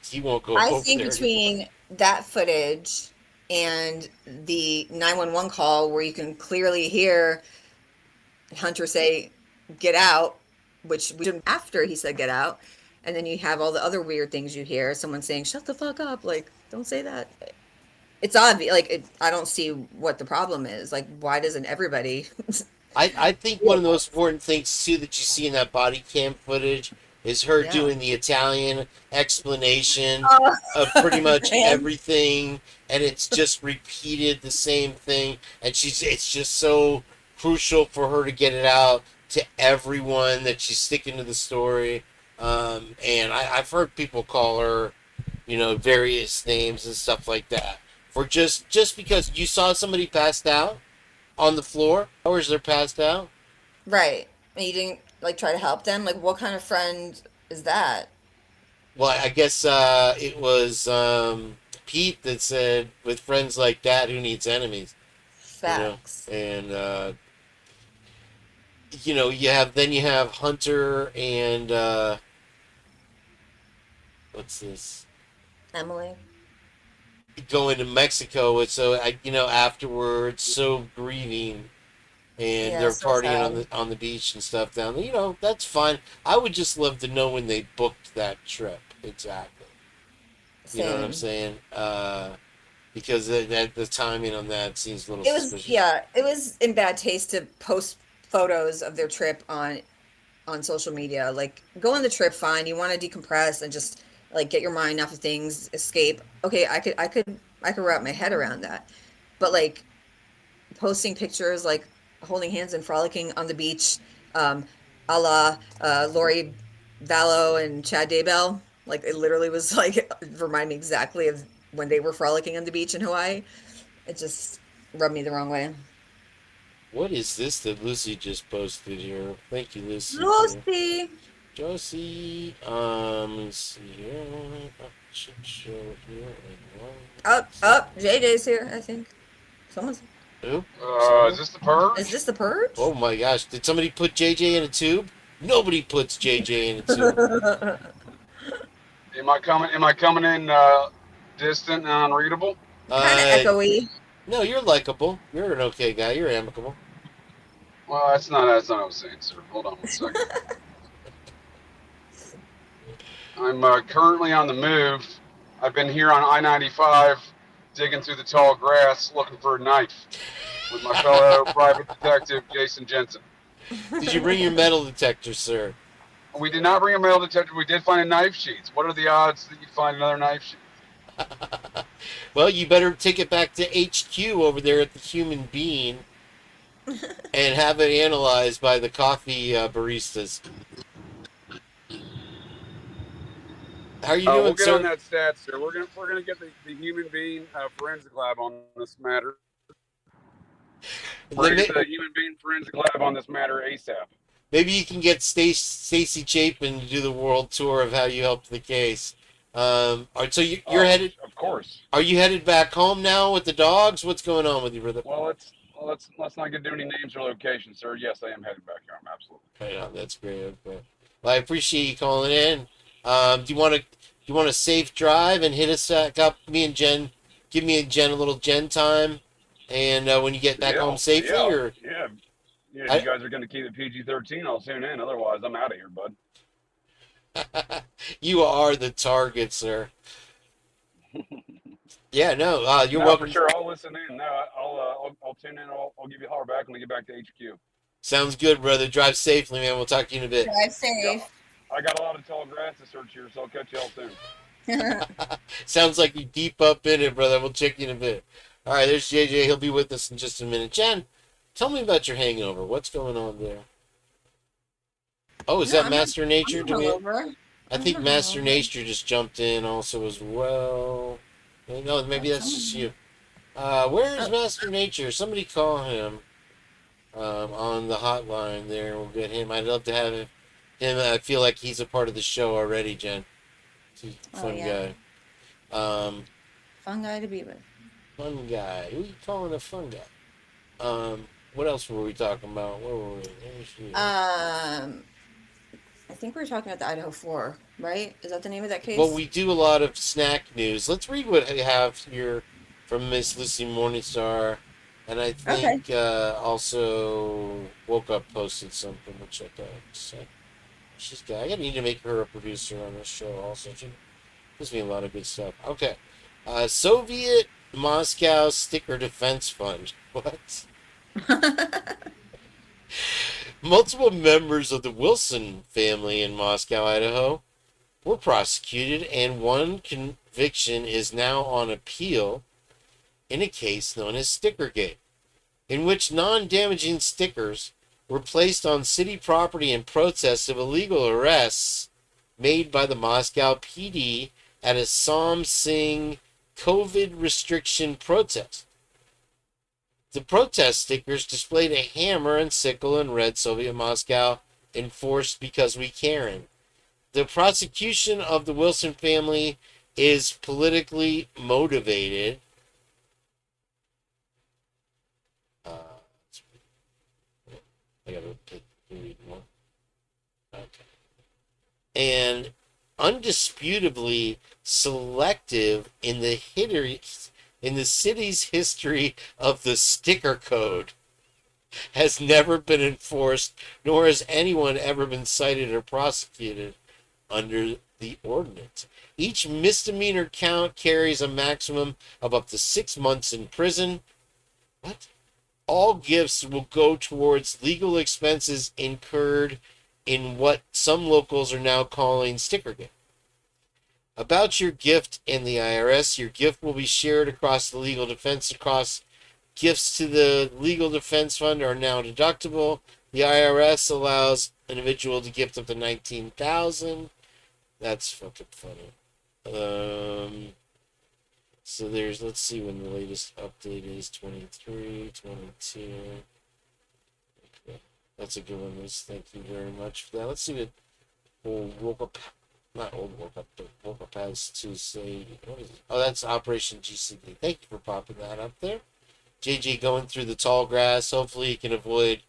He won't go I over think there. between that footage and the 911 call where you can clearly hear Hunter say, "Get out," which we did after he said "get out," and then you have all the other weird things you hear. Someone saying, "Shut the fuck up!" Like, don't say that. It's obvious. Like, I don't see what the problem is. Like, why doesn't everybody? I think one of the most important things too that you see in that body cam footage is her Yeah. doing the Italian explanation Oh, of pretty much man. everything, and it's just repeated the same thing, and it's just so crucial for her to get it out to everyone that she's sticking to the story. And I've heard people call her, various names and stuff like that for just because you saw somebody passed out on the floor, hours they're passed out. Right. And you didn't like try to help them. Like, what kind of friend is that? Well, I guess it was Pete that said, "With friends like that, who needs enemies?" Facts. And you have Hunter and what's this? Emily. Going to Mexico, and so afterwards, so grieving, and Yeah, they're so partying sad. on the beach and stuff down there. That's fine. I would just love to know when they booked that trip exactly. You know what I'm Same. saying? Because the timing on that seems a little It was suspicious. yeah, it was in bad taste to post photos of their trip on social media. Like go on the trip, fine. You want to decompress and just like get your mind off of things, escape. Okay, I could wrap my head around that. But like posting pictures like holding hands and frolicking on the beach, a la Lori Vallow and Chad Daybell. Like it literally was like remind me exactly of when they were frolicking on the beach in Hawaii. It just rubbed me the wrong way. What is this that Lucy just posted here? Thank you, Lucy. Lucy. Josie, let's see here. Should show here. Up, JJ's here, I think. Someone's. Who? Is this the Purge? Is this the Purge? Oh my gosh! Did somebody put JJ in a tube? Nobody puts JJ in a tube. Am I coming in distant and unreadable? Kind of echoey. No, you're likable. You're an okay guy. You're amicable. Well, that's not what I was saying, sir. Hold on one second. I'm currently on the move. I've been here on I-95, digging through the tall grass, looking for a knife with my fellow private detective, Jason Jensen. Did you bring your metal detector, sir? We did not bring a metal detector. We did find a knife sheet. What are the odds that you find another knife sheet? Well, you better take it back to HQ over there at the Human Bean and have it analyzed by the coffee baristas. How are you doing, we'll get sir? on that stat, sir. We're gonna get the Human Being Forensic Lab on this matter. We're gonna get the Human Being Forensic Lab on this matter ASAP. Maybe you can get Stacy Chapin to do the world tour of how you helped the case. You're headed. Of course. Are you headed back home now with the dogs? What's going on with you, brother? Well, let's not get do any names or locations, sir. Yes, I am headed back home. Absolutely. Right on, that's great. Okay. Well, I appreciate you calling in. Do you want a safe drive and hit us back up? Me and Jen, give me and Jen a little Jen time, and when you get back home safely, or you guys are going to keep it PG-13. I'll tune in. Otherwise, I'm out of here, bud. You are the target, sir. Yeah, no, you're no, welcome. For sure, I'll listen in. No, I'll tune in. I'll give you a holler back when we get back to HQ. Sounds good, brother. Drive safely, man. We'll talk to you in a bit. Drive safe. Yeah, I got a lot of tall grass to search here, so I'll catch y'all soon. Sounds like you deep up in it, brother. We'll check you in a bit. All right, there's JJ. He'll be with us in just a minute. Jen, tell me about your hangover. What's going on there? Oh, is that Master Nature? I think Master Nature just jumped in also as well. No, maybe that's just you. Where is Master Nature? Somebody call him on the hotline there. We'll get him. I'd love to have him. I feel like he's a part of the show already, Jen. He's a fun guy. Fun guy to be with. Fun guy. Who are you calling a fun guy? What else were we talking about? Where were we? I think we were talking about the Idaho4, right? Is that the name of that case? Well, we do a lot of snack news. Let's read what I have here from Miss Lucy Morningstar. And I think also Woke Up posted something, which I thought I need to make her a producer on this show also. She gives me a lot of good stuff. Okay. Soviet Moscow Sticker Defense Fund. What? Multiple members of the Wilson family in Moscow, Idaho, were prosecuted, and one conviction is now on appeal in a case known as Stickergate, in which non-damaging stickers were placed on city property in protest of illegal arrests made by the Moscow PD at a Som Sing COVID restriction protest. The protest stickers displayed a hammer and sickle and read Soviet Moscow enforced because we Karen. The prosecution of the Wilson family is politically motivated. I gotta read more. Okay. And undisputably selective in the city's history of the sticker code has never been enforced, nor has anyone ever been cited or prosecuted under the ordinance. Each misdemeanor count carries a maximum of up to 6 months in prison. What? All gifts will go towards legal expenses incurred in what some locals are now calling sticker gift. About your gift and the IRS, your gift will be shared across the legal defense costs. Gifts to the legal defense fund are now deductible. The IRS allows an individual to gift up to $19,000. That's fucking funny. So there's, let's see when the latest update is, 23, 22. Okay. That's a good one, Liz. Thank you very much for that. Let's see what old woke up, not old woke up, but woke up has to say. What is it? Oh, that's Operation GCD. Thank you for popping that up there. JJ going through the tall grass. Hopefully he can avoid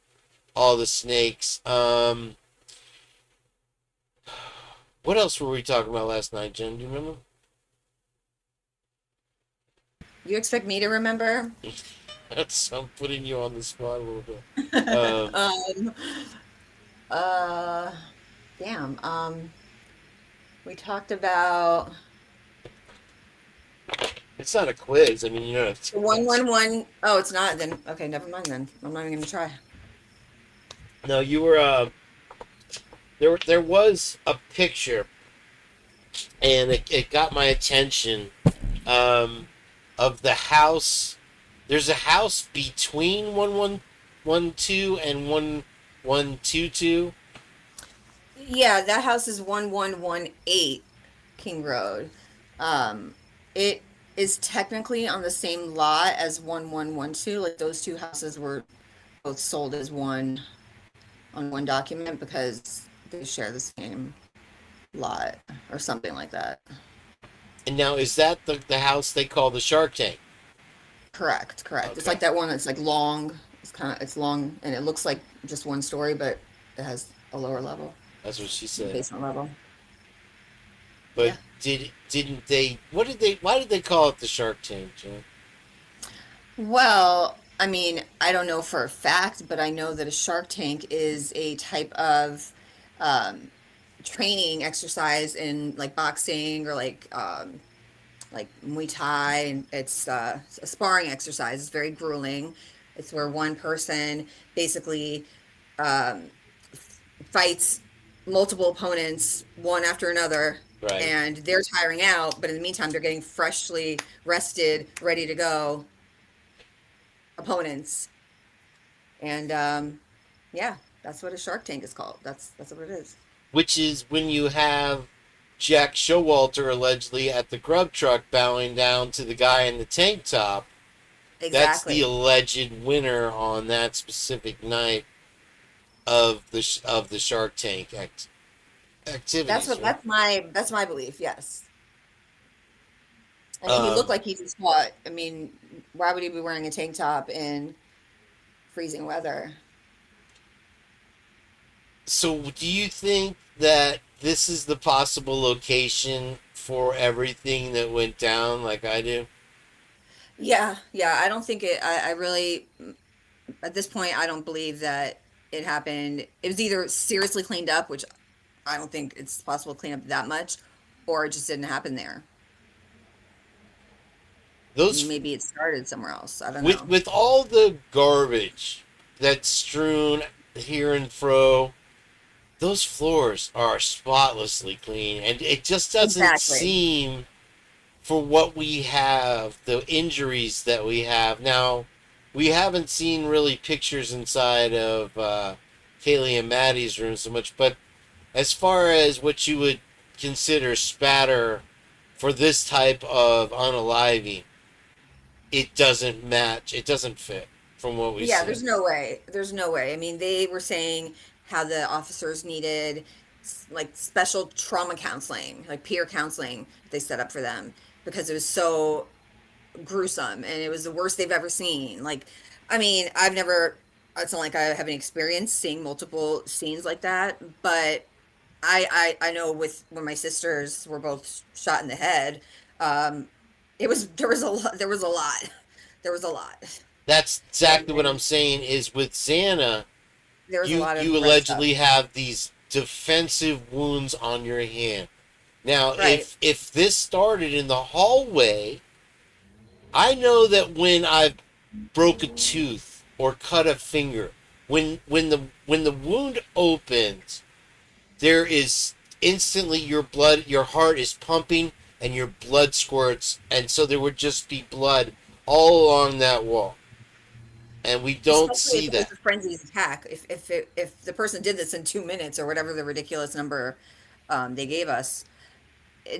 all the snakes. What else were we talking about last night, Jen? Do you remember? You expect me to remember? That's, I'm putting you on the spot a little bit. We talked about It's not a quiz. I mean, you know. It's 111. Oh, it's not. Then okay, never mind. Then I'm not even gonna try. No, you were. There was a picture, and it got my attention. Of the house. There's a house between 1112 and 1122. Yeah, that house is 1118 King Road. It is technically on the same lot as 1112. Like those two houses were both sold as one on one document because they share the same lot or something like that. And now, is that the house they call the Shark Tank? Correct. Okay. It's like that one that's like long. It's long and it looks like just one story, but it has a lower level. That's what she said. Basement level. But didn't they? Why did they call it the Shark Tank, Jen? Well, I mean, I don't know for a fact, but I know that a Shark Tank is a type of training exercise in like boxing or like Muay Thai, and it's a sparring exercise. It's very grueling. It's where one person basically fights multiple opponents one after another, right. And they're tiring out, but in the meantime they're getting freshly rested, ready to go opponents. And yeah, that's what a Shark Tank is called. That's what it is. Which is when you have Jack Showalter allegedly at the grub truck bowing down to the guy in the tank top. Exactly. That's the alleged winner on that specific night of the Shark Tank activity. That's my belief. Yes. I mean, he looked like he just fought. I mean, why would he be wearing a tank top in freezing weather? So, do you think that this is the possible location for everything that went down, like I do? Yeah. I don't think it. I really, at this point, I don't believe that it happened. It was either seriously cleaned up, which I don't think it's possible to clean up that much, or it just didn't happen there. Maybe it started somewhere else. I don't know. With all the garbage that's strewn here and fro, those floors are spotlessly clean, and it just doesn't seem, for what we have, the injuries that we have. Now, we haven't seen really pictures inside of Kaylee and Maddie's room so much, but as far as what you would consider spatter for this type of unaliving, it doesn't match. It doesn't fit from what we see. Yeah, there's no way. I mean, they were saying how the officers needed like special trauma counseling, like peer counseling they set up for them because it was so gruesome and it was the worst they've ever seen. Like, I mean, it's not like I have any experience seeing multiple scenes like that, but I know when my sisters were both shot in the head, there was a lot, there was a lot. That's exactly what I'm saying. Is with Xana, There was a lot of you red allegedly stuff. have these defensive wounds on your hand. Now, Right. if this started in the hallway, I know that when I broke a tooth or cut a finger, when the wound opens, there is instantly your heart is pumping and your blood squirts, and so there would just be blood all along that wall, and we don't Especially see if it was that. a frenzied attack. If the person did this in 2 minutes or whatever the ridiculous number they gave us,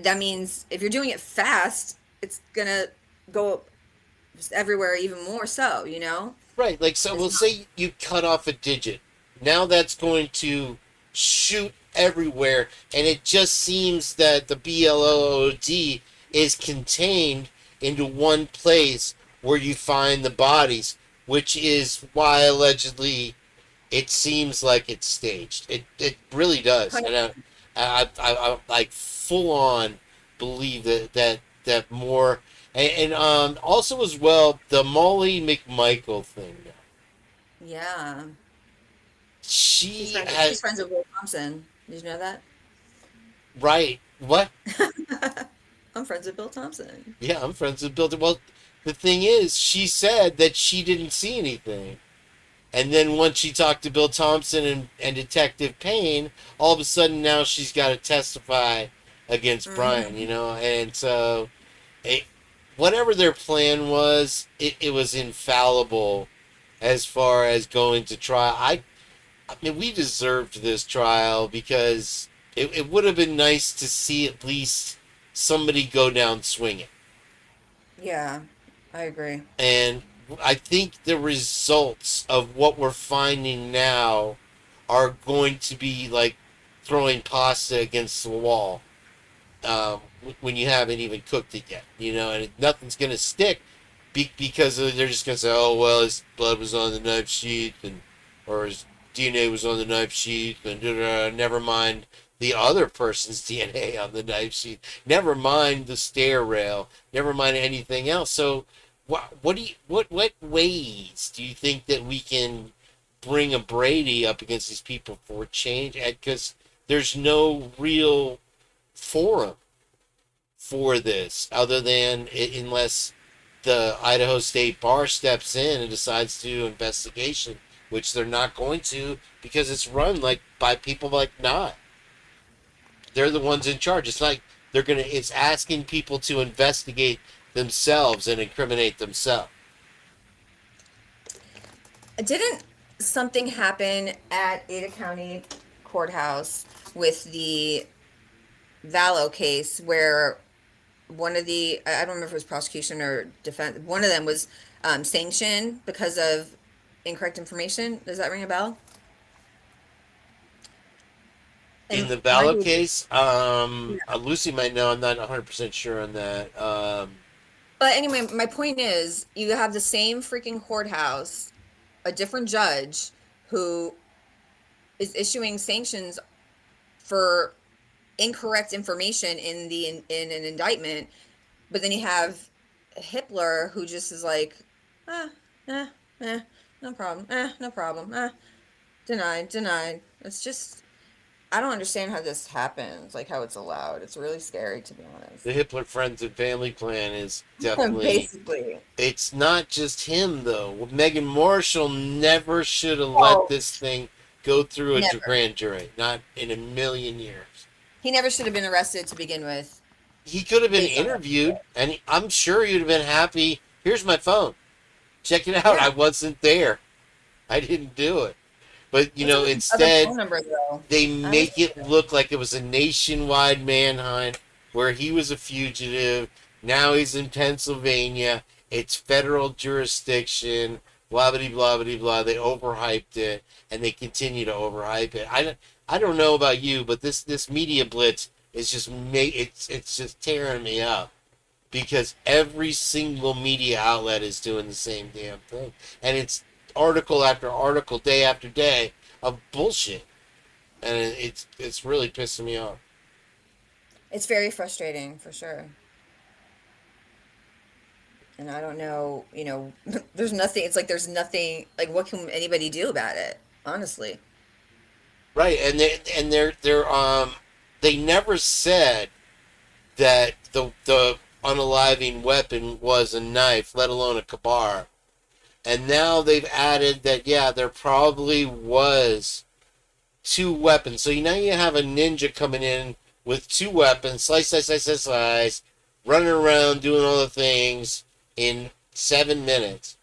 that means if you're doing it fast, it's gonna go just everywhere even more so, you know? Right, like, so we'll say you cut off a digit. Now that's going to shoot everywhere, and it just seems that the BLOD is contained into one place where you find the bodies, which is why allegedly it seems like it's staged. It really does, and I like full on believe that more. And also as well, the Molly McMichael thing. Yeah. She's She's friends with Will Thompson. Did you know that? right. What? I'm friends with Bill Thompson. Yeah, I'm friends with Bill. Well, the thing is, she said that she didn't see anything. And then once she talked to Bill Thompson and Detective Payne, all of a sudden now she's got to testify against Brian, you know? And so, whatever their plan was, it was infallible as far as going to trial. I mean, we deserved this trial because it would have been nice to see at least somebody go down swinging. Yeah, I agree. And I think the results of what we're finding now are going to be like throwing pasta against the wall when you haven't even cooked it yet, you know, and nothing's going to stick because they're just going to say, oh, well, his blood was on the knife sheath or his DNA was on the knife sheath and never mind the other person's DNA on the knife sheath, never mind the stair rail, never mind anything else. So what ways do you think that we can bring a Brady up against these people for change? Because there's no real forum for this other than unless the Idaho State Bar steps in and decides to do investigation, which they're not going to because it's run like by people like not. They're the ones in charge. It's like it's asking people to investigate themselves and incriminate themselves. Didn't something happen at Ada County Courthouse with the Vallow case where one of the, I don't remember if it was prosecution or defense, one of them was sanctioned because of incorrect information? Does that ring a bell? In the Vallow case, Lucy might know. I'm not 100% sure on that. But anyway, my point is, you have the same freaking courthouse, a different judge who is issuing sanctions for incorrect information in an indictment, but then you have Hitler who just is like, no problem, no problem, denied. It's just, I don't understand how this happens, like how it's allowed. It's really scary, to be honest. The Hitler Friends and Family Plan is definitely... Basically. It's not just him, though. Megan Marshall never should have let this thing go through a grand jury. Not in a million years. He never should have been arrested to begin with. He could have been interviewed, and I'm sure he'd have been happy. Here's my phone. Check it out. Yeah. I wasn't there. I didn't do it. But, you know, instead, they make it look like it was a nationwide manhunt where he was a fugitive. Now he's in Pennsylvania. It's federal jurisdiction. Blah, blah, blah, blah, blah. They overhyped it, and they continue to overhype it. I don't know about you, but this media blitz is just it's just tearing me up because every single media outlet is doing the same damn thing, and it's article after article, day after day of bullshit, and it's really pissing me off. It's very frustrating for sure. And I don't know, there's nothing. It's like there's nothing. Like, what can anybody do about it? Honestly. Right, and they never said that the unaliving weapon was a knife, let alone a kabar. And now they've added that, yeah, there probably was 2 weapons. So now you have a ninja coming in with 2 weapons, slice, running around doing all the things in 7 minutes.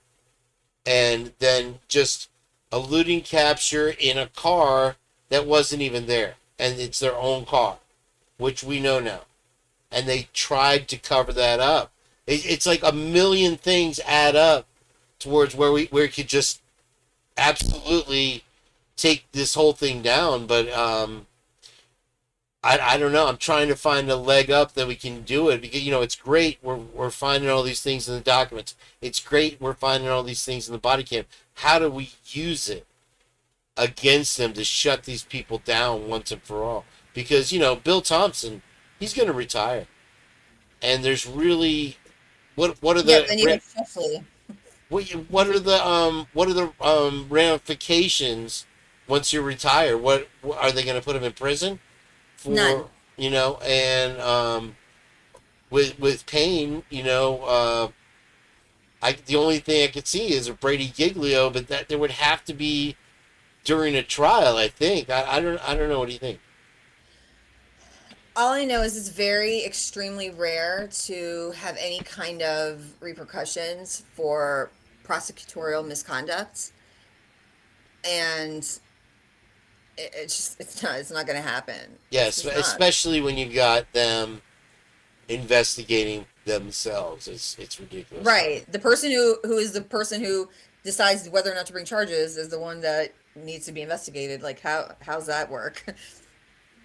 And then just eluding capture in a car that wasn't even there. And it's their own car, which we know now. And they tried to cover that up. It's like a million things add up towards where we could just absolutely take this whole thing down. But I don't know. I'm trying to find a leg up that we can do it because, it's great. We're finding all these things in the documents. It's great. We're finding all these things in the body cam. How do we use it against them to shut these people down once and for all? Because, Bill Thompson, he's going to retire. And there's really, what are the... Yeah, and especially... What are the ramifications once you retire? What are they going to put him in prison for? None. And with Kane, the only thing I could see is a Brady Giglio, but that there would have to be during a trial. I think I don't know. What do you think? All I know is it's very extremely rare to have any kind of repercussions for prosecutorial misconduct, and it's not going to happen. Yes, especially when you got them investigating themselves. It's ridiculous. Right. The person who is the person who decides whether or not to bring charges is the one that needs to be investigated. Like, how's that work?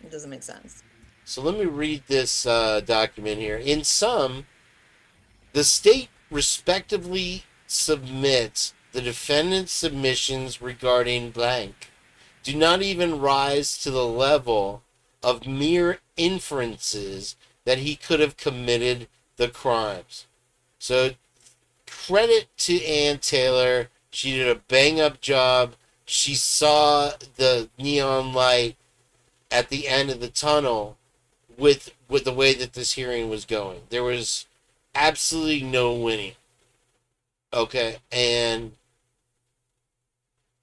It doesn't make sense. So let me read this document here. In sum, the state respectively submits the defendant's submissions regarding blank do not even rise to the level of mere inferences that he could have committed the crimes. So credit to Ann Taylor. She did a bang-up job. She saw the neon light at the end of the tunnel with the way that this hearing was going. There was absolutely no winning. Okay, and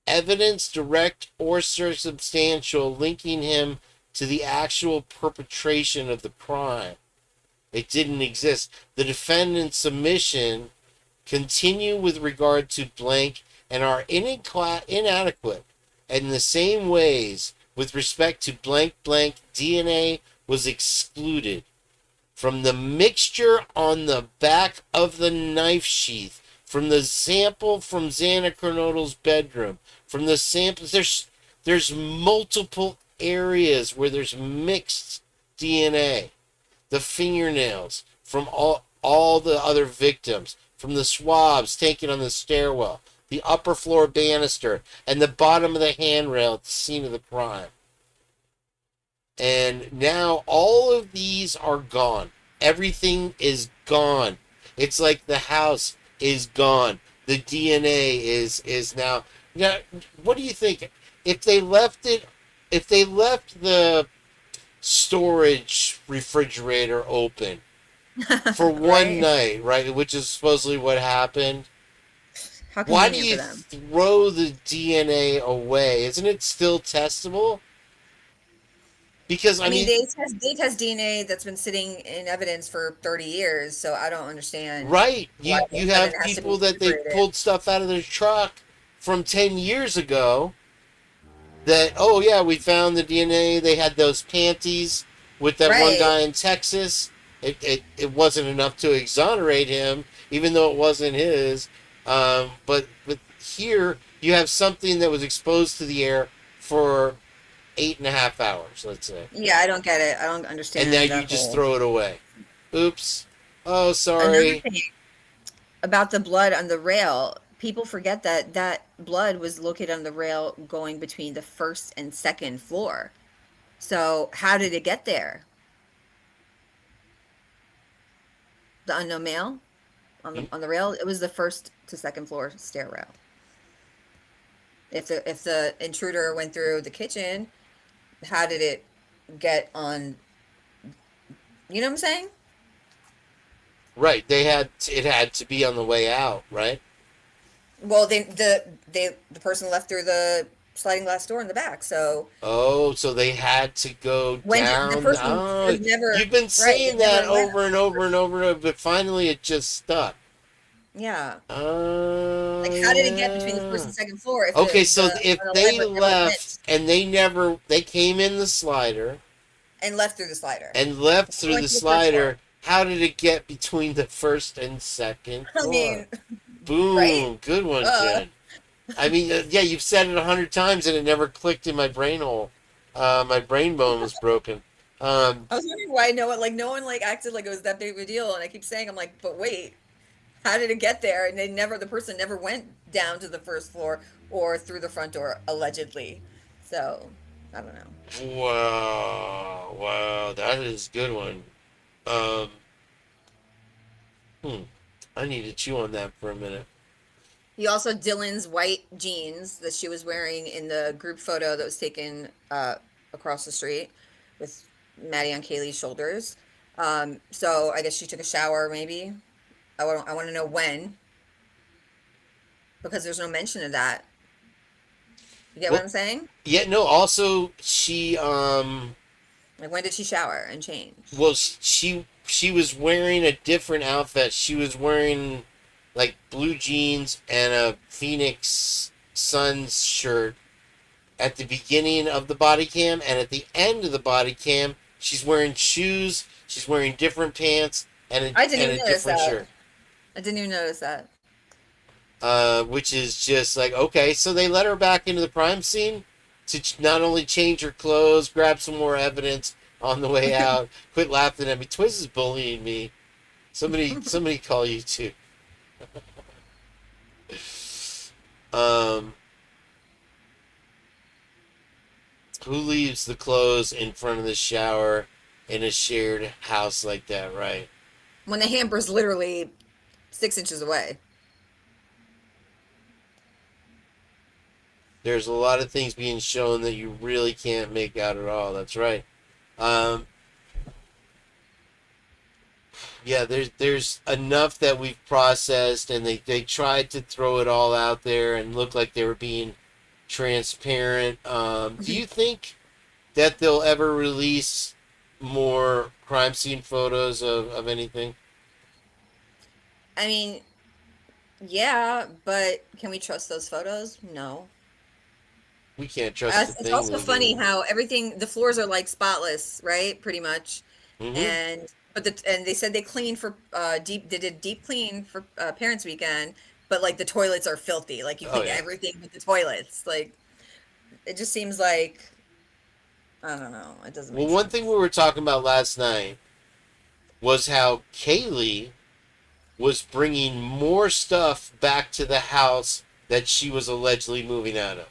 evidence, direct or circumstantial, linking him to the actual perpetration of the crime, it didn't exist. The defendant's submission continue with regard to blank and are inadequate in the same ways with respect to blank DNA was excluded from the mixture on the back of the knife sheath, from the sample from Xana Kernodle's bedroom, from the samples. There's multiple areas where there's mixed DNA. The fingernails from all the other victims, from the swabs taken on the stairwell, the upper floor banister, and the bottom of the handrail at the scene of the crime. And now all of these are gone. Everything is gone. It's like the house is gone. The DNA is now. Now, what do you think? If they left the storage refrigerator open for one night, right, which is supposedly what happened, why do you throw the DNA away? Isn't it still testable? Because I mean they test DNA that's been sitting in evidence for 30 years, so I don't understand. Right. You have people that they pulled stuff out of their truck from 10 years ago that, oh yeah, we found the DNA. They had those panties with that one guy in Texas. It wasn't enough to exonerate him, even though it wasn't his. But here you have something that was exposed to the air for 8.5 hours, let's say. Yeah, I don't get it. I don't understand. And now that you just whole- throw it away. Oops. Oh, sorry. Another thing about the blood on the rail, people forget that that blood was located on the rail going between the first and second floor. So how did it get there? The unknown male on the rail, it was the first to second floor stair rail. If the intruder went through the kitchen, how did it get on? You know what I'm saying? Right. It had to be on the way out, right? Well, the person left through the sliding glass door in the back. So Oh, so they had to go when down. the person Oh, was never you've been right, saying they that never left. over and over and over, but finally it just stuck. Yeah. Oh, Like how did it get between the first and second floor? If okay, the, so the if the they lead never left and they came in the slider and left through the slider and left through Went the to the first slider, how did it get between the first and second I floor? mean, Boom, right? good one, Jen. I mean, yeah, you've said it 100 times and it never clicked in my brain hole. My brain bone was broken. I was wondering why no one acted like it was that big of a deal, and I keep saying I'm like, but wait, how did it get there? And the person never went down to the first floor or through the front door allegedly. So I don't know. Wow, that is a good one. I need to chew on that for a minute. He also Dylan's white jeans that she was wearing in the group photo that was taken across the street with Maddie on Kaylee's shoulders. So I guess she took a shower maybe. I want to know when, because there's no mention of that. You get what I'm saying? Yeah, no, also she Like when did she shower and change? well she was wearing a different outfit. She was wearing like blue jeans and a Phoenix Suns shirt at the beginning of the body cam, and at the end of the body cam she's wearing shoes, she's wearing different pants and a, I didn't and even a notice different that. shirt. I didn't even notice that. Which is just like, okay, so they let her back into the crime scene to not only change her clothes, grab some more evidence on the way out, quit laughing at me. Twiz is bullying me. Somebody call you too. Who leaves the clothes in front of the shower in a shared house like that, right? When the hamper's literally 6 inches away. There's a lot of things being shown that you really can't make out at all. That's right. Yeah, there's enough that we've processed, and they tried to throw it all out there and look like they were being transparent. Do you think that they'll ever release more crime scene photos of anything? I mean, yeah, but can we trust those photos? No. We can't trust the It's thing. also we're funny doing. how the floors are like spotless, right? Pretty much. Mhm. And they said they cleaned for they did deep clean for Parents Weekend, but like the toilets are filthy. Like you Oh, clean yeah. everything but the toilets. Like it just seems like I don't know. It doesn't make Well, one thing we were talking about last night was how Kaylee was bringing more stuff back to the house that she was allegedly moving out of.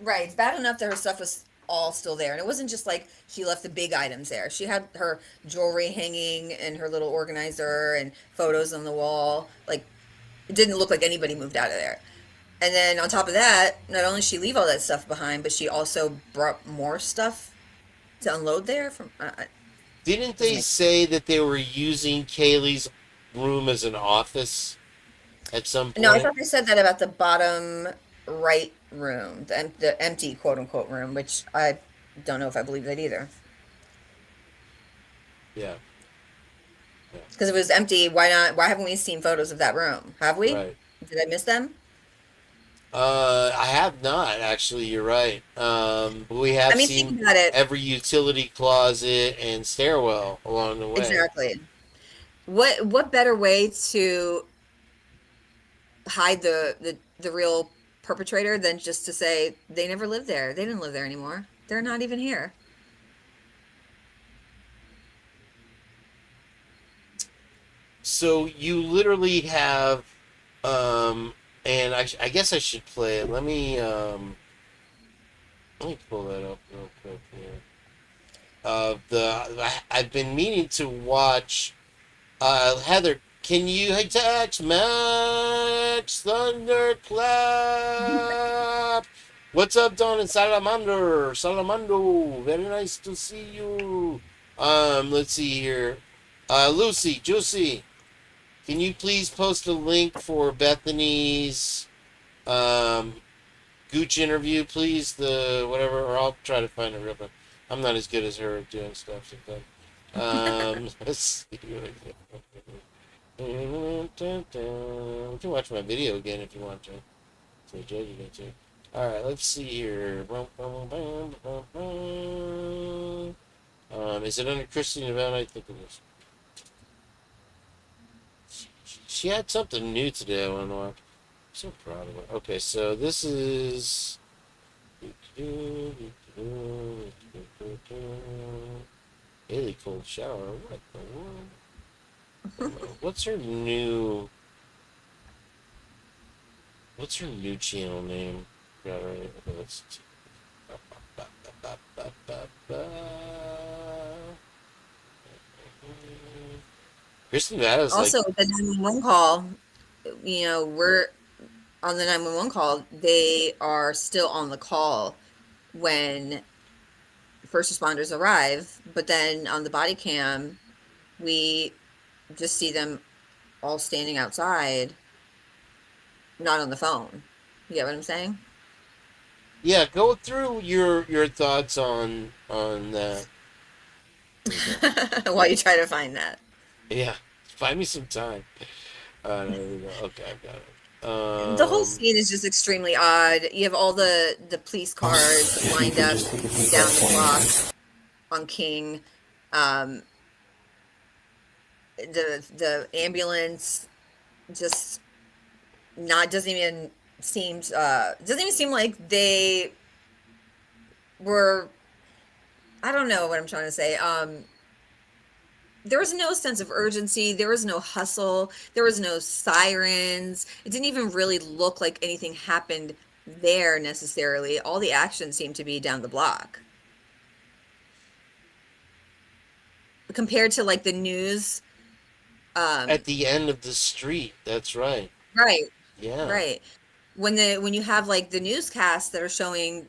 Right. It's bad enough that her stuff was all still there. And it wasn't just like she left the big items there. She had her jewelry hanging and her little organizer and photos on the wall. Like, it didn't look like anybody moved out of there. And then on top of that, not only did she leave all that stuff behind, but she also brought more stuff to unload there from. Didn't they say that they were using Kaylee's room as an office at some point? No, I thought they said that about the bottom right room, the empty quote unquote room, which I don't know if I believe that either. Yeah. Because if it was empty, why not? Why haven't we seen photos of that room? Have we? Right. Did I miss them? I have not, actually. You're right. But we have I mean, seen think about it. every utility closet and stairwell along the way. Exactly. What better way to hide the real perpetrator than just to say they never lived there? They didn't live there anymore. They're not even here. So you literally have, and I guess I should play it. Let me pull that up real quick here. I've been meaning to watch. Heather, can you attach Max Thunderclap? What's up, Don and Salamando? Very nice to see you. Let's see here. Lucy, Juicy, can you please post a link for Bethany's Gooch interview, please? The whatever, or I'll try to find it real quick. I'm not as good as her at doing stuff sometimes. Let's see. You can watch my video again if you want to. So Jage did too. All right, let's see here. Is it under Christine event? I think it is. She had something new today. I want to watch. I'm so proud of her. Okay, so this is. Daily cold shower. What the world? What's her new channel name? Got it right. Okay, let's see. Kristen Nevada's Also, like, the 911 call, you know, we're on the 911 call. They are still on the call when first responders arrive, but then on the body cam, we just see them all standing outside, not on the phone. You get what I'm saying? yeah. Go through your thoughts on that. While you try to find that. Yeah, find me some time. There we go. Okay, I've got it. The whole scene is just extremely odd. You have all the police cars lined up down the block on King. The ambulance just doesn't even seem like they were. I don't know what I'm trying to say. There was no sense of urgency. There was no hustle. There was no sirens. It didn't even really look like anything happened there necessarily. All the action seemed to be down the block. Compared to like the news. At the end of the street. That's right. Right. Yeah. Right. When you have like the newscasts that are showing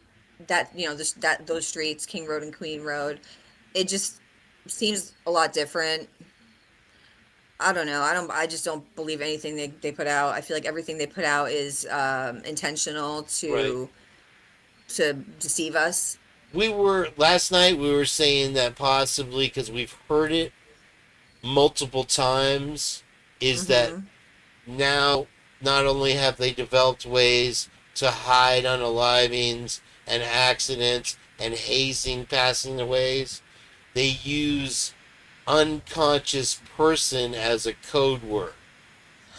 that, you know, those streets, King Road and Queen Road, it just seems a lot different. I don't know. I just don't believe anything they put out. I feel like everything they put out is intentional to deceive us. Last night we were saying that possibly because we've heard it multiple times is that now not only have they developed ways to hide unalivings and accidents and hazing passing aways, they use unconscious person as a code word.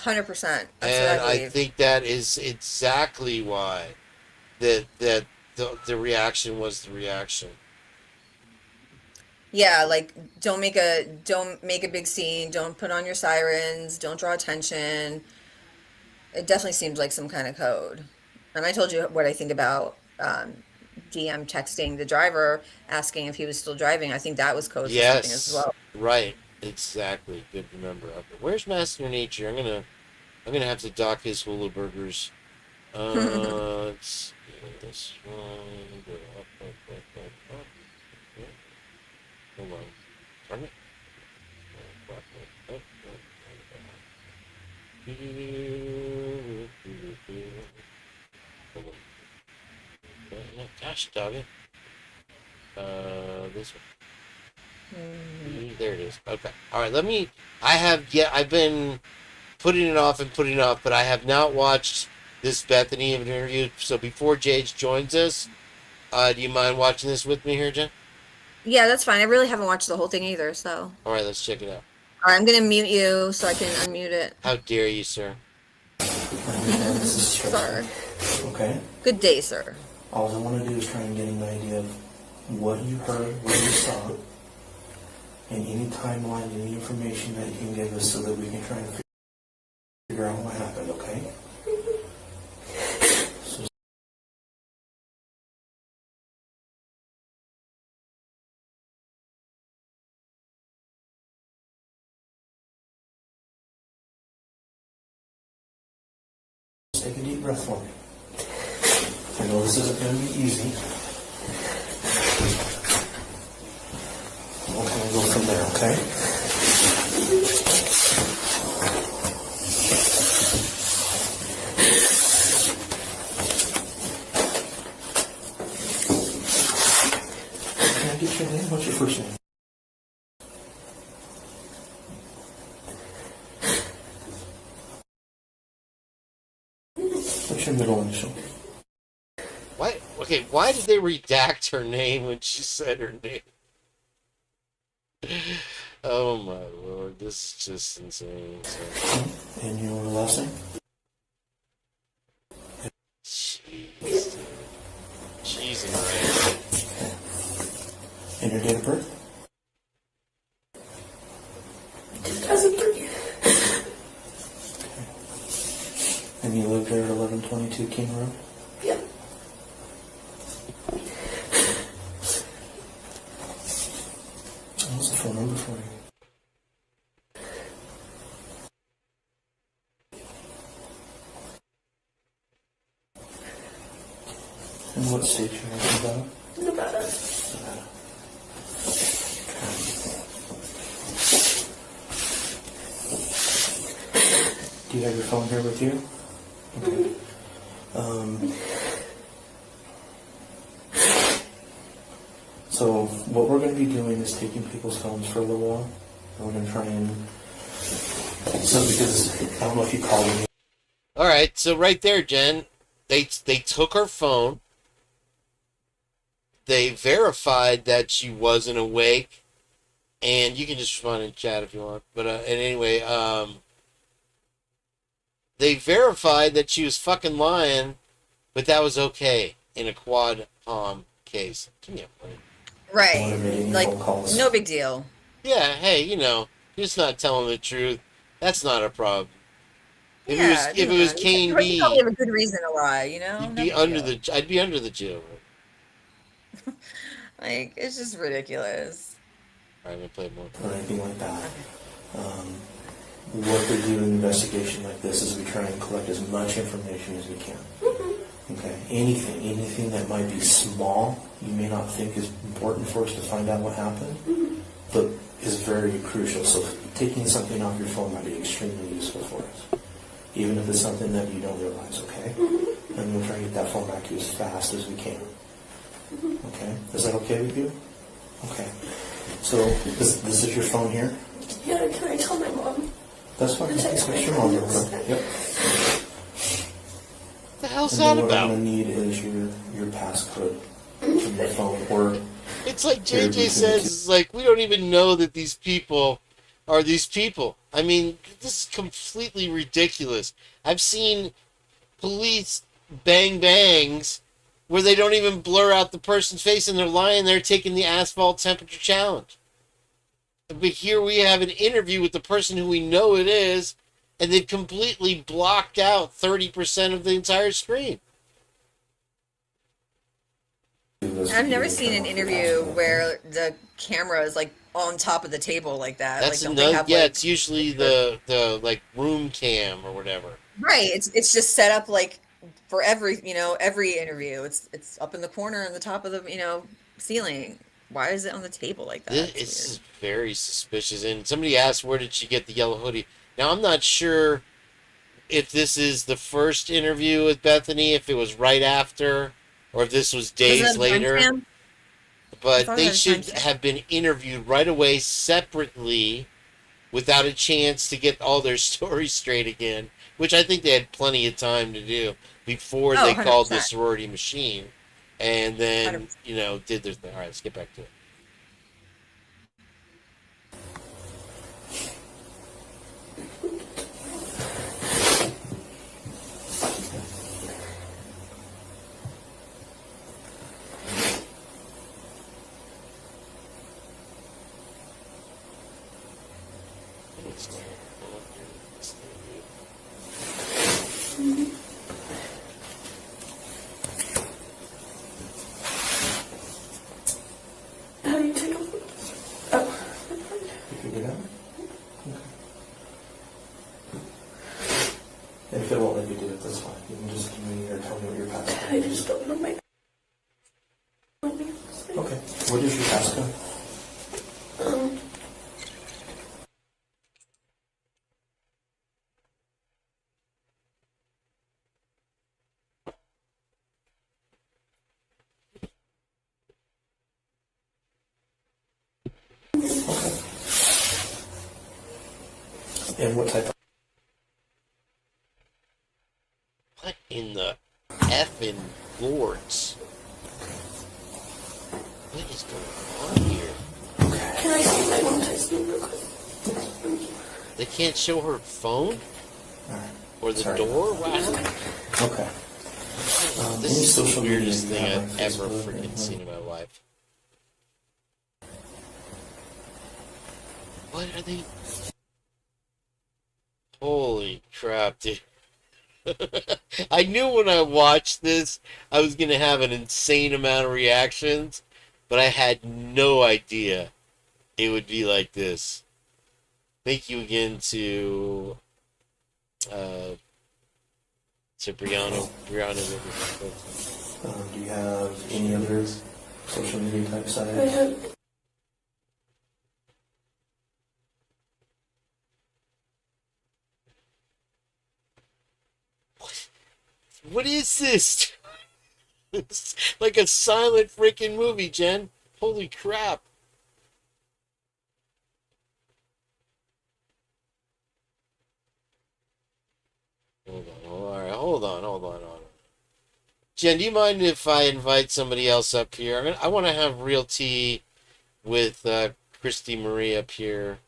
100%. And I think that is exactly why the reaction was the reaction. Yeah, like don't make a big scene, don't put on your sirens, don't draw attention. It definitely seems like some kind of code. And I told you what I think about DM texting the driver asking if he was still driving. I think that was code for something as well. Right. Exactly. Good to remember. Okay. Where's Master Nature? I'm gonna have to dock his hula burgers. Let's see this one. Go up. Hold on. Darn it. Gosh, dog it. This one. There it is. Okay. All right. I've been putting it off, but I have not watched this Bethany interview. So before Jage joins us, do you mind watching this with me here, Jen? Yeah, that's fine. I really haven't watched the whole thing either, so. All right, let's check it out. All right, I'm going to mute you so I can unmute it. How dare you, sir? Sir. Okay. Good day, sir. All I want to do is try and get an idea of what you heard, what you saw, and any timeline, any information that you can give us so that we can try and figure out what happened, okay? So take a deep breath for me. I know this isn't going to be easy. We'll kind of go from there, okay? Can I get your name? What's your first name? What's your middle initial? Why? Okay, why did they redact her name when she said her name? Oh my lord, this is just insane. And your last name? Jeez. Jeez and right. And your date of birth? 2003. And you live there at 1122 King Road? Yep. What's the phone number for you? And what state you're in, Nevada? Nevada. Nevada. Do you have your phone here with you? Okay. So what we're going to be doing is taking people's phones for a little while. And we're going to try and... So because, I don't know if you called me. All right, so right there, Jen, they took her phone. They verified that she wasn't awake, and you can just respond in chat if you want. But and anyway, they verified that she was fucking lying, but that was okay in a quad palm case. Give me a break. Right. Like, no big deal. Yeah, hey, you know, you're just not telling the truth. That's not a problem. If Yeah, it was Kane you B, probably have a good reason to lie, you know? I'd No be big under deal. I'd be under the jail. Like, it's just ridiculous. All right, I'm gonna play more. Or anything like that. What we do in an investigation like this is we try and collect as much information as we can. Okay, anything that might be small, you may not think is important for us to find out what happened, but is very crucial. So taking something off your phone might be extremely useful for us, even if it's something that you don't realize, okay? And we'll try and get that phone back to you as fast as we can. Okay, is that okay with you? Okay, so this is your phone here? Yeah, can I tell my mom? That's fine. Text Text my your mom real friends. quick. Yep. What the hell's And that then what about? I'm going to need is your passcode from your phone, or It's like Here, JJ says, it's like we don't even know that these people are these people. I mean, this is completely ridiculous. I've seen police bangs where they don't even blur out the person's face and they're lying there taking the asphalt temperature challenge. But here we have an interview with the person who we know it is, and they've completely blocked out 30% of the entire screen. I've never seen an interview where the camera is like on top of the table like that. That's like, don't they another, have, yeah, like, it's usually the like room cam or whatever. right. It's just set up like for every interview. It's up in the corner on the top of the ceiling. Why is it on the table like that? It's very suspicious. And somebody asked, where did she get the yellow hoodie? Now, I'm not sure if this is the first interview with Bethany, if it was right after, or if this was days later. I But thought they it was should timestamp. have been interviewed right away separately without a chance to get all their stories straight again, which I think they had plenty of time to do before they called the 100%. sorority machine. And then, did their thing. All right, let's get back to it. How do you take off? Oh. You can get out? And if it won't let you do it, that's fine. You can just give me or tell me what your passcode I is. just don't know my. Okay. What is your passcode? And what type of... What in the effing lords? What is going on here? Can I see my one text real quick? They can't show her phone? Alright. Or the Sorry. door? Wow. Okay. This any is the social media weirdest you thing have, I've like ever Facebook freaking or- seen in my life. What are they? Holy crap, dude. I knew when I watched this I was going to have an insane amount of reactions, but I had no idea it would be like this. Thank you again to Brianna. Do you have any other social media type site? I have. What is this? It's like a silent freaking movie, Jen. Holy crap. Hold on. Jen, do you mind if I invite somebody else up here? I want to have real tea with Christy Marie up here.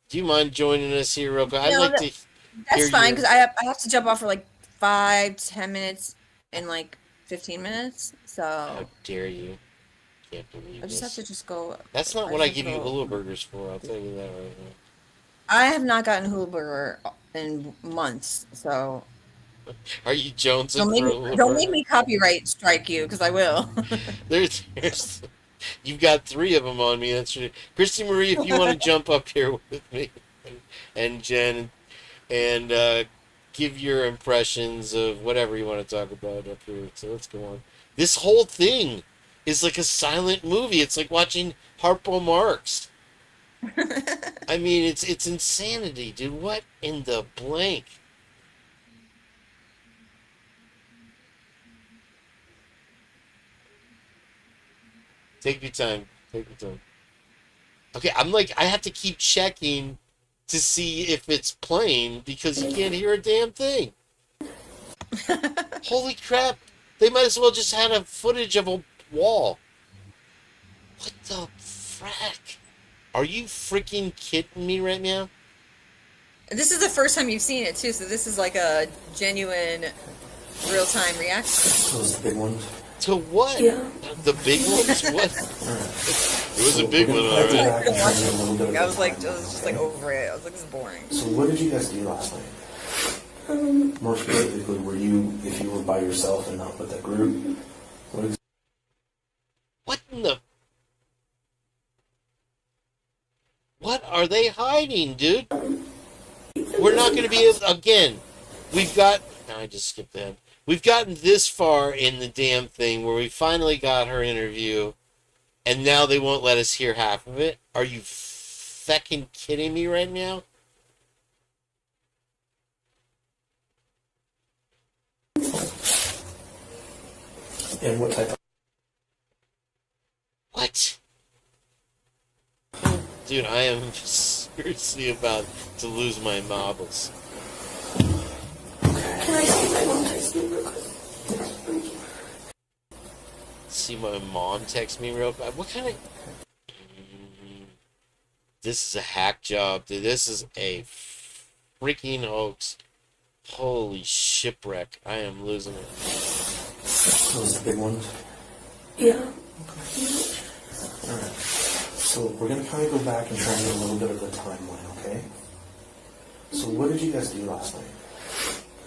Do you mind joining us here real quick? I'd like to That's hear fine your- because I have to jump off for like 5-10 minutes and like 15 minutes. So How dare you? Can't believe I just have this. to just go. That's not I what I just give you go- hula burgers for. I'll tell you that right now. I have not gotten hula burger in months, so Are you jonesing don't make for a me, hula don't burger? make me copyright strike you because I will. There's, you've got 3 of them on me. That's true. Christy Marie, if you want to jump up here with me and Jen and give your impressions of whatever you want to talk about up here. So let's go on. This whole thing is like a silent movie. It's like watching Harpo Marx. I mean, it's insanity, dude. What in the blank? Take your time. Take your time. Okay, I have to keep checking to see if it's playing because you can't hear a damn thing. Holy crap. They might as well just had a footage of a wall. What the frack? Are you freaking kidding me right now? This is the first time you've seen it too, so this is like a genuine real-time reaction. Those big ones. To what? Yeah. The big ones? What? It was a big one, alright. I was just like over it. I was like, this is boring. So what did you guys do last night? More specifically, if you were by yourself and not with that group, What in the... What are they hiding, dude? We're not going to be able... Again, we've got... No, I just skipped that. We've gotten this far in the damn thing where we finally got her interview, and now they won't let us hear half of it? Are you feckin' kidding me right now? and what type of... What? Dude, I am seriously about to lose my marbles. Can I see my one text real quick? See my mom text me real quick. What kind of... This is a hack job, dude. This is a freaking hoax. Holy shipwreck. I am losing it. Those big ones? Yeah. Alright. So we're going to kind of go back and try and get a little bit of the timeline, okay? So what did you guys do last night?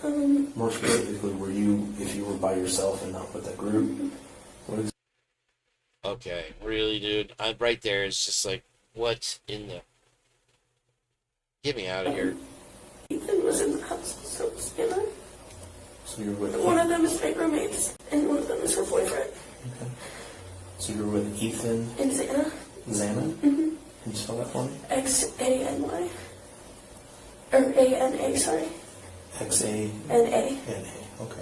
More specifically, if you were by yourself and not with that group, what is Okay, really, dude. I'm right there. It's just like, what in the... Get me out of here. Ethan was in the house, so was Anna. So you're with One of them is my roommates, and one of them is her boyfriend. Okay. So you're with Ethan And Xana. Xana? Mm-hmm. Can you spell that for me? Xany. Or ANA, sorry. XANA. Okay.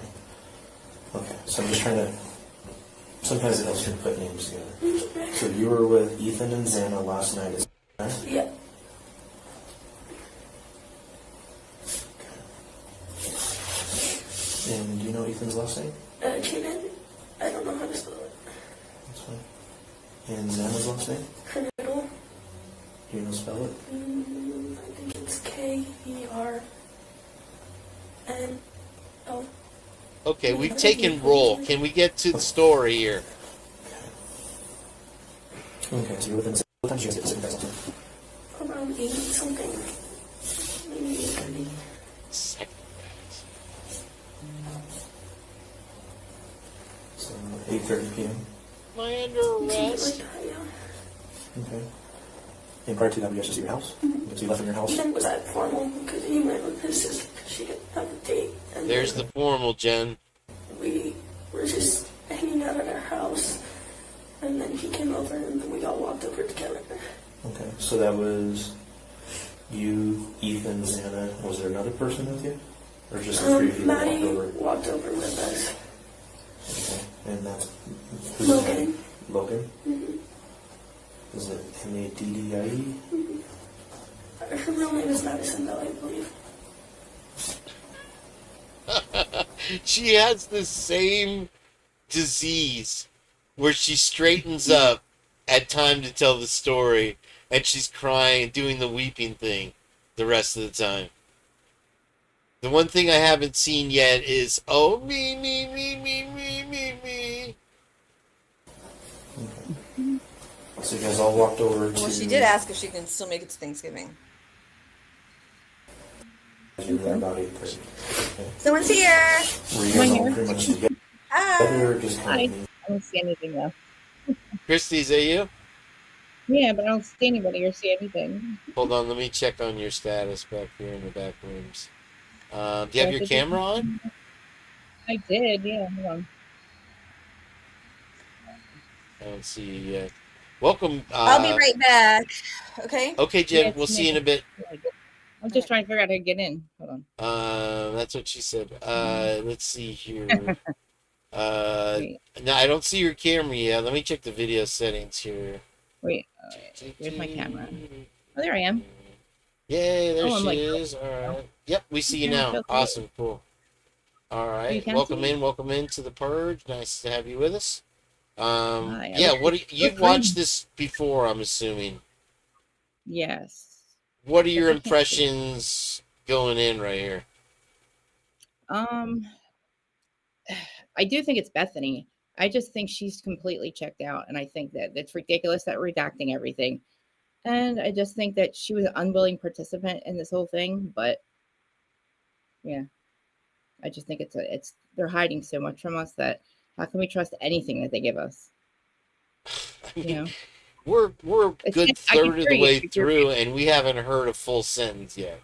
Okay. So I'm just trying to. Sometimes it helps you put names together. So you were with Ethan and Xana last night, is that right? Yeah. And do you know Ethan's last name? Kane. I don't know how to spell it. That's fine. And Xana's last name? Kernel. Do you know spell it? I think it's KERNL. Okay, we've taken roll. Can we get to the story here? Okay, so you're within. What time did you guys get to sleep? Around 8 something. Maybe 8:30. So 8:30 p.m. Am I under arrest? Okay. And prior to that, we guys just at your house? So you left from your house? Ethan was at formal because he went with his sister because she didn't have a date. And There's the formal, Jen. we were just hanging out at our house. And then he came over and then we all walked over together. Okay, so that was you, Ethan, Xana. Was there another person with you? Or just the three of you that Maddie walked over? walked over with us. Okay, and that's... who's Logan. that? Logan? Mm-hmm. Is it M-A-D-D-I-E? Mm-hmm. Her real name is Madison, though, I believe. She has the same disease where she straightens up at time to tell the story and she's crying and doing the weeping thing the rest of the time. The one thing I haven't seen yet is, oh, me. So you guys all walked over to... Well, she did ask if she can still make it to Thanksgiving. You were there about 8:30. Okay. Someone's here. Were you guys all pretty much together? Or just Hi. kind of... I don't see anything though. Christy, is that you? Yeah, but I don't see anybody or see anything. Hold on, let me check on your status back here in the back rooms. Do you have your camera on? I did, yeah. Hold on. I don't see you yet. Welcome. I'll be right back. Okay? Okay, Jen, Yeah, we'll see you in a bit. I'm just trying to figure out how to get in. Hold on. That's what she said. Let's see here. No, I don't see your camera yet. Let me check the video settings here. Wait, where's my camera? Oh, there I am. Yay, there I'm she like, is. All right. Yep, we see you Yeah, now. feel free. Awesome, cool. All You right, can welcome see? welcome in to the Purge. Nice to have you with us. Hi, Yeah, look- what do you've look watched green. this before? I'm assuming. Yes. What are your I can't see. impressions going in right here? I do think it's Bethany. I just think she's completely checked out, and I think that it's ridiculous that we're redacting everything. And I just think that she was an unwilling participant in this whole thing. But yeah, I just think it's they're hiding so much from us that how can we trust anything that they give us? You know, We're a It's good just- I can third of hear the you. way You're- through, and we haven't heard a full sentence yet.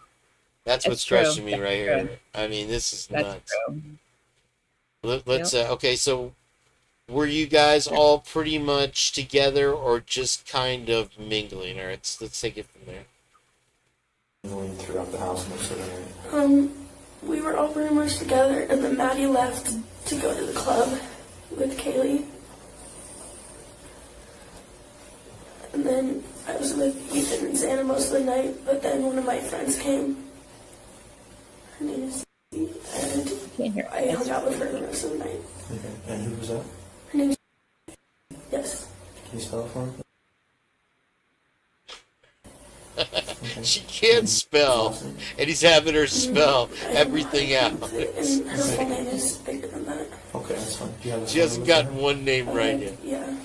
That's what's That's true. crushing me That's right true. here. I mean, this is That's nuts. true. Let's okay. So, were you guys all pretty much together, or just kind of mingling? All right, let's take it from there. Going throughout the house most of the night. We were all pretty much together, and then Maddie left to go to the club with Kaylee. And then I was with Ethan and Xana most of the night, but then one of my friends came. Her name is Steve, and I hung out with her the rest of the night. Okay, and who was that? Her name is Yes. Can you spell it for me? She can't spell, and he's having her spell everything out. And her full name is bigger than that. Okay, that's fine. Do you have a She hasn't gotten one name right yet. Yeah.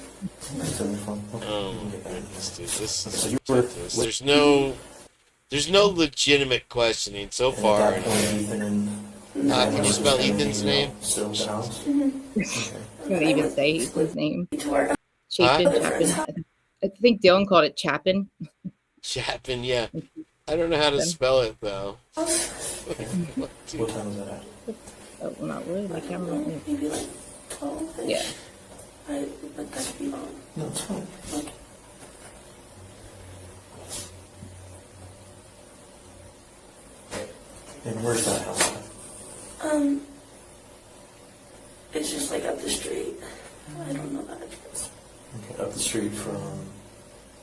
It's in the phone. Okay. Oh my goodness, dude, this is So you were ridiculous. There's no legitimate questioning so and far. at that point, Ethan and Can you spell Ethan's name? Still at the house? I don't even say his name. Huh? Chapin. I think Dylan called it Chapin. Chapin, yeah. I don't know how to spell it though. What time was that at? Oh, well, not really. I can't remember. Maybe like 12. Yeah. But that could be wrong. No, it's fine. Like, And where's that house at? it's just like up the street. I don't know that address. Okay, up the street from.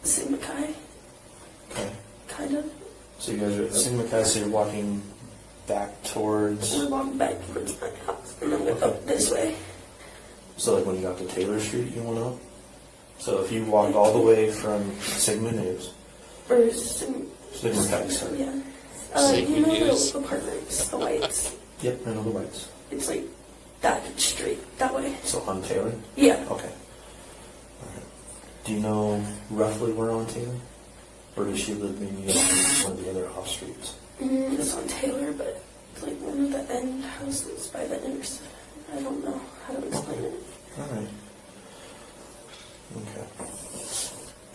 St. Mackay, Okay. kind of. So you guys are at St. Mackay, so you're walking back towards. We're walking back towards my house, and then we're up this way. So like when you got to Taylor Street, you went up. So if you walked all the way from Sigma News. Or St. Mackay, sorry. Yeah. St. You know Mews. the apartments, the whites. Yep, I know the whites. It's like that street, that way. So on Taylor? Yeah. Okay. Alright. Do you know roughly where on Taylor? Or does she live maybe on one of the other off streets? It's on Taylor, but it's like one of the end houses by the intersection. I don't know how to explain it. Alright. Okay.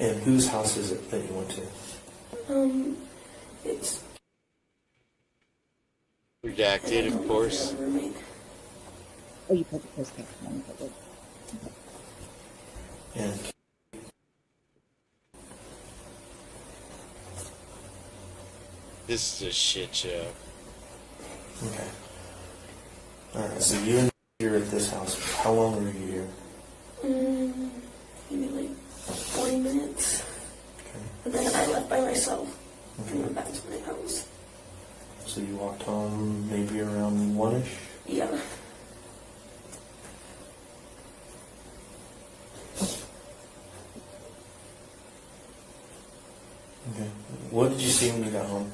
And whose house is it that you went to? It's Redacted, of course. Oh, you put the postcard on it. And This is a shit show. okay. Alright, so you and you're at this house. How long were you here? Maybe like 40 minutes. Okay. And then I left by myself and went back to my house. So you walked home maybe around 1-ish? Yeah. Okay. What did you see when you got home?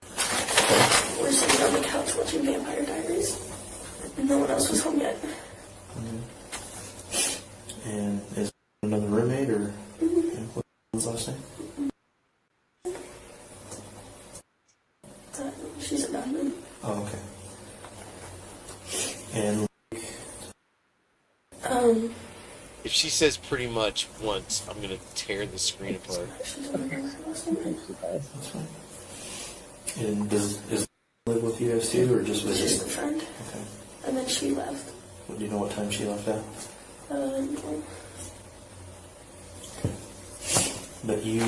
We're sitting on the couch watching Vampire Diaries. No one else was home yet. And is another roommate or what was last name? She's a diamond. Oh, okay. And If she says pretty much once, I'm gonna tear the screen apart. that's fine. And does live with you guys too, or just with you? Just a friend. Okay. And then she left. Do you know what time she left at? No. But you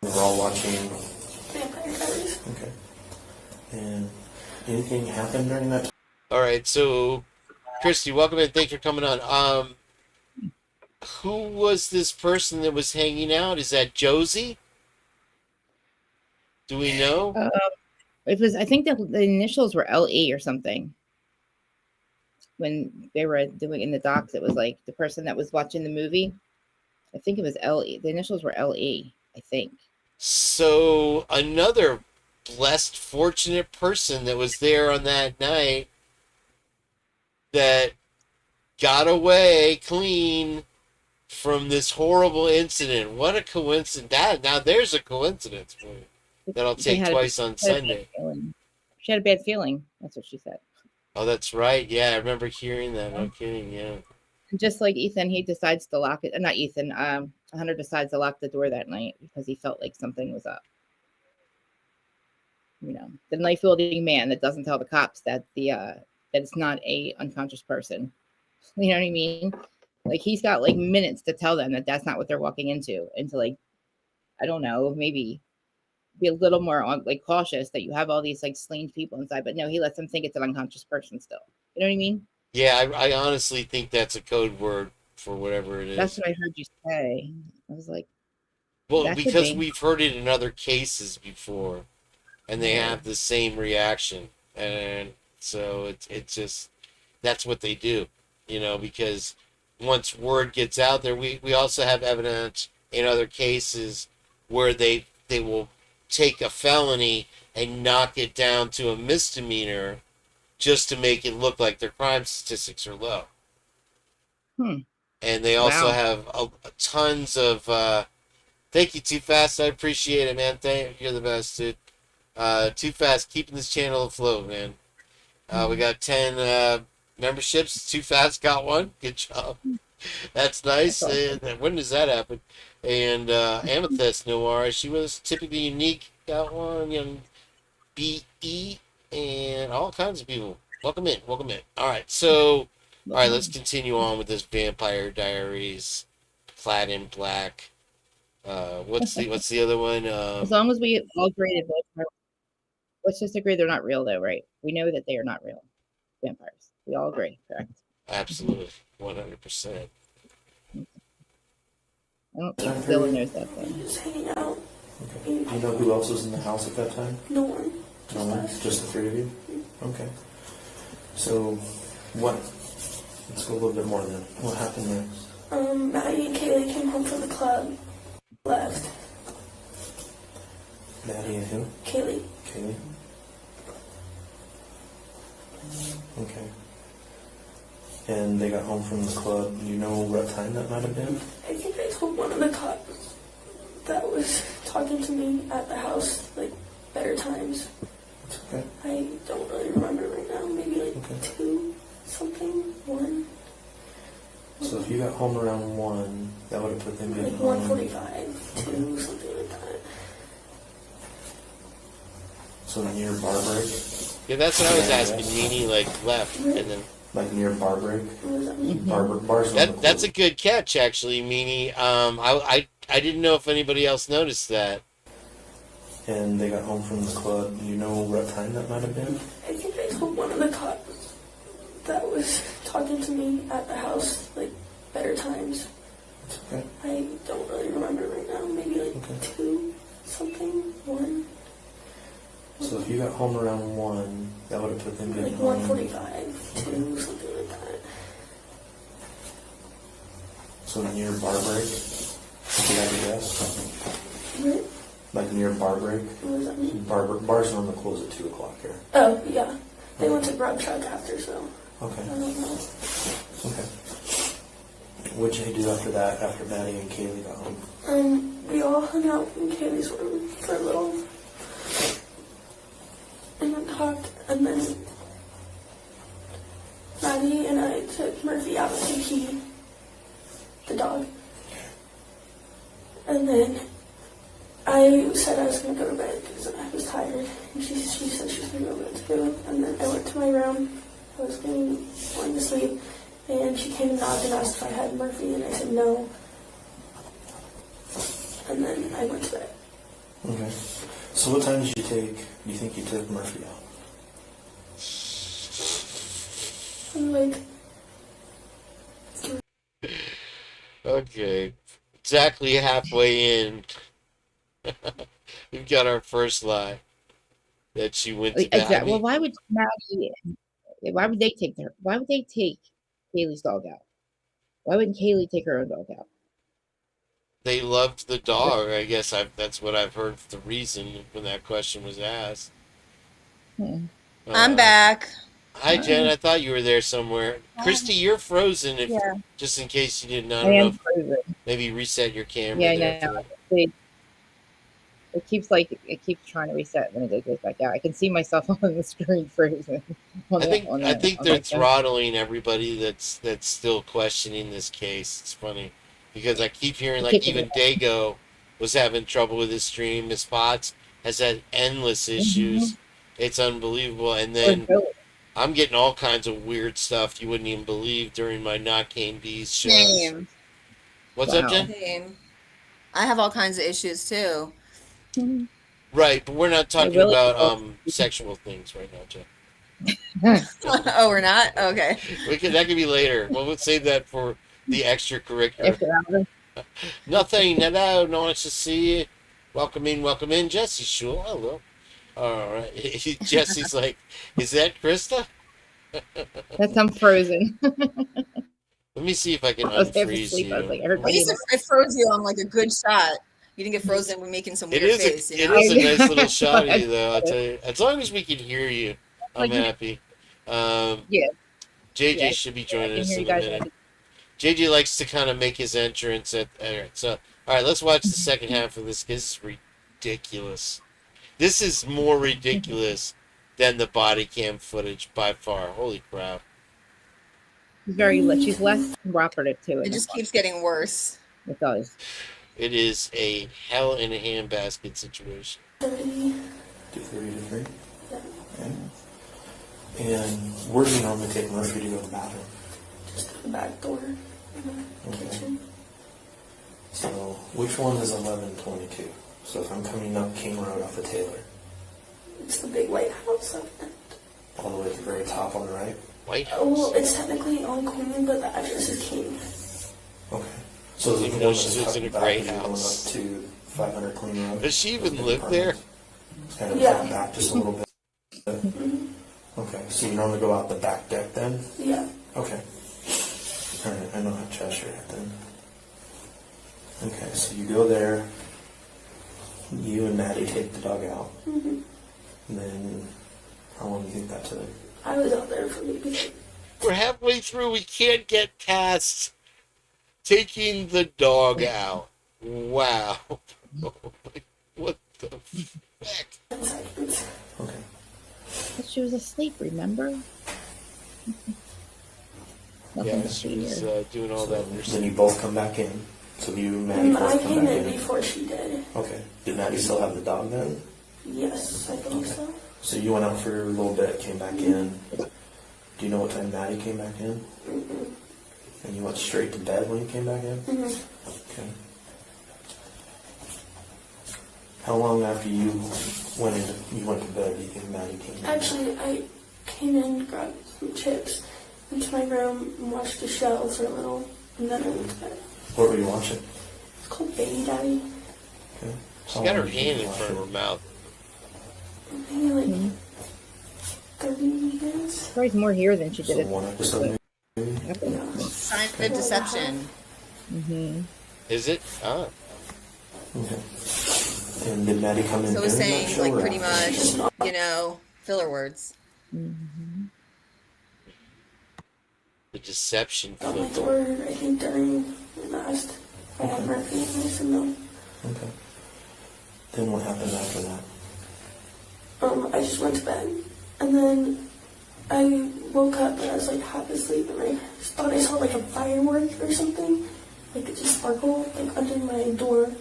were all watching. Vampire Diaries. Okay. And anything happened during that time? All right, so Christy, welcome and thanks for coming on. Who was this person that was hanging out? Is that Josie? Do we know? It was. I think the initials were LE or something. When they were doing in the docs, it was like the person that was watching the movie. I think it was LE. The initials were LE. I think. So another blessed, fortunate person that was there on that night that got away clean from this horrible incident. What a coincidence. Now there's a coincidence for you that I'll take twice on Sunday. She had a bad feeling. That's what she said. Oh, that's right. Yeah, I remember hearing that. No kidding. Yeah. And just like Ethan, he decides to lock it. Not Ethan. Hunter decides to lock the door that night because he felt like something was up. You know, the knife-wielding man that doesn't tell the cops that that it's not a unconscious person. You know what I mean? Like he's got like minutes to tell them that that's not what they're walking into. And to like, I don't know, maybe be a little more on like cautious that you have all these like slain people inside. But no, he lets them think it's an unconscious person still. You know what I mean? Yeah, I honestly think that's a code word for whatever it is. That's what I heard you say. I was like, well, that could because be. we've heard it in other cases before, and they have the same reaction, and so it's just that's what they do, you know. Because once word gets out there, we also have evidence in other cases where they will take a felony and knock it down to a misdemeanor just to make it look like their crime statistics are low. Hmm. And they also Wow. have tons of Thank you, Too Fast. I appreciate it, man. You're the best, dude. Too Fast, keeping this channel afloat, man. We got 10 memberships. Too Fast got one. Good job. That's nice. That's awesome. When does that happen? And Amethyst Noir, she was typically unique. Got one. Young BE and all kinds of people. Welcome in. Welcome in. All right. So, all right, let's continue on with this Vampire Diaries. Clad in Black. What's the other one? As long as we all agree that let's just agree they're not real, though, right? We know that they are not real vampires. We all agree, correct? Absolutely, 100%. I don't think Dylan knows that though. Just hanging out. Okay. Do you know who else was in the house at that time? No one. No one? Just the three of you? Okay. So, what? Let's go a little bit more then. What happened next? Maddie and Kaylee came home from the club. Left. Maddie and who? Kaylee. Kaylee? Okay. And they got home from the club. Do you know what time that might have been? I think I told one of the cops that was talking to me at the house, like, better times. That's okay. I don't really remember right now. Maybe like 2 something, 1. So if you got home around 1, that would have put them in Like 1:45, 2, something like that. So near bar break? Yeah, that's what I was asking. Meanie like left and then. Like near bar break? Mm-hmm. Bars That's a good catch, actually, Meanie. I didn't know if anybody else noticed that. And they got home from the club. Do you know what time that might have been? I think I told one of the cops that was talking to me at the house, like, better times. That's okay. I don't really remember right now. Maybe like 2 something, 1. So if you got home around 1, that would have put them in Like 1:45, 2, something like that. So near bar break? If you had to guess? What? Like near bar break? What does that mean? Bars normally close at 2 o'clock here. Oh, yeah. They went to grab truck after, so. Okay. I don't know. Okay. What'd you do after that, after Maddie and Kaylee got home? We all hung out in Kaylee's room for a little. And then talked, and then Maddie and I took Murphy out to pee, the dog. And then I said I was going to go to bed because I was tired. And she said she was going to go to bed too. And then I went to my room. I was going to sleep. And she came and knocked and asked if I had Murphy. And I said no. And then I went to bed. Okay. So what time did you think you took Murphy out? Like, Okay, exactly halfway in, we've got our first lie that she went to bed. Exactly. Well, why would Maddie? Why would they take her? Why would they take Kaylee's dog out? Why wouldn't Kaylee take her own dog out? They loved the dog. I guess that's what I've heard the reason when that question was asked. I'm back. Hi, Jen. I thought you were there somewhere. Christy, you're frozen. Yeah. Just in case you didn't know. I am frozen. Maybe reset your camera. Yeah. It keeps trying to reset when it goes back out. I can see myself on the screen frozen. I think they're throttling everybody that's still questioning this case. It's funny because I keep hearing like even Dago was having trouble with his stream. Miss Potts has had endless issues. It's unbelievable. And then I'm getting all kinds of weird stuff you wouldn't even believe during my Not Kane Bees shows. Same. What's up, Jen? Same. I have all kinds of issues too. Right, but we're not talking about sexual things right now, Jen. Oh, we're not? Okay. That could be later. We'll save that for the extracurricular. Nothing. Hello. Nice to see you. Welcome in, Jesse Shule. Hello. All right. Jesse's like, is that Krista? That's I'm frozen. Let me see if I can I was half unfreeze asleep. you. I was like, At least it froze you on like a good shot. You didn't get frozen when making some weird face. It is a nice little shot of you, though. I'll tell you. As long as we can hear you, I'm happy. Yeah. JJ should be joining us in a minute. JJ likes to kind of make his entrance at. All right, so All right, let's watch the second half of this. This is ridiculous. This is more ridiculous than the body cam footage by far. Holy crap. She's less cooperative to it. It just keeps getting worse. It does. It is a hell in a handbasket situation. 2:30 to 3. Okay. And where do you normally take Murphy to go to the bathroom? Just to the back door in the kitchen. So which one is 1122? So if I'm coming up King Road off of Taylor. It's the big white house up there. All the way at the very top on the right? White House? Well, it's technically on Queen, but the address is King. Okay. So you know she lives in a great house. Going up to 500 Clean Road. Does she even live there? It's kind of back just a little bit. Okay. So you normally go out the back deck then? Yeah. Okay. All right. I know how Cheshire at then. Okay. So you go there. You and Maddie take the dog out. Mm-hmm. And then how long do you think that took? I was out there for maybe. We're halfway through. We can't get past taking the dog out. Wow. What the fuck? Okay. But she was asleep, remember? Nothing Yeah, to see she was here. doing all that. Then you both come back in. So you and Maddie both I come came back in in. before she did. Okay. Did Maddie still have the dog then? Yes, I think so. So you went out for a little bit, came back in. Do you know what time Maddie came back in? Mm-hmm. And you went straight to bed when you came back in? Mm-hmm. Okay. How long after you went to bed do you think Maddie came back? Actually, I came in, grabbed some chips, went to my room, and watched the show for a little, and then I went to bed. What were you watching? It's called Baby Daddy. Okay. She got her hand in front of her mouth. Maybe like 30 minutes. Probably more here than she did it. One episode. Sign of deception. Mm-hmm. Is it? Ah. Okay. And did Maddie come in? So it's during that saying show like or pretty after? much, filler words. Mm-hmm. The deception Got my filter. door, I think, during the last. I had Murphy, and I said no. Okay. Then what happened after that? I just went to bed, and then I woke up, and I was like half asleep, and I just thought I saw like a firework or something, like it just sparkled like under my door,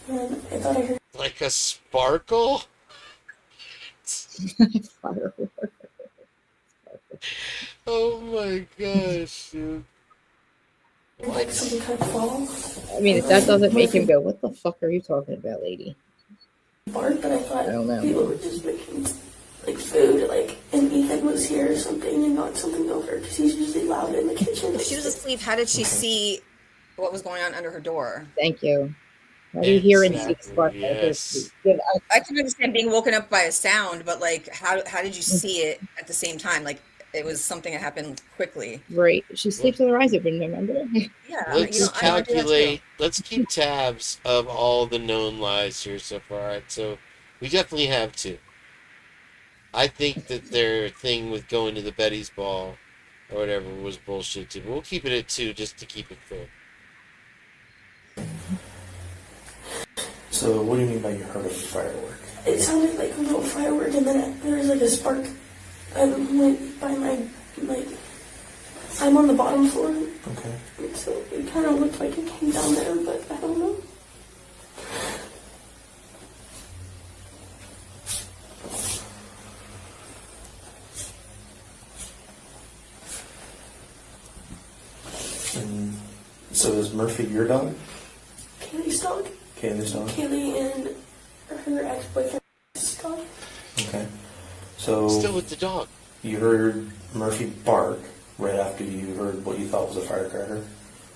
and I thought I heard Like a sparkle? Oh my gosh, dude. like something kind of fall. I mean, if that doesn't make him go, what the fuck are you talking about, lady? Bark, but I thought I don't know. people were just making like food, like, and Ethan was here or something and knocked something over because he's usually loud in the kitchen. If she was asleep, how did she see what was going on under her door? Thank you. How do you hear and see spark? Yes. I can understand being woken up by a sound, but like, how did you see it at the same time? Like, it was something that happened quickly. Right. She sleeps with her eyes open, remember? Yeah. Let's calculate. Let's keep tabs of all the known lies here so far. All right, so we definitely have two. I think that their thing with going to the Betty's ball or whatever was bullshit too. But we'll keep it at 2 just to keep it fair. So what do you mean by you heard a firework? It sounded like a little firework, and then there was like a spark. I went by my, like, I'm on the bottom floor. Okay. And so it kind of looked like it came down there, but I don't know. And so is Murphy your dog? Kaylee's dog. Kaylee's dog? Kaylee and her ex-boyfriend's dog. Okay. So Still with the dog. You heard Murphy bark right after you heard what you thought was a firecracker?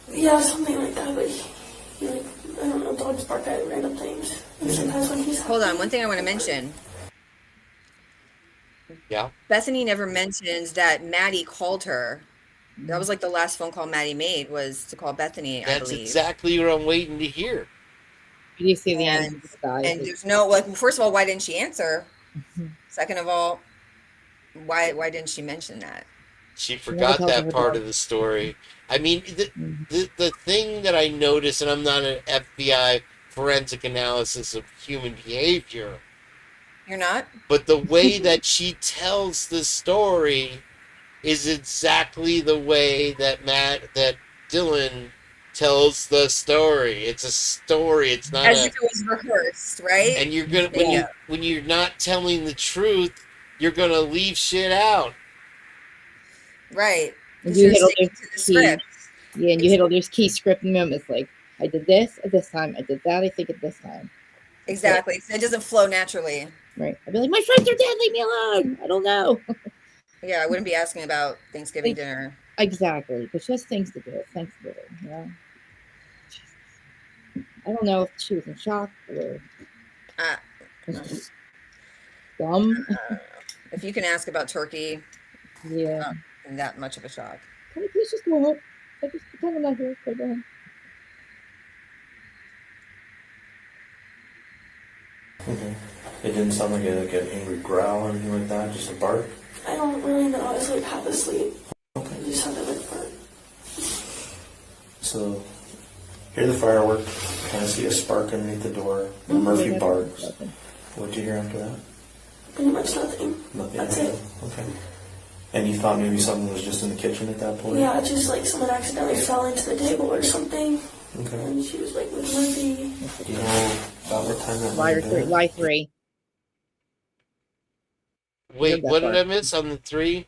Yeah, something like that, but he like, I don't know, dogs bark at random things. And sometimes when he's Hold on, one thing I want to mention. Yeah. Bethany never mentions that Maddie called her. That was like the last phone call Maddie made was to call Bethany, I That's believe. exactly what I'm waiting to hear. You see the end of the sky. And there's no, like, first of all, why didn't she answer? Second of all, why didn't she mention that? She never forgot tells that her part dog. of the story. I mean, the thing that I noticed, and I'm not an FBI forensic analysis of human behavior, You're not? but the way that she tells the story is exactly the way that Dylan tells the story. It's a story. It's not As a. if it was rehearsed, right? And you're gonna Bingo. when you're not telling the truth, you're gonna leave shit out. Right. And Because you you're hit all sticking those to the key, script. yeah, and you hit all those key script moments. Like, I did this at this time. I did that. I think at this time. That's it. Exactly. It doesn't flow naturally. Right. I'd be like, my friends are dead. Leave me alone. I don't know. Yeah, I wouldn't be asking about Thanksgiving dinner. Exactly. But she has things to do. Thanksgiving. You know. I don't know if she was in shock or dumb. If you can ask about turkey, Yeah. not in that much of a shock. Can we please just go home? I just pretend I'm not here. Go ahead. Okay. It didn't sound like an angry growl or anything like that, just a bark. I don't really know. I was like half asleep. Okay. I just sounded like fart. So, hear the firework, kind of see a spark underneath the door. Murphy barks. What'd you hear after that? Pretty much nothing. Nothing. That's it. Okay. And you thought maybe someone was just in the kitchen at that point? Yeah, just like someone accidentally fell into the table or something. Okay. And she was like with Murphy. Do you know about what time that might Liar have three. been? Lie three. Wait, what did I miss on the 3?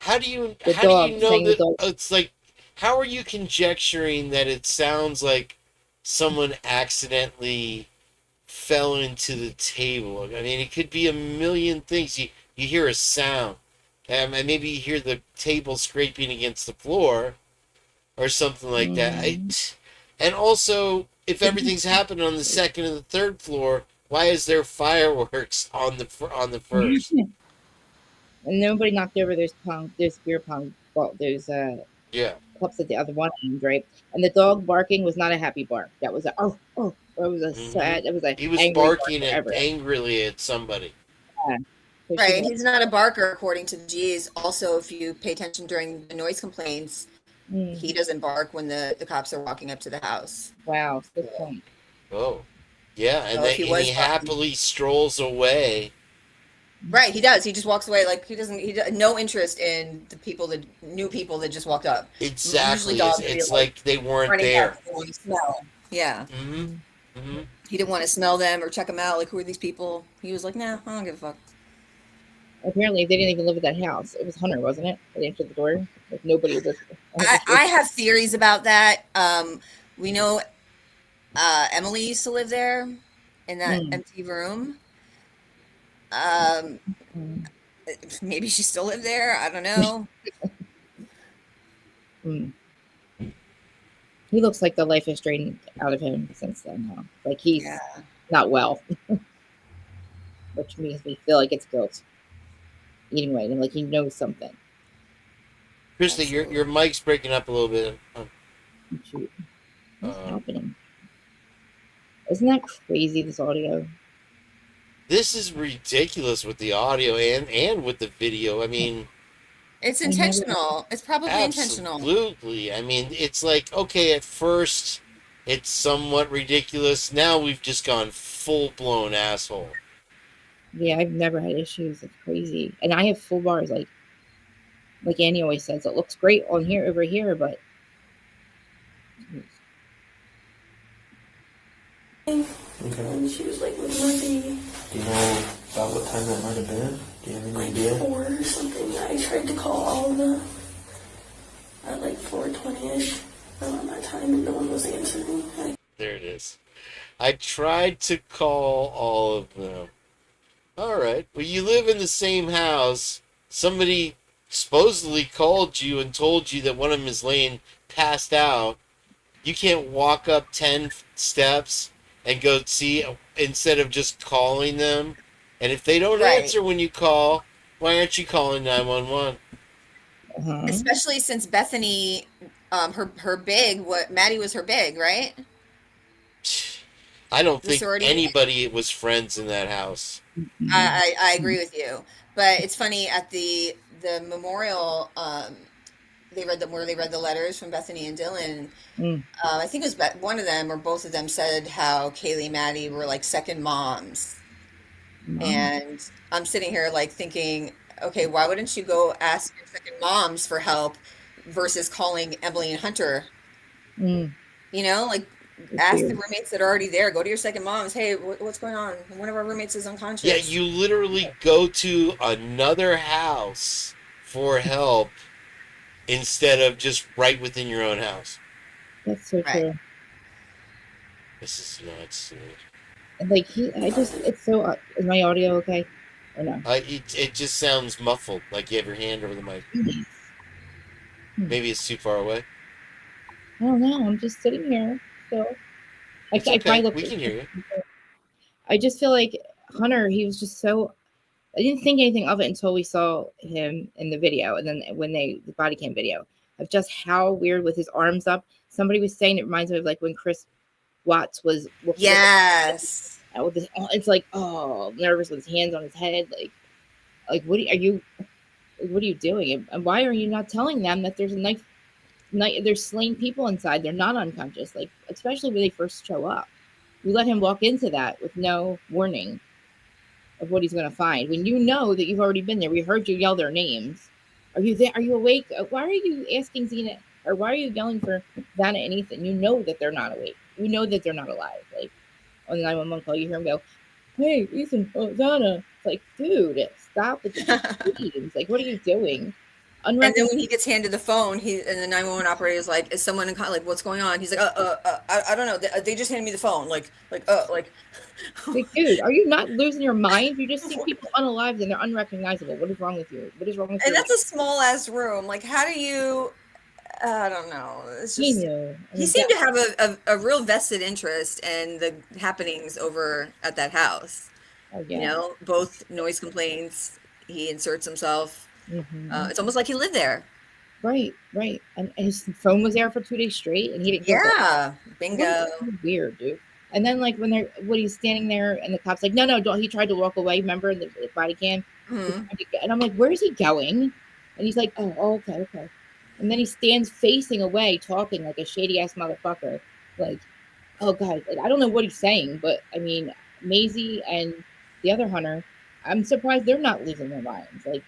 How do you The how dog, do you know saying the that dog. it's like how are you conjecturing that it sounds like someone accidentally fell into the table? I mean, it could be a million things. You hear a sound, and maybe you hear the table scraping against the floor, or something like that. And also, if everything's happening on the second and the third floor, why is there fireworks on the first? And nobody knocked over those beer pong, those Yeah. cups at the other one end, right? And the dog barking was not a happy bark. That was a oh. It was a sad. It was a He was angry bark barking forever. angrily at somebody. Yeah. So she Right. was- He's not a barker, according to G's. Also, if you pay attention during the noise complaints, he doesn't bark when the cops are walking up to the house. Wow, good point. Oh, yeah, and So then if he and was he barking- happily strolls away. Right, he does. He just walks away like he doesn't. No interest in the new people that just walked up. Exactly. Usually dogs would be, It's like they weren't running there. back, they want to smell. Yeah. Mm-hmm. He didn't want to smell them or check them out. Like, who are these people? He was like, nah, I don't give a fuck. Apparently, they didn't even live at that house. It was Hunter, wasn't it? They answered the door. Like nobody was. I have theories about that. We know Emily used to live there in that empty room. Maybe she still lived there. I don't know. He looks like the life has drained out of him since then. Huh? Like he's not well, which makes me feel like it's guilt eating away, and like he knows something. Krista, your mic's breaking up a little bit. Shoot. What's happening? Isn't that crazy? This audio. This is ridiculous with the audio and with the video. I mean, It's intentional. It's probably intentional. absolutely. I mean, it's like, okay, at first it's somewhat ridiculous. Now we've just gone full-blown asshole. Yeah, I've never had issues. It's crazy, and I have full bars. Like Annie always says, it looks great on here over here, but. Okay. And she was like with Murphy. Do you know about what time that might have been? Do you have any idea? 4 or something. I tried to call all of them at like 4:20ish around that time, and no one was answering. There it is. I tried to call all of them. All right. Well, you live in the same house. Somebody supposedly called you and told you that one of them is laying passed out. You can't walk up 10 steps and go see instead of just calling them. And if they don't answer when you call, why aren't you calling 911? Especially since Bethany, her big, Maddie was her big, right? I don't The think sorority- anybody was friends in that house. I agree with you, but it's funny at the the memorial, they read the letters from Bethany and Dylan. I think it was one of them or both of them said how Kaylee and Maddie were like second moms. And I'm sitting here like thinking, okay, why wouldn't you go ask your second moms for help versus calling Emily and Hunter? Mm. You know, like ask the roommates that are already there. Go to your second moms. Hey, what's going on? One of our roommates is unconscious. Yeah, you literally go to another house for help instead of just right within your own house. That's so true. This is nuts. Like it's so. Is my audio okay or no? It just sounds muffled, like you have your hand over the mic. Maybe it's too far away. I don't know. I'm just sitting here still. It's okay. We can hear you. I just feel like Hunter, he was just so. I didn't think anything of it until we saw him in the video, and then when the body cam video of just how weird with his arms up. Somebody was saying it reminds me of like when Chris Watts was. Yes. It's like nervous with his hands on his head, like what are you doing, and why are you not telling them that there's a knife? There's slain people inside. They're not unconscious, like especially when they first show up. You let him walk into that with no warning of what he's going to find. When you know that you've already been there, we heard you yell their names. Are you there? Are you awake? Why are you asking Zena, or why are you yelling for Vanna and Ethan? You know that they're not awake. You know that they're not alive. Like on the 911 call, you hear him go, "Hey, Ethan, Vanna." It's like, dude, stop with the screams. Like, what are you doing? And then when he gets handed the phone, and the 911 operator is like, "Is someone in like what's going on?" He's like, I don't know. They just handed me the phone. Like, dude, are you not losing your mind? You just see people unalived and they're unrecognizable. What is wrong with you? What is wrong with you? And that's a small ass room. Like, how do you? I don't know. It's just he seemed to have a real vested interest in the happenings over at that house. Oh, yeah. You know, both noise complaints. He inserts himself. Mm-hmm. It's almost like he lived there. Right. And his phone was there for 2 days straight, and he didn't. Yeah, bingo. Weird, dude. And then like when he's standing there, and the cop's like, no, don't. He tried to walk away. Remember in the body cam? Mm-hmm. And I'm like, where is he going? And he's like, oh, okay. And then he stands facing away, talking like a shady ass motherfucker. Like, oh god, like, I don't know what he's saying, but I mean, Maisie and the other Hunter, I'm surprised they're not losing their minds. Like,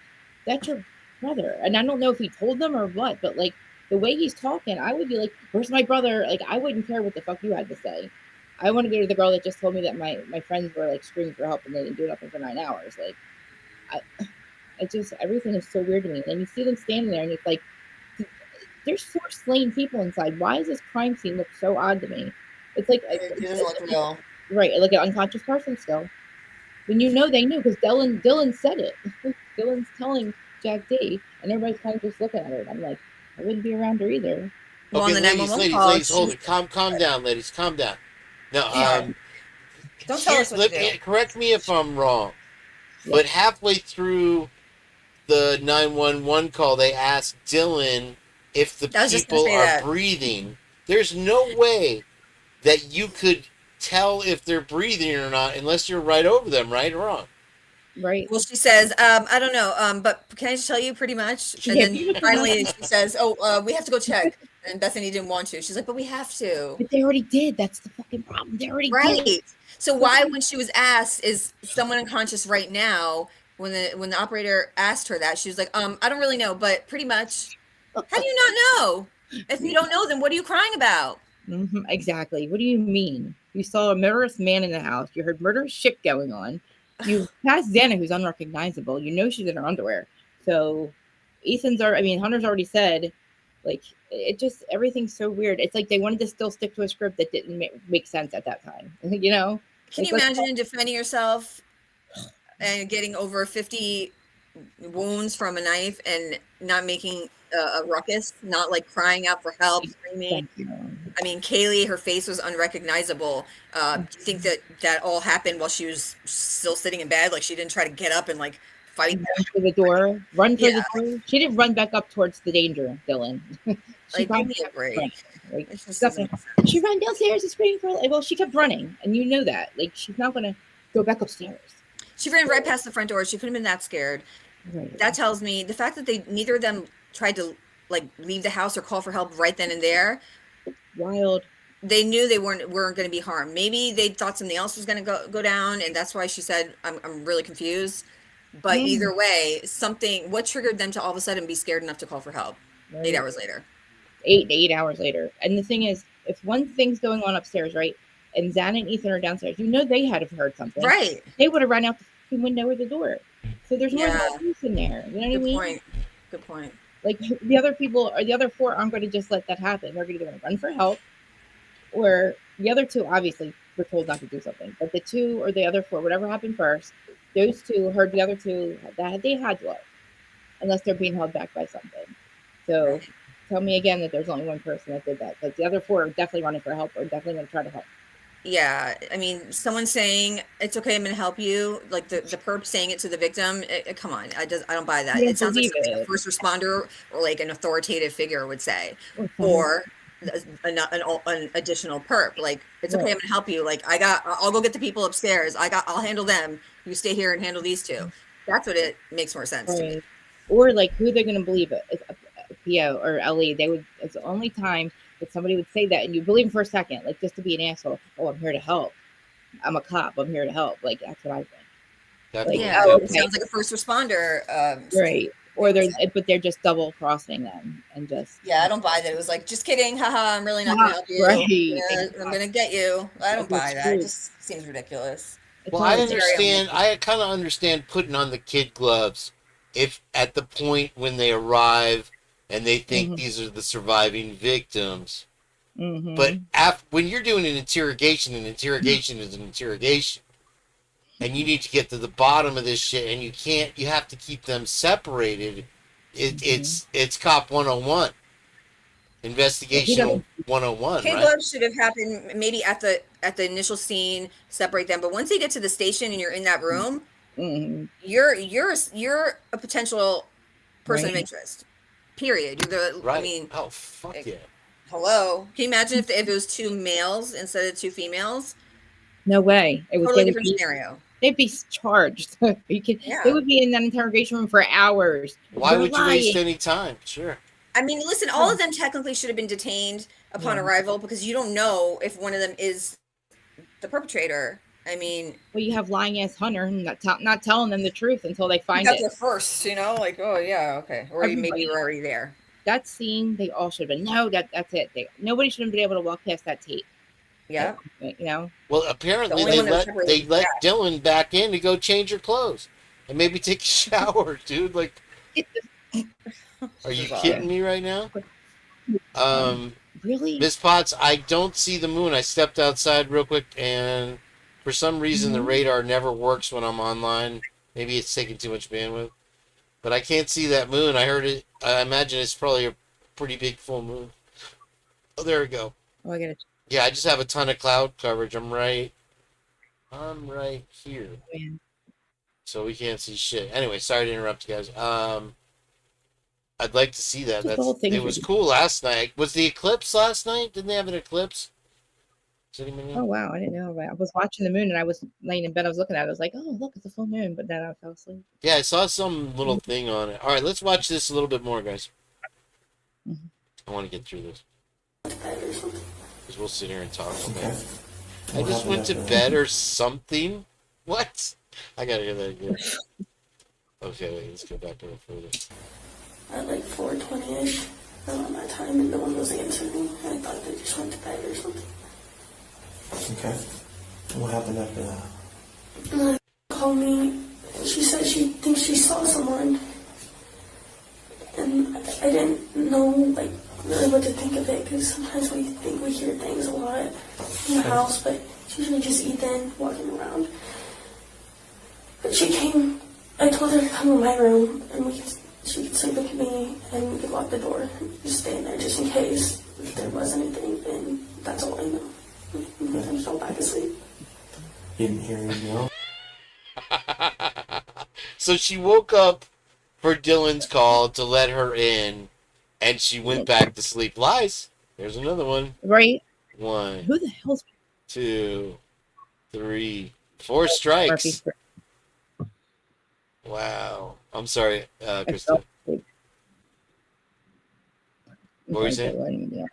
that's your brother, and I don't know if he told them or what, but like the way he's talking, I would be like, "Where's my brother?" Like, I wouldn't care what the fuck you had to say. I want to go to the girl that just told me that my friends were like screaming for help and they didn't do nothing for 9 hours. Like, everything is so weird to me. And you see them standing there, and it's like, there's 4 slain people inside. Why does this crime scene look so odd to me? It's like it doesn't look real, right? Like an unconscious person still. When you know they knew, because Dylan said it. Dylan's telling Jack D, and everybody's kind of just looking at her. And I'm like, I wouldn't be around her either. Well, okay, ladies, hold it. Calm down, ladies. Calm down. No, don't tell us what to do. Correct me if I'm wrong, but halfway through the 911 call, they asked Dylan if the people are breathing. There's no way that you could tell if they're breathing or not unless you're right over them, right or wrong? Right. Well, she says, I don't know, but can I just tell you pretty much? And then finally she says, we have to go check. And Bethany didn't want to. She's like, but we have to. But they already did. That's the fucking problem. They already did. So why, when she was asked, is someone unconscious right now, when the operator asked her that, she was like, I don't really know, but pretty much. How do you not know? If you don't know, then what are you crying about? Mm-hmm, exactly. What do you mean? You saw a murderous man in the house. You heard murderous shit going on. You passed Xana, who's unrecognizable. You know she's in her underwear. So Hunter's already said, like, it just, everything's so weird. It's like they wanted to still stick to a script that didn't make sense at that time. You know? Can you imagine defending yourself and getting over 50 wounds from a knife and not making a ruckus, not like crying out for help, screaming? I mean, Kaylee, her face was unrecognizable. Do you think that all happened while she was still sitting in bed? Like, she didn't try to get up and like fight for the door, run for the door. She didn't run back up towards the danger, Dylan. Like, give me a break. She ran downstairs and screamed for. Well, she kept running, and you know that. Like, she's not gonna go back upstairs. She ran right past the front door. She couldn't have been that scared. That tells me the fact that neither of them tried to like leave the house or call for help right then and there. Wild. They knew they weren't going to be harmed. Maybe they thought something else was going to go down, and that's why she said, "I'm really confused." But either way, what triggered them to all of a sudden be scared enough to call for help 8 hours later? 8 hours later. And the thing is, if one thing's going on upstairs, right, and Zan and Ethan are downstairs, they had to have heard something. Right. They would have run out the window or the door. So there's more use in there. You know what I mean? Good point. Like the other people or the other four aren't going to just let that happen. They're going to run for help. Or the other two obviously were told not to do something. But the two or the other four, whatever happened first, those two heard the other two that they had to, unless they're being held back by something. So tell me again that there's only one person that did that. Because the other four are definitely running for help or definitely going to try to help. Yeah, I mean, someone saying it's okay, I'm going to help you, like the perp saying it to the victim. Come on, I don't buy that. It sounds like something a first responder or like an authoritative figure would say, or an additional perp. Like, it's okay, I'm going to help you. Like, I'll go get the people upstairs. I'll handle them. You stay here and handle these two. That's what it makes more sense to me. Or like who they're going to believe it. PO or LE. It's the only time that somebody would say that and you believe them for a second, like just to be an asshole. Oh, I'm here to help. I'm a cop. I'm here to help. Like that's what I think. Like, it sounds like a first responder. Right. Or they're just double crossing them and just. Yeah, I don't buy that. It was like, just kidding. Haha, I'm really not going to help you. Right. Yeah, I'm going to get you. I don't buy that. It just seems ridiculous. Well, I understand. I kind of understand putting on the kid gloves if at the point when they arrive and they think these are the surviving victims. But when you're doing an interrogation is an interrogation. And you need to get to the bottom of this shit, and you have to keep them separated. It's Cop 101. Investigation 101, Kid right? gloves should have happened maybe at the initial scene, separate them. But once they get to the station and you're in that room, you're a potential person of interest. Period. I mean, oh fuck yeah. Hello. Can you imagine if it was two males instead of two females? No way. It was totally different scenario. They'd be charged. They would be in that interrogation room for hours. Why would you waste any time? Sure. I mean, listen, all of them technically should have been detained upon arrival because you don't know if one of them is the perpetrator. I mean, well, you have lying ass Hunter not telling them the truth until they find it. That's first, like, oh yeah, okay, or maybe you were already there. That scene, they all should have been. No, that's it. Nobody should have been able to walk past that tape. Yeah, Well, apparently they let Dylan back in to go change her clothes and maybe take a shower, dude. Like, are you kidding me right now? Really? Miss Potts, I don't see the moon. I stepped outside real quick, and for some reason the radar never works when I'm online. Maybe it's taking too much bandwidth, but I can't see that moon. I heard it. I imagine it's probably a pretty big full moon. Oh, there we go. Oh, I got it. Yeah, I just have a ton of cloud coverage. I'm right here. Man. So we can't see shit. Anyway, sorry to interrupt you guys. I'd like to see that. It was cool last night. Was the eclipse last night? Didn't they have an eclipse? Oh wow, I didn't know about it. I was watching the moon and I was laying in bed. I was looking at it. I was like, oh look, it's a full moon. But then I fell asleep. Yeah, I saw some little thing on it. All right, let's watch this a little bit more, guys. I want to get through this. Because we'll sit here and talk. Okay. I just went to bed or something. What? I gotta hear that again. Okay, wait, let's go back a little further. At like 4:20ish, around that time, and no one was answering. I thought they just went to bed or something. Okay. What happened after that? And called me, and she said she thinks she saw someone. And I didn't know, like, really what to think of it, because sometimes we think we hear things a lot in the house, but it's usually just Ethan walking around. But she came, I told her to come in my room, and she could sleep with me, and we could lock the door, and just stay in there just in case if there was anything, and that's all I know. And then I fell back asleep. You didn't hear anything else? So she woke up for Dylan's call to let her in, and she went back to sleep. Lies. There's another one. Right. 1. Who the hell's 2, 3, 4 strikes. Wow. I'm sorry, I Krista. fell asleep. What were you saying?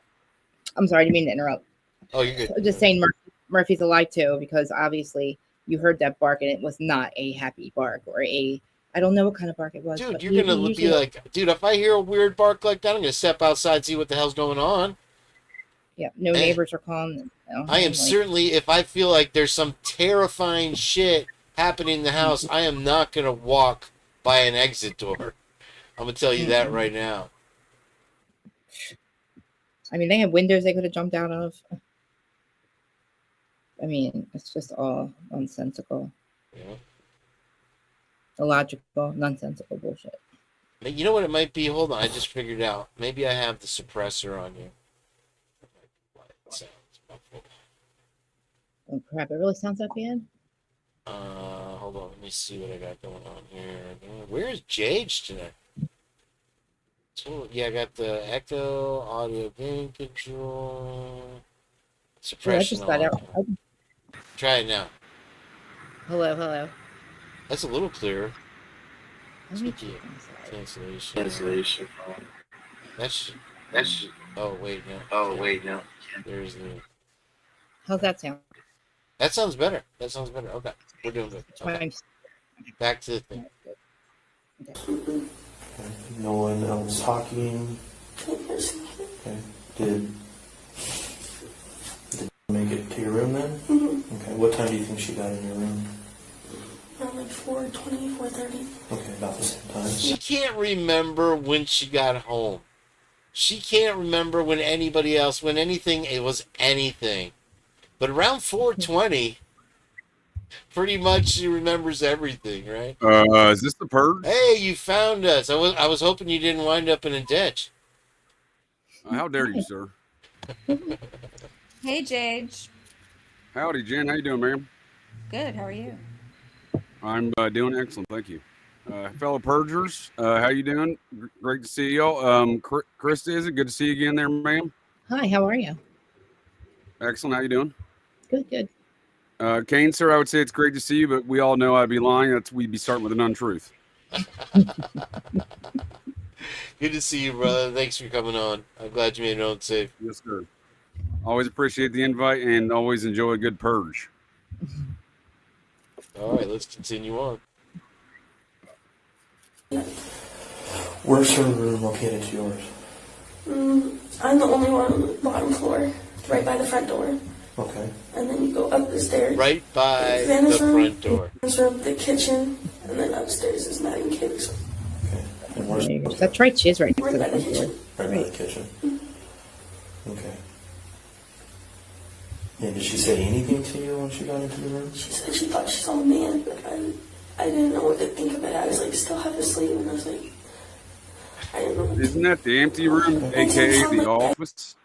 I'm sorry, I didn't mean to interrupt. Oh, you're good. I'm just saying Murphy's alive too, because obviously you heard that bark and it was not a happy bark or I don't know what kind of bark it was. Dude, but you're he gonna be usually, like, dude, if I hear a weird bark like that, I'm gonna step outside, see what the hell's going on. yeah, no And neighbors are calling. I am certainly, if I feel like there's some terrifying shit happening in the house, I am not gonna walk by an exit door. I'm gonna tell you that right now. I mean, they had windows they could have jumped out of. I mean, it's just all nonsensical, Yeah. illogical, nonsensical bullshit. You know what it might be? Hold on, I just figured it out. Maybe I have the suppressor on you. Oh crap! It really sounds that bad. Hold on, let me see what I got going on here. Where is Jage today? Yeah, I got the echo, audio gain control, suppression. Just got out. Try it now. Hello. That's a little clearer. Let me Cancellation. That's. Oh wait, no. There's the. How's that sound? That sounds better. Okay, we're doing good. Okay. Back to the thing. Okay. No one else talking. Okay. Did you make it to your room then? Mm-hmm. Okay. What time do you think she got in your room? Around like 4:20, 4:30. Okay, about the same time. She can't remember when she got home. She can't remember when anybody else, when anything, it was anything. But around 4:20, pretty much she remembers everything, right? Is this the Purge? Hey, you found us. I was hoping you didn't wind up in a ditch. How dare you, sir? Hey, Jage. Howdy, Jen. How you doing, ma'am? Good. How are you? I'm doing excellent, thank you. Fellow Purgers, how you doing? Great to see y'all. Krista, is it good to see you again there, ma'am? Hi. How are you? Excellent. How you doing? Good. Kane, sir, I would say it's great to see you, but we all know I'd be lying. We'd be starting with an untruth. Good to see you, brother. Thanks for coming on. I'm glad you made it home safe. Yes, sir. Always appreciate the invite and always enjoy a good purge. All right, let's continue on. Where's her room located to yours? I'm the only one on the bottom floor, right by the front door. Okay. And then you go up the stairs. Right by Vanna's the room, front door. Vanna's room, the kitchen, and then upstairs is Matt and Kate's. Okay. And where's That's right. She is right next Right to the by the front door. kitchen. Right by the kitchen. Okay. And did she say anything to you when she got into the room? She said she thought she saw a man, but I didn't know what to think of it. I was like still half asleep, and I was like, I didn't know. Isn't that the empty room, aka the office?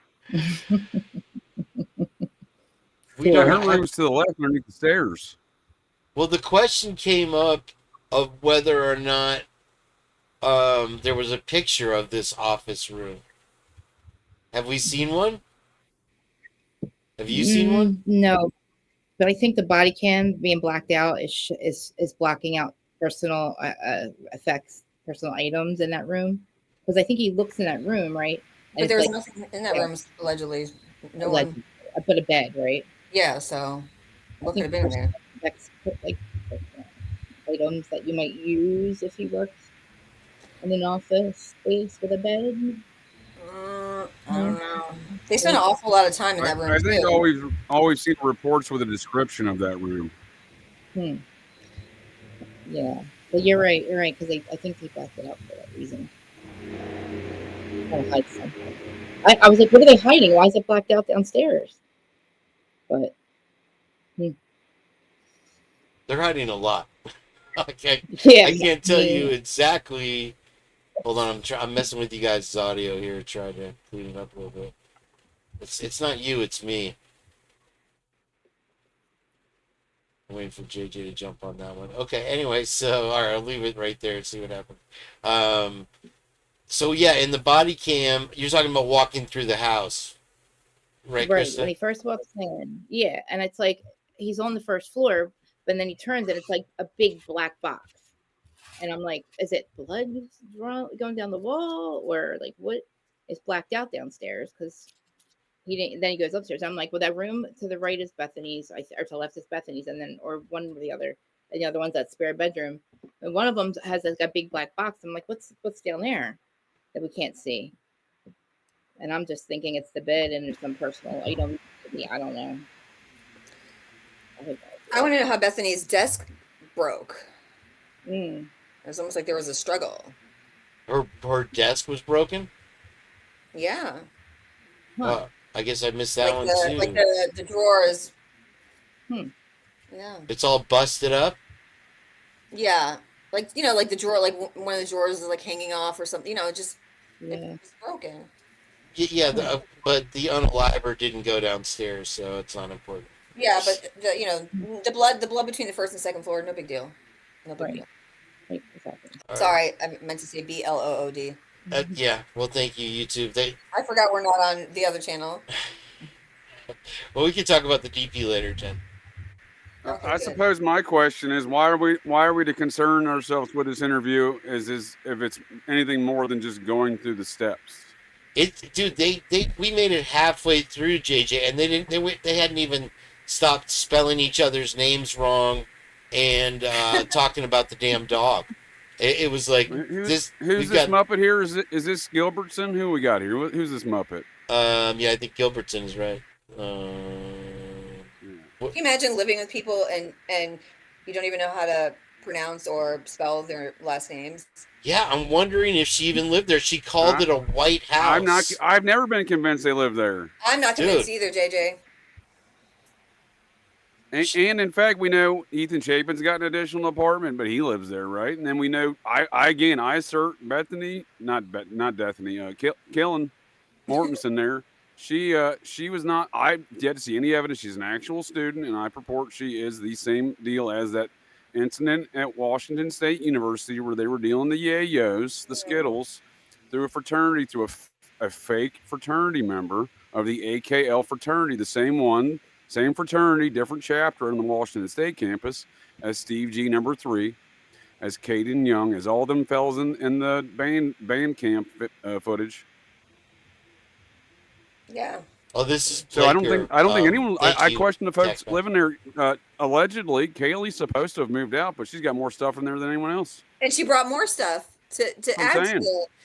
Her room's to the left underneath the stairs. Well, the question came up of whether or not there was a picture of this office room. Have we seen one? Have you seen one? No, but I think the body cam being blacked out is blocking out personal effects, personal items in that room. Because I think he looks in that room, right? And But there was like, nothing in that room, allegedly. No one. I put a bed, right? Yeah, so what could have been in there? That's like items that you might use if you worked in an office space with a bed. I don't know. They spent an awful lot of time in that room. I think too. always seen reports with a description of that room. Yeah, but you're right. You're right, because I think they blacked it out for that reason. Trying to hide something. I was like, what are they hiding? Why is it blacked out downstairs? But They're hiding a lot. I Yeah. can't tell you exactly. Hold on, I'm messing with you guys' audio here, trying to clean it up a little bit. It's not you, it's me. I'm waiting for JJ to jump on that one. Okay, anyway, so all right, I'll leave it right there and see what happens. So yeah, in the body cam, you're talking about walking through the house, right, Krista? when he first walks in, yeah, and it's like he's on the first floor, but then he turns and it's like a big black box. And I'm like, is it blood going down the wall, or like what is blacked out downstairs? Because he didn't. Then he goes upstairs. I'm like, well, that room to the right is Bethany's, or to the left is Bethany's, and then or one or the other, and the other one's that spare bedroom. And one of them has like a big black box. I'm like, what's down there that we can't see? And I'm just thinking it's the bed and there's some personal item. I don't know. I want to know how Bethany's desk broke. Mm. It was almost like there was a struggle. Her desk was broken? Yeah. I guess I missed that one too. Like the drawers. Yeah. It's all busted up? Yeah. Like, like the drawer, like one of the drawers is like hanging off or something, just it's broken. Yeah, but the unaliver didn't go downstairs, so it's not important. Yeah, but the blood between the first and second floor, no big deal. No big deal. Right, exactly. Sorry, I meant to say BLOOD. Yeah, well, thank you, YouTube. I forgot we're not on the other channel. Well, we can talk about the DP later, Jen. I suppose my question is, why are we to concern ourselves with this interview if it's anything more than just going through the steps? Dude, we made it halfway through, JJ, and they hadn't even stopped spelling each other's names wrong and talking about the damn dog. It was like who's this Muppet here? Is this Gilbertson? Who we got here? Who's this Muppet? Yeah, I think Gilbertson is right. Can you imagine living with people and you don't even know how to pronounce or spell their last names? Yeah, I'm wondering if she even lived there. She called it a white house. I've never been convinced they live there. I'm not convinced either, JJ. And in fact, we know Ethan Chapin's got an additional apartment, but he lives there, right? And then we know, I assert Bethany, not Bethany, Killen Mortensen there. She was not. I yet to see any evidence she's an actual student, and I purport she is the same deal as that incident at Washington State University where they were dealing the yayos, the Skittles, through a fraternity, through a fake fraternity member of the AKL fraternity, the same one. Same fraternity, different chapter on the Washington State campus as Steve G. number 3, as Caden Young, as all them fellas in the band camp footage. Yeah. Oh, this is so. I don't think anyone. I question the folks living there. Allegedly, Kaylee's supposed to have moved out, but she's got more stuff in there than anyone else. And she brought more stuff to add to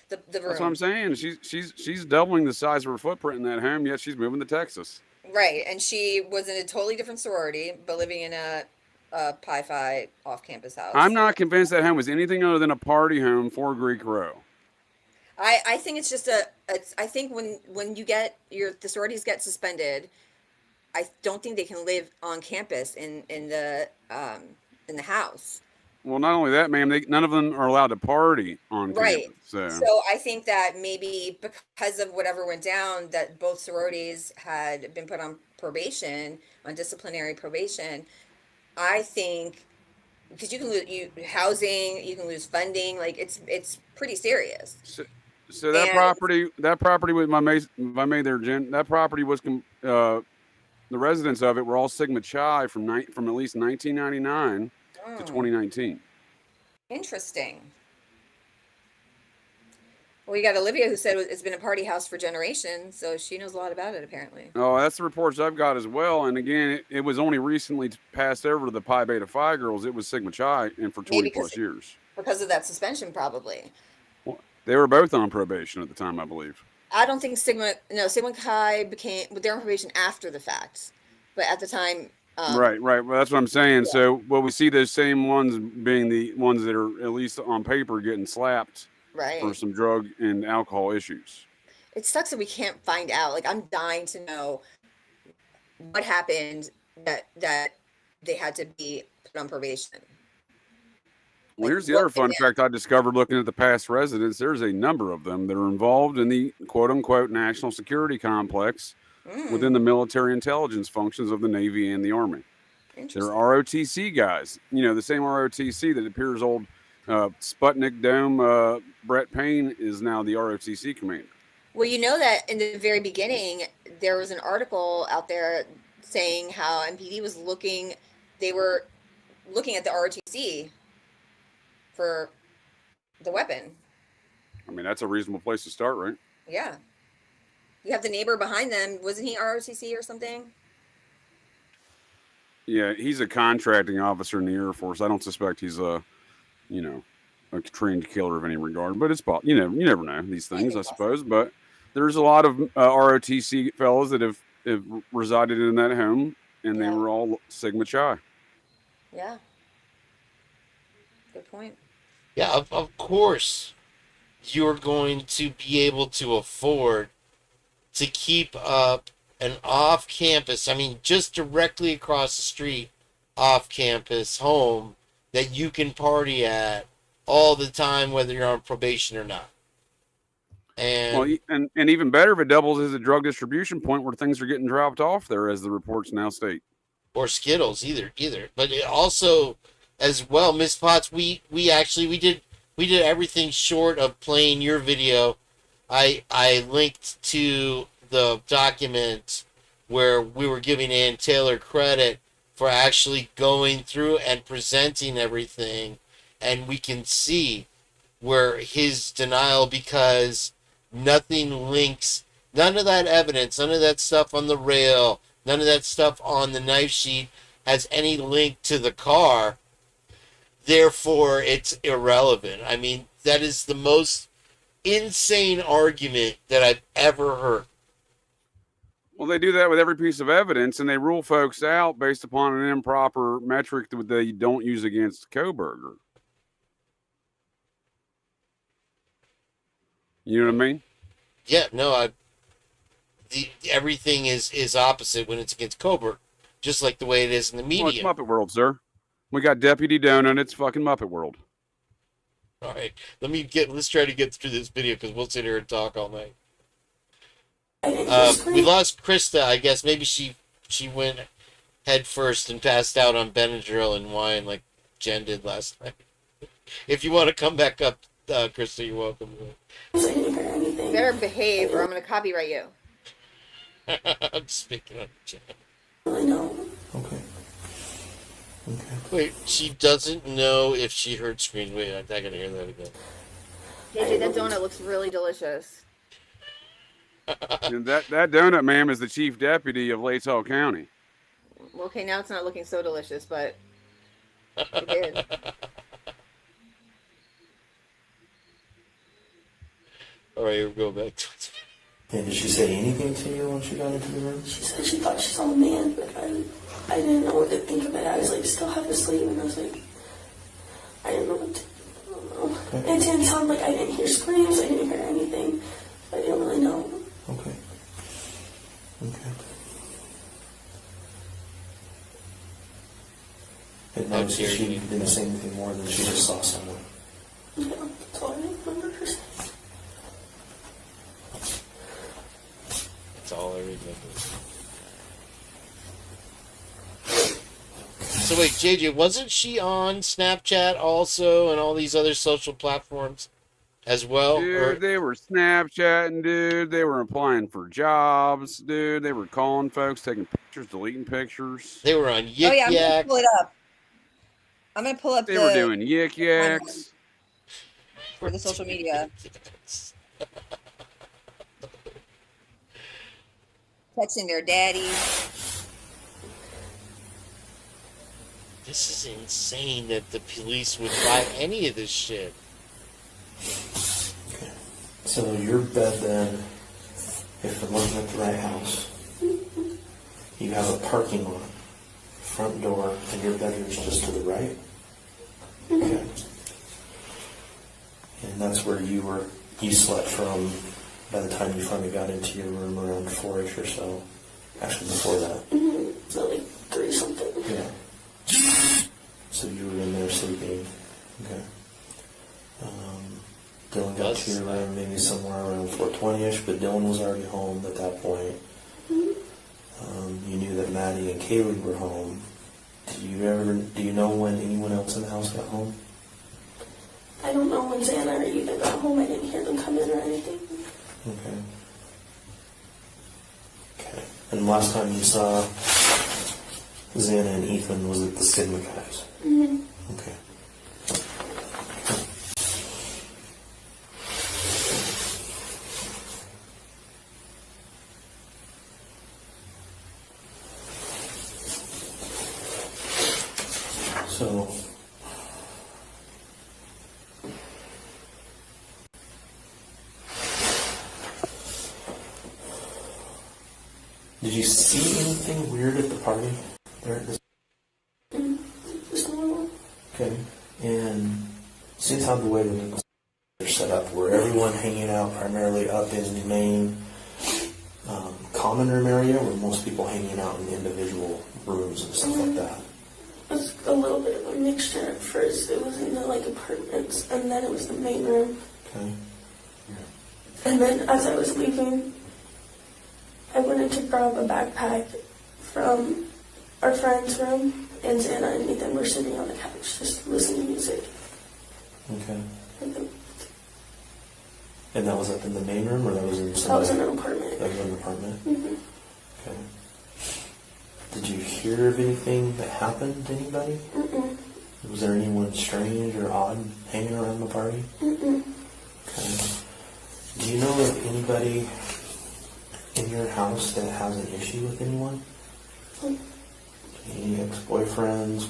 the room. That's what I'm saying. She's doubling the size of her footprint in that home. Yet she's moving to Texas. Right, and she was in a totally different sorority, but living in a Pi Phi off-campus house. I'm not convinced that home was anything other than a party home for Greek Row. I think it's just I think when you get the sororities get suspended, I don't think they can live on campus in the house. Well, not only that, ma'am, none of them are allowed to party on campus. So I think that maybe because of whatever went down, that both sororities had been put on probation, on disciplinary probation. I think because you can lose housing, you can lose funding. Like it's pretty serious. So that property with my maid there, Jen. That property was the residents of it were all Sigma Chi from at least 1999 to 2019. Interesting. Well, you got Olivia who said it's been a party house for generations, so she knows a lot about it apparently. Oh, that's the reports I've got as well. And again, it was only recently passed over to the Pi Beta Phi girls. It was Sigma Chi, and for 20 plus years. Because of that suspension, probably. Well, they were both on probation at the time, I believe. I don't think Sigma Chi they're on probation after the fact, but at the time. Right. Well, that's what I'm saying. Yeah. So, we see those same ones being the ones that are at least on paper getting slapped for some drug and alcohol issues. It sucks that we can't find out. Like, I'm dying to know what happened that they had to be put on probation. Well, here's the other fun fact I discovered looking at the past residents. There's a number of them that are involved in the quote-unquote national security complex within the military intelligence functions of the Navy and the Army. They're ROTC guys. You know, the same ROTC that appears old Sputnik Dome Brett Payne is now the ROTC commander. Well, you know that in the very beginning, there was an article out there saying how MPD was looking at the ROTC for the weapon. I mean, that's a reasonable place to start, right? Yeah. You have the neighbor behind them. Wasn't he ROTC or something? Yeah, he's a contracting officer in the Air Force. I don't suspect he's a trained killer of any regard, but it's possible. You never know these things, I suppose. But there's a lot of ROTC fellows that have resided in that home, and they were all Sigma Chi. Yeah. Good point. Yeah, of course, you're going to be able to afford to keep up an off-campus, I mean, just directly across the street, off-campus home that you can party at all the time, whether you're on probation or not. And and even better if it doubles as a drug distribution point where things are getting dropped off there, as the reports now state. Or Skittles, either. But it also, as well, Miss Potts, we did everything short of playing your video. I linked to the document where we were giving Ann Taylor credit for actually going through and presenting everything, and we can see where his denial, because nothing links, none of that evidence, none of that stuff on the rail, none of that stuff on the knife sheet has any link to the car. Therefore, it's irrelevant. I mean, that is the most insane argument that I've ever heard. Well, they do that with every piece of evidence, and they rule folks out based upon an improper metric that they don't use against Kohberger. You know what I mean? Yeah, no, everything is opposite when it's against Kohberger, just like the way it is in the media. Well, it's Muppet World, sir. We got Deputy Donut. It's fucking Muppet World. All right, let's try to get through this video because we'll sit here and talk all night. We lost Krista. I guess maybe she went head first and passed out on Benadryl and wine like Jenn did last night. If you want to come back up, Krista, you're welcome. You better behave or I'm going to copyright you. I'm speaking on Jenn. I know. Okay. Wait, she doesn't know if she heard screams. Wait, I gotta hear that again. JJ, that donut looks really delicious. And that donut, ma'am, is the chief deputy of Latell County. Well, okay, now it's not looking so delicious, but it did. All right, we'll go back to it. And did she say anything to you when she got into the room? She said she thought she saw a man, but I didn't know what to think of it. I was like, still half asleep, and I was like, I didn't know what to do. I don't know. Okay. It didn't sound like I didn't hear screams, I didn't hear anything. I didn't really know. Okay. And now she didn't say anything more than she just saw someone. Yeah, that's all I remember her saying. That's all I remember. So wait, JJ, wasn't she on Snapchat also and all these other social platforms as well? Dude, they were Snapchatting, dude. They were applying for jobs, dude. They were calling folks, taking pictures, deleting pictures. They were on Yik Oh yeah, I'm Yak. gonna pull it up. I'm gonna pull up They were doing Yik Yaks. For the social media. Texting their daddy. This is insane that the police would buy any of this shit. Okay. So your bed then, if I'm looking at the right house, you have a parking lot, front door, and your bedroom's just to the right? Okay. And that's where you slept from by the time you finally got into your room around 4-ish or so. Actually, before that. So like 3 something. Yeah. So you were in there sleeping. Okay. Dylan got to your room maybe somewhere around 4:20ish, but Dylan was already home at that point. You knew that Maddie and Kaylee were home. Do you know when anyone else in the house got home? I don't know when Xana or Ethan got home. I didn't hear them come in or anything. Okay. And last time you saw Xana and Ethan was at the Sigma guys. Okay. Did you see anything weird at the party? There at this? Just normal. Okay. And since how the way that they're set up, were everyone hanging out primarily up in the main common room area, or were most people hanging out in individual rooms and stuff like that? It was a little bit of a mixture. At first, it was in the like apartments, and then it was the main room. Okay. And then as I was leaving, I went in to grab a backpack from our friend's room, and Xana and Ethan were sitting on the couch just listening to music. Okay. And that was up in the main room, or that was in some? That was in an apartment. That was in an apartment? Mm-hmm. Okay. Did you hear of anything that happened to anybody? Mm-mm. Was there anyone strange or odd hanging around the party? Mm-mm. Okay. Do you know of anybody in your house that has an issue with anyone? Any ex-boyfriends?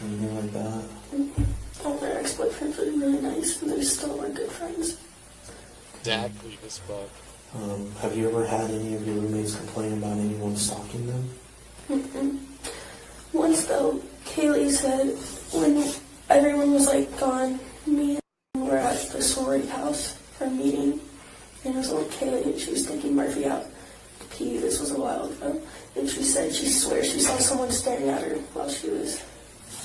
Anything like that? Mm-hmm. All their ex-boyfriends were really nice, and they still are good friends. Exactly as fuck. Have you ever had any of your roommates complain about anyone stalking them? Mm-mm. Once though, Kaylee said when everyone was like gone, me and were at the sorority house for a meeting, and it was only Kaylee, and she was taking Murphy out to pee. This was a while ago, and she said she swears she saw someone staring at her while she was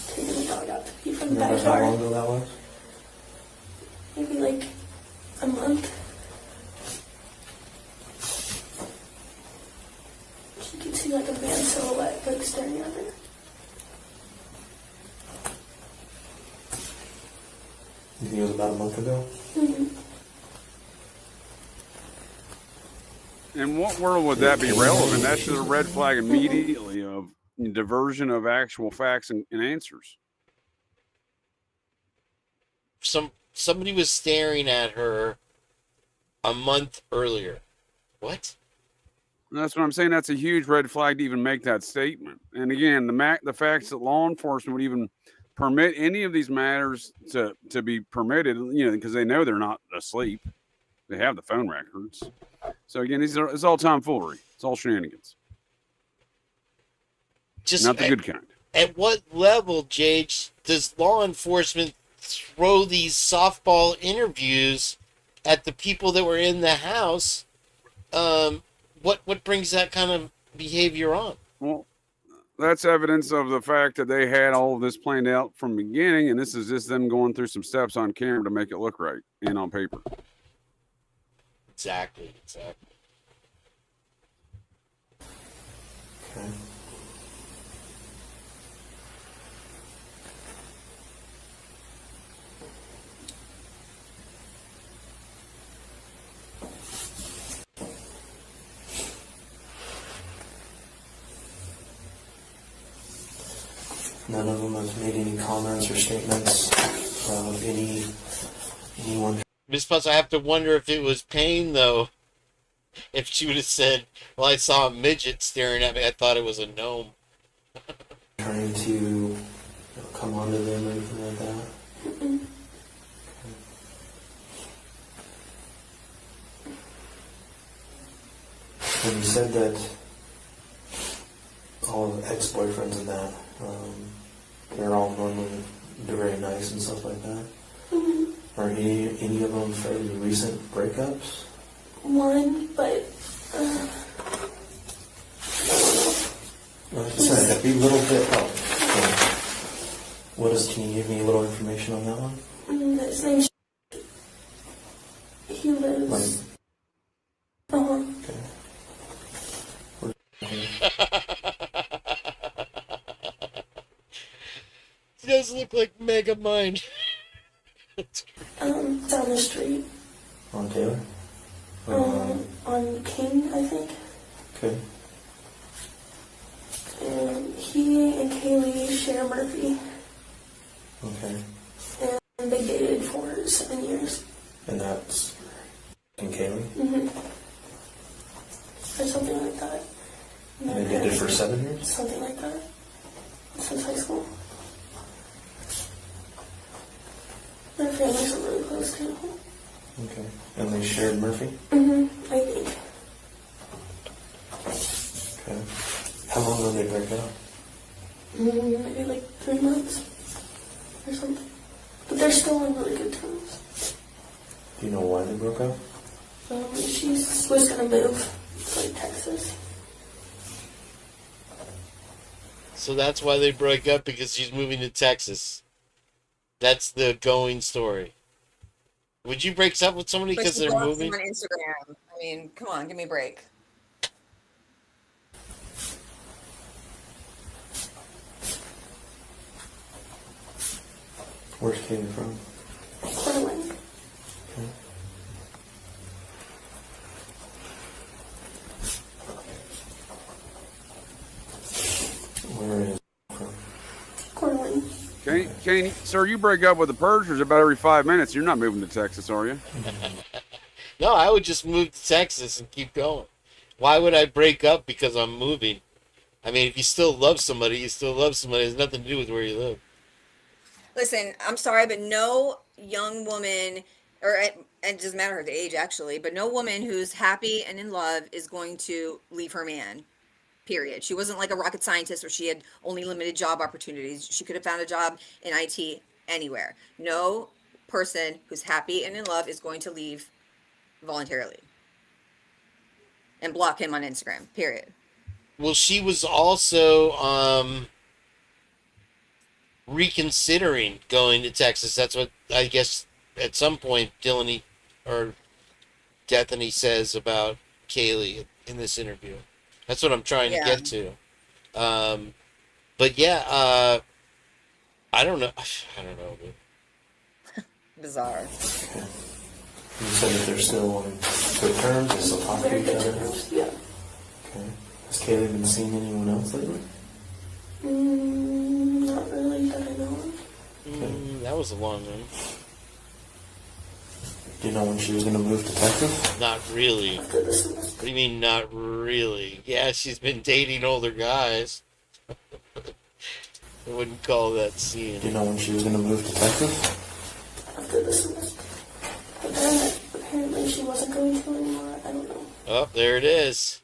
taking the dog out to pee from the Remember backyard. how long ago that was? Maybe like a month. You could see like a man's silhouette like staring at her. You think it was about a month ago? Mm-hmm. In what world would that be relevant? That's just a red flag immediately of diversion of actual facts and answers. Somebody was staring at her a month earlier. What? That's what I'm saying. That's a huge red flag to even make that statement. And again, the facts that law enforcement would even permit any of these matters to be permitted, because they know they're not asleep. They have the phone records. So again, it's all tomfoolery. It's all shenanigans. Just not the good kind. At what level, Jage, does law enforcement throw these softball interviews at the people that were in the house? What brings that kind of behavior on? Well, that's evidence of the fact that they had all of this planned out from the beginning, and this is just them going through some steps on camera to make it look right and on paper. Exactly. Okay. None of them have made any comments or statements of anyone. Miss Putz, I have to wonder if it was pain, though. If she would have said, well, I saw a midget staring at me, I thought it was a gnome. Trying to come onto them or anything like that? Mm-mm. And you said that all the ex-boyfriends and that, they're all normally very nice and stuff like that. Mm-hmm. Are any of them fairly recent breakups? One, but Like I said, be a little bit. Can you give me a little information on that one? his name's he lives. Okay. He does look like Mega Mind. Down the street. On Taylor? On Kane, I think. Okay. And he and Kaylee share Murphy. Okay. And they dated for 7 years. And that's in Kaylee? Mm-hmm. Or something like that. And they dated for 7 years? Something like that. Since high school. Their families are really close too. Okay. And they shared Murphy? Mm-hmm. I think. How long ago did they break up? Maybe like 3 months or something. But they're still on really good terms. Do you know why they broke up? She was gonna move to like Texas. So that's why they broke up, because she's moving to Texas. That's the going story. Would you break up with somebody But because she they're blocked moving? him on Instagram. I mean, come on, give me a break. Where's Kane from? Portland. Okay. Where is from? Portland. Kane, sir, you break up with the Purgers about every 5 minutes. You're not moving to Texas, are you? No, I would just move to Texas and keep going. Why would I break up because I'm moving? I mean, if you still love somebody, you still love somebody. It has nothing to do with where you live. Listen, I'm sorry, but no young woman, or it doesn't matter her age actually, but no woman who's happy and in love is going to leave her man. Period. She wasn't like a rocket scientist where she had only limited job opportunities. She could have found a job in IT anywhere. No person who's happy and in love is going to leave voluntarily and block him on Instagram. Period. Well, she was also reconsidering going to Texas. That's what I guess at some point Dylan or Bethany says about Kaylee in this interview. That's what I'm trying to get to. But yeah, I don't know. I don't know. Dude. Bizarre. Okay. You said that they're still on good terms, they still talk to each other? Yeah. Okay. Has Kaylee been seeing anyone else lately? Not really that I know of. That was a long one. Do you know when she was going to move to Texas? Not really. What do you mean, not really? Yeah, she's been dating older guys. I wouldn't call that seeing. Do you know when she was going to move to Texas? After the semester. But then apparently she wasn't going to anymore. I don't know. Oh, there it is.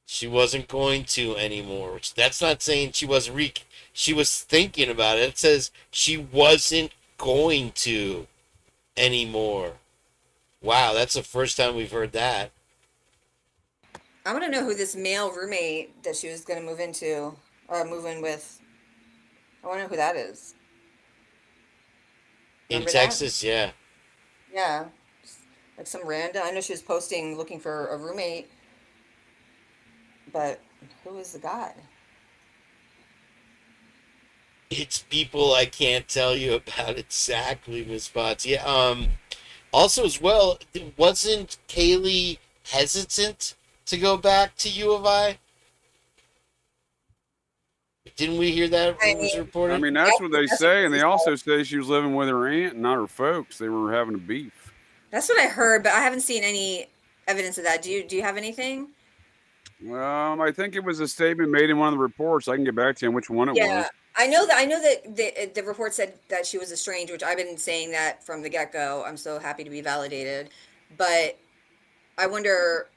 She wasn't going to anymore. Which that's not saying she wasn't she was thinking about it. It says she wasn't going to anymore. Wow, that's the first time we've heard that. I want to know who this male roommate that she was going to move into or move in with. I want to know who that is. Remember In Texas, that? yeah. Yeah. Like some random. I know she was posting looking for a roommate. But who is the guy? It's people I can't tell you about exactly, Miss Potts. Yeah. Also, as well, wasn't Kaylee hesitant to go back to U of I? Didn't we hear that was reported? I mean, that's what they say, and they also say she was living with her aunt and not her folks. They were having a beef. That's what I heard, but I haven't seen any evidence of that. Do you have anything? I think it was a statement made in one of the reports. I can get back to you on which one it was. I know that the report said that she was estranged, which I've been saying that from the get-go. I'm so happy to be validated. But I wonder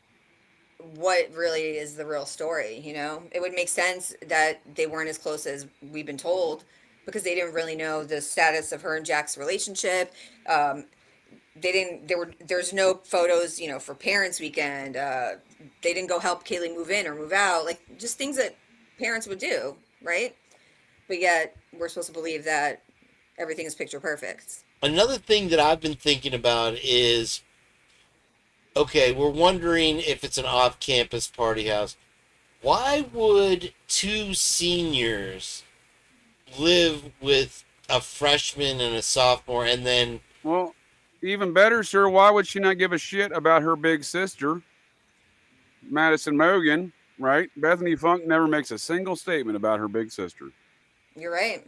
what really is the real story, you know? It would make sense that they weren't as close as we've been told because they didn't really know the status of her and Jack's relationship. There's no photos, for parents weekend. They didn't go help Kaylee move in or move out, like just things that parents would do, right? But yet we're supposed to believe that everything is picture perfect. Another thing that I've been thinking about is, okay, we're wondering if it's an off-campus party house. Why would two seniors live with a freshman and a sophomore and then... Well, even better, sir, why would she not give a shit about her big sister, Madison Mogan, right? Bethany Funk never makes a single statement about her big sister. You're right.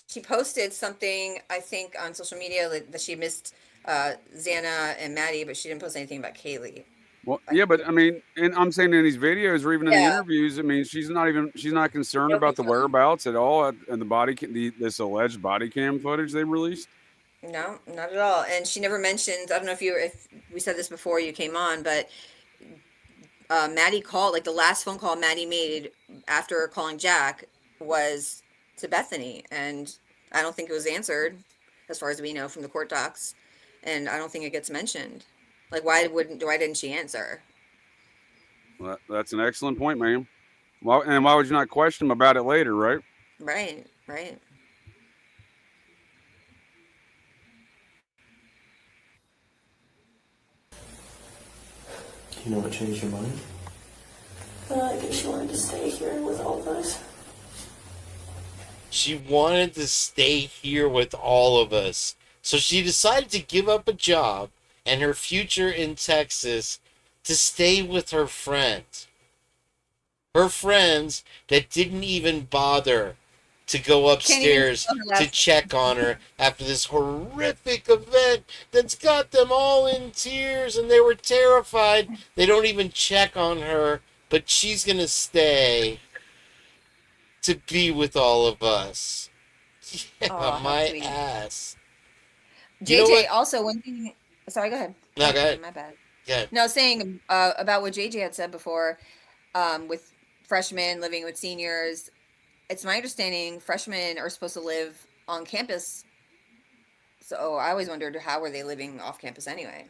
She posted something, I think, on social media that she missed Xana and Maddie, but she didn't post anything about Kaylee. Well, yeah, but I mean, and I'm saying in these videos or even in the interviews, I mean, she's not concerned about the whereabouts at all and this alleged body cam footage they released. No, not at all. And she never mentioned, I don't know if we said this before you came on, but Maddie called, like the last phone call Maddie made after calling Jack was to Bethany, and I don't think it was answered, as far as we know from the court docs, and I don't think it gets mentioned. Like, why didn't she answer? Well, that's an excellent point, ma'am. And why would you not question him about it later, right? Right, right. Do you know what changed your mind? I guess she wanted to stay here with all of us. She wanted to stay here with all of us. So she decided to give up a job and her future in Texas to stay with her friends. Her friends that didn't even bother to go upstairs to check on her after this horrific event that's got them all in tears and they were terrified. They don't even check on her, but she's going to stay to be with all of us. Yeah, Oh, my sweet. ass. JJ, also, one thing. Sorry, go ahead. No, go ahead. My bad. Go ahead. No, saying about what JJ had said before, with freshmen living with seniors. It's my understanding freshmen are supposed to live on campus. So I always wondered, how were they living off campus anyway?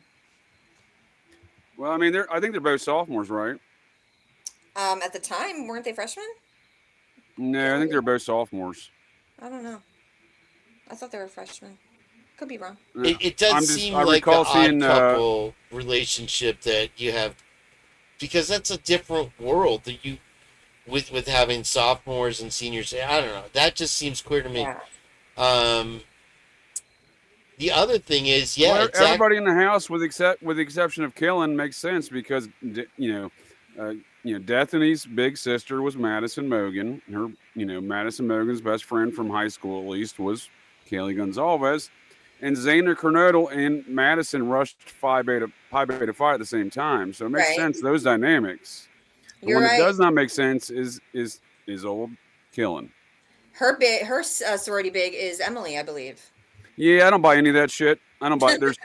Well, I mean, I think they're both sophomores, right? At the time, weren't they freshmen? No, I think they're both sophomores. I don't know. I thought they were freshmen. Could be wrong. It does seem like the odd couple relationship that you have, because that's a different world that you, with having sophomores and seniors. I don't know. That just seems queer to me. Yeah. The other thing is, well, everybody in the house, with the exception of Killen, makes sense because Bethany's big sister was Madison Mogan. Her, Madison Mogan's best friend from high school, at least, was Kaylee Gonzalez. And Zayna Kernodle and Madison rushed Phi Beta Phi at the same time. So it makes sense, those dynamics. The one that does not make sense is old Killen. Her sorority big is Emily, I believe. Yeah, I don't buy any of that shit. I don't buy. There's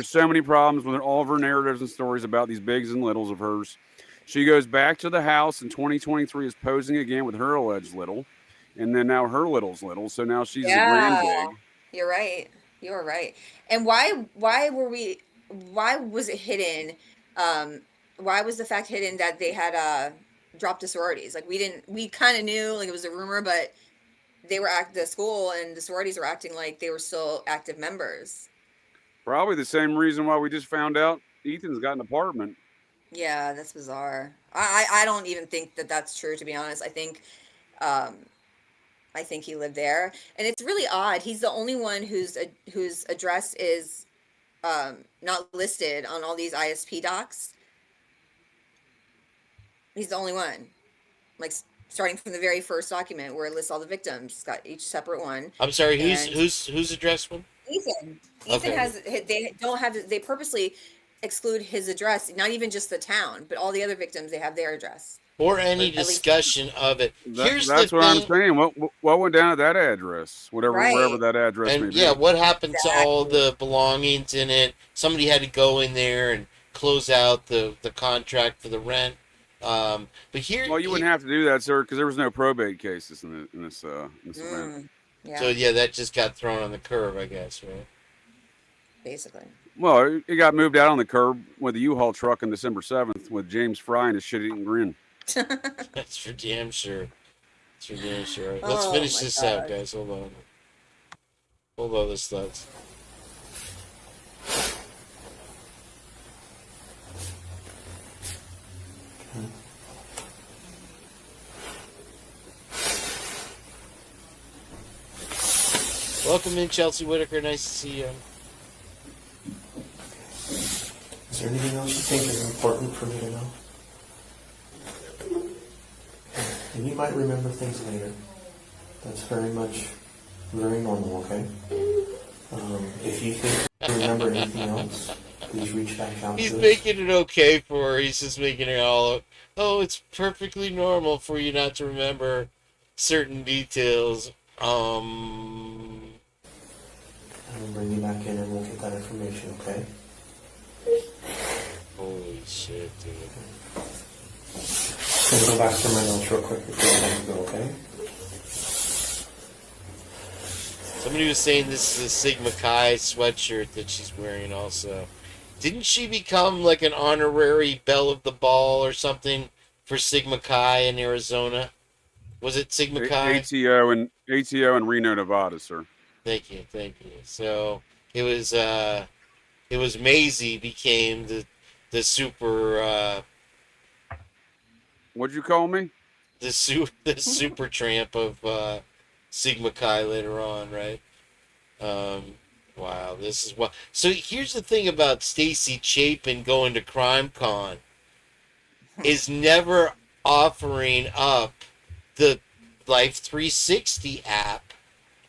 so many problems with all of her narratives and stories about these bigs and littles of hers. She goes back to the house in 2023, is posing again with her alleged little, and then now her little's little. So now she's the grand big. You're right. You're right. And why was it hidden? Why was the fact hidden that they had dropped the sororities? Like, we kind of knew, like, it was a rumor, but they were the school and the sororities were acting like they were still active members. Probably the same reason why we just found out Ethan's got an apartment. Yeah, that's bizarre. I don't even think that that's true, to be honest. I think he lived there, and it's really odd. He's the only one whose address is not listed on all these ISP docs. He's the only one, like starting from the very first document where it lists all the victims. It's got each separate one. I'm sorry, whose address one? Ethan. Okay. Has. They don't have. They purposely exclude his address. Not even just the town, but all the other victims. They have their address. Or any discussion of it. That's what I'm saying. What went down at that address? Wherever that address may be. Yeah, what happened to all the belongings in it? Somebody had to go in there and close out the contract for the rent. But here, well, you wouldn't have to do that, sir, because there was no probate cases in this event. Yeah. So yeah, that just got thrown on the curb, I guess, right? Basically. Well, it got moved out on the curb with a U-Haul truck on December 7th with James Fry and his shit-eating grin. That's for damn sure. That's for damn sure. Let's finish this out, guys. Hold on. Hold on, this thoughts. Welcome in, Chelsea Whitaker. Nice to see you. Is there anything else you think is important for me to know? And you might remember things later. That's very normal, okay? If you think you remember anything else, please reach back out He's to us. making it okay for her. He's just making it all, it's perfectly normal for you not to remember certain details. I'm going to bring you back in and we'll get that information, okay? Holy shit, dude. I'm gonna go back through my notes real quick before I let you go, okay? Somebody was saying this is a Sigma Chi sweatshirt that she's wearing also. Didn't she become like an honorary Belle of the Ball or something for Sigma Chi in Arizona? Was it Sigma Chi? ATO and Reno, Nevada, sir. Thank you. So it was Maisie became the super What'd you call me? the super tramp of Sigma Chi later on, right? Wow, this is what. So here's the thing about Stacy Chapin going to CrimeCon is never offering up the Life 360 app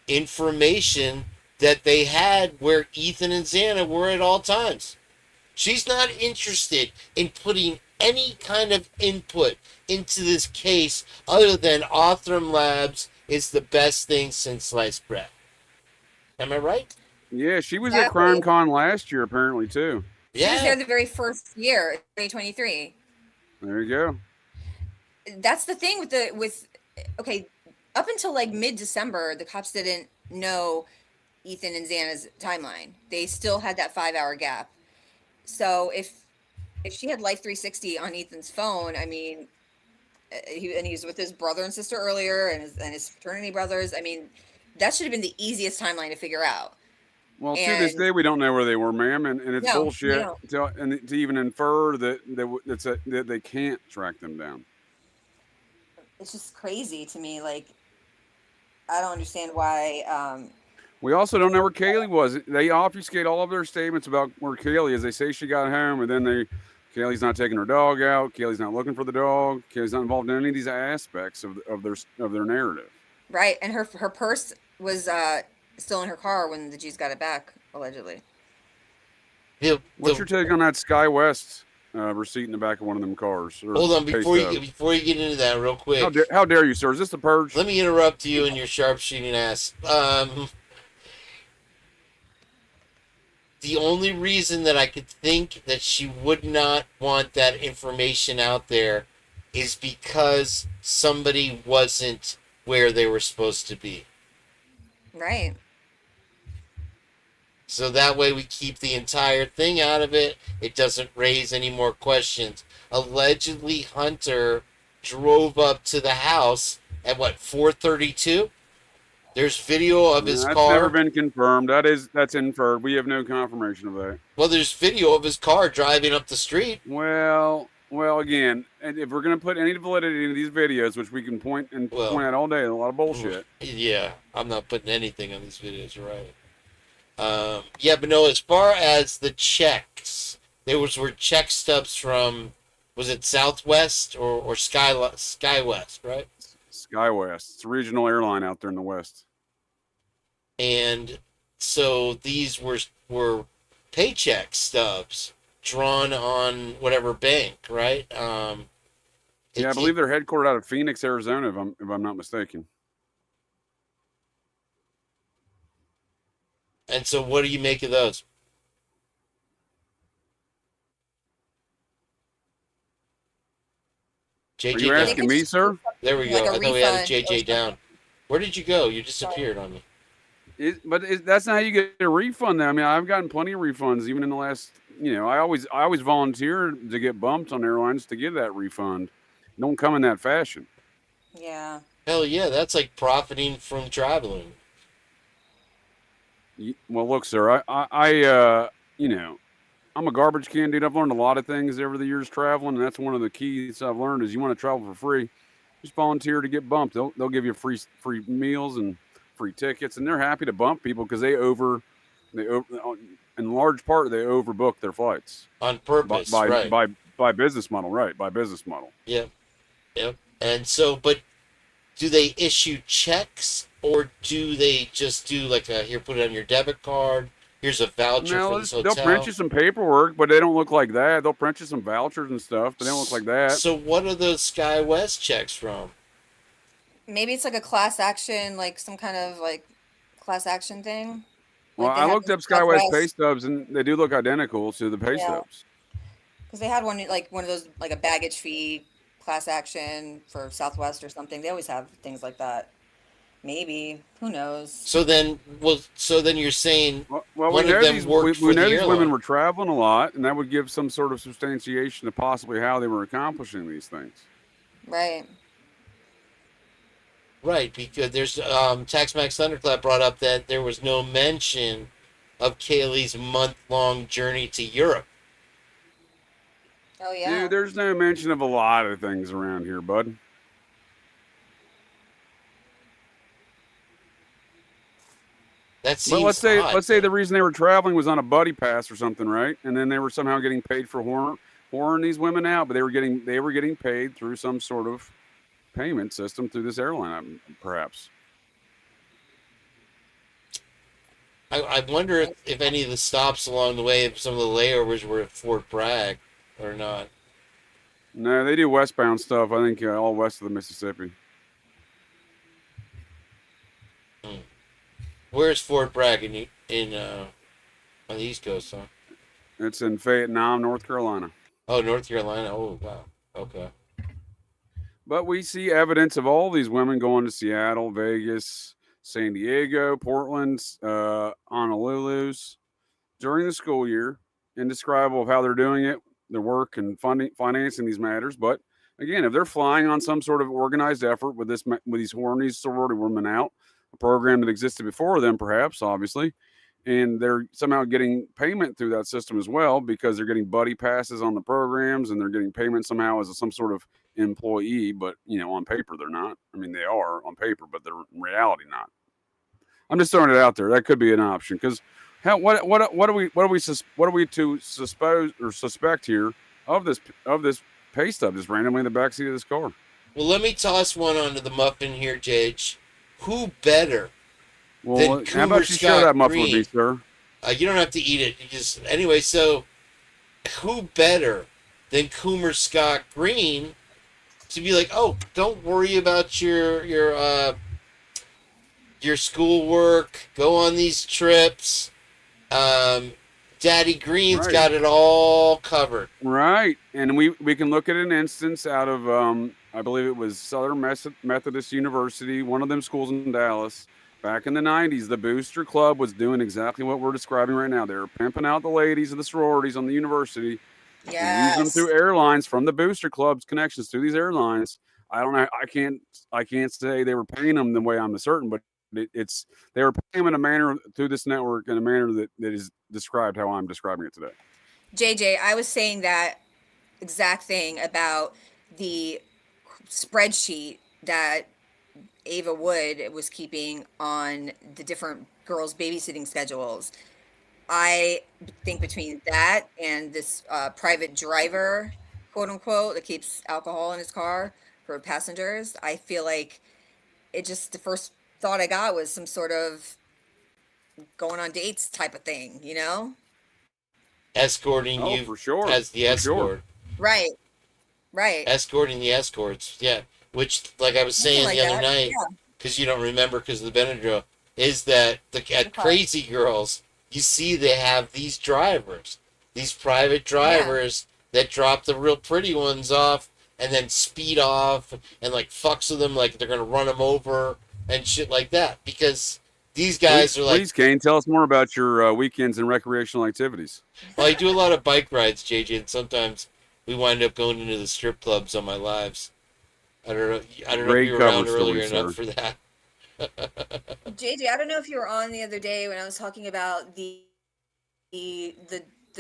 information that they had where Ethan and Xana were at all times. She's not interested in putting any kind of input into this case other than Othram Labs is the best thing since sliced bread. Am I right? Yeah, she was at Exactly. CrimeCon last year, apparently, too. She was there the very first year, 2023. There you go. That's the thing with okay, up until like mid-December, the cops didn't know Ethan and Xana's timeline. They still had that 5-hour gap. So if she had Life 360 on Ethan's phone, I mean, he was with his brother and sister earlier, and his fraternity brothers. I mean, that should have been the easiest timeline to figure out. Well, to this day, we don't know where they were, ma'am, and it's No, we bullshit don't. to even infer that they can't track them down. It's just crazy to me. Like, I don't understand why. We also don't know where Kaylee was. They obfuscate all of their statements about where Kaylee is. They say she got home, and then Kaylee's not taking her dog out. Kaylee's not looking for the dog. Kaylee's not involved in any of these aspects of their narrative. Right, and her purse was still in her car when the G's got it back, allegedly. What's your take on that Sky West receipt in the back of one of them cars? Hold on, before you get into that, real quick. How dare you, sir? Is this the Purge? Let me interrupt you and your sharpshooting ass. The only reason that I could think that she would not want that information out there is because somebody wasn't where they were supposed to be. Right. So that way we keep the entire thing out of it. It doesn't raise any more questions. Allegedly, Hunter drove up to the house at 4:32? There's video of his that's car. That's never been confirmed. That's inferred. We have no confirmation of that. Well, there's video of his car driving up the street. Well, again, and if we're gonna put any validity into these videos, which we can point out all day, a lot of bullshit. Yeah, I'm not putting anything on these videos. You're right. Yeah, but no. As far as the checks, were check stubs from, was it Southwest or SkyWest, right? SkyWest. It's a regional airline out there in the West. And so these were paycheck stubs drawn on whatever bank, right? Yeah, I believe they're headquartered out of Phoenix, Arizona, if I'm not mistaken. And so what do you make of those? JJ, are you asking me, sir? There we go. I thought we had JJ down. Where did you go? You disappeared on me. That's not how you get a refund, though. I mean, I've gotten plenty of refunds, even in the last. I always volunteer to get bumped on airlines to get that refund. Don't come in that fashion. Yeah. Hell yeah, that's like profiting from traveling. Well, look, sir, I'm a garbage can dude. I've learned a lot of things over the years traveling, and that's one of the keys I've learned is you want to travel for free, just volunteer to get bumped. They'll give you free meals and free tickets, and they're happy to bump people because they in large part they overbook their flights on purpose, by business model, right? By business model. Yep. And so, but do they issue checks or do they just do like here, put it on your debit card? Here's a voucher for this hotel. They'll print you some paperwork, but they don't look like that. They'll print you some vouchers and stuff, but they don't look like that. So what are those SkyWest checks from? Maybe it's like a class action, like some kind of like class action thing. Well, I looked up SkyWest pay stubs, and they do look identical to the pay stubs. Because they had one of those, like a baggage fee class action for Southwest or something. They always have things like that. Maybe, who knows? So then you're saying Well, one of them worked we for know the these women airline. were traveling a lot, and that would give some sort of substantiation to possibly how they were accomplishing these things. Right. Right, because there's Tax-Max Thunderclap brought up that there was no mention of Kaylee's month-long journey to Europe. Oh yeah. Dude, there's no mention of a lot of things around here, bud. That Well, seems odd. let's say the reason they were traveling was on a buddy pass or something, right? And then they were somehow getting paid for whoring these women out, but they were getting paid through some sort of payment system through this airline, perhaps. I wonder if any of the stops along the way, if some of the layovers were at Fort Bragg or not. No, they do westbound stuff. I think all west of the Mississippi. Where's Fort Bragg in on the East Coast, huh? It's in Fayetteville, North Carolina. Oh, North Carolina. Oh, wow. Okay. But we see evidence of all these women going to Seattle, Vegas, San Diego, Portland, Honolulu's during the school year. Indescribable of how they're doing it, their work and financing these matters. But again, if they're flying on some sort of organized effort with these horny sorority women out, a program that existed before them, perhaps, obviously, and they're somehow getting payment through that system as well because they're getting buddy passes on the programs and they're getting payment somehow as some sort of employee, but on paper they're not. I mean, they are on paper, but they're in reality not. I'm just throwing it out there. That could be an option because what are we to suppose or suspect here of this pay stub just randomly in the backseat of this car? Well, let me toss one onto the muffin here, Jage. Who better? Well, how about you share that muffin with me, sir? You don't have to eat it. You just anyway. So, who better than Coomer Scott Green to be like, oh, don't worry about your schoolwork. Go on these trips. Daddy Green's got it all covered. Right, and we can look at an instance out of I believe it was Southern Methodist University, one of them schools in Dallas. Back in the 90s, the Booster Club was doing exactly what we're describing right now. They were pimping out the ladies of the sororities on the university. Yes. Use them through airlines from the Booster Club's connections to these airlines. I don't know. I can't say they were paying them the way I'm certain, but they were paying them in a manner through this network in a manner that is described how I'm describing it today. JJ, I was saying that exact thing about the spreadsheet that Ava Wood was keeping on the different girls' babysitting schedules. I think between that and this private driver, quote unquote, that keeps alcohol in his car for passengers, I feel like the first thought I got was some sort of going on dates type of thing, Escorting you for sure. as the escort. Right. Escorting the escorts, yeah. Which, like I was saying Something the like other that, night, because you don't remember because of the Benadryl, is that at Crazy Girls, you see they have these drivers, these private drivers that drop the real pretty ones off and then speed off and like fucks with them like they're gonna run them over and shit like that. Because these guys are like, please, Kane, tell us more about your weekends and recreational activities. well, I do a lot of bike rides, JJ, and sometimes we wind up going into the strip clubs on my lives. I don't know if you were around earlier enough for that. JJ, I don't know if you were on the other day when I was talking about the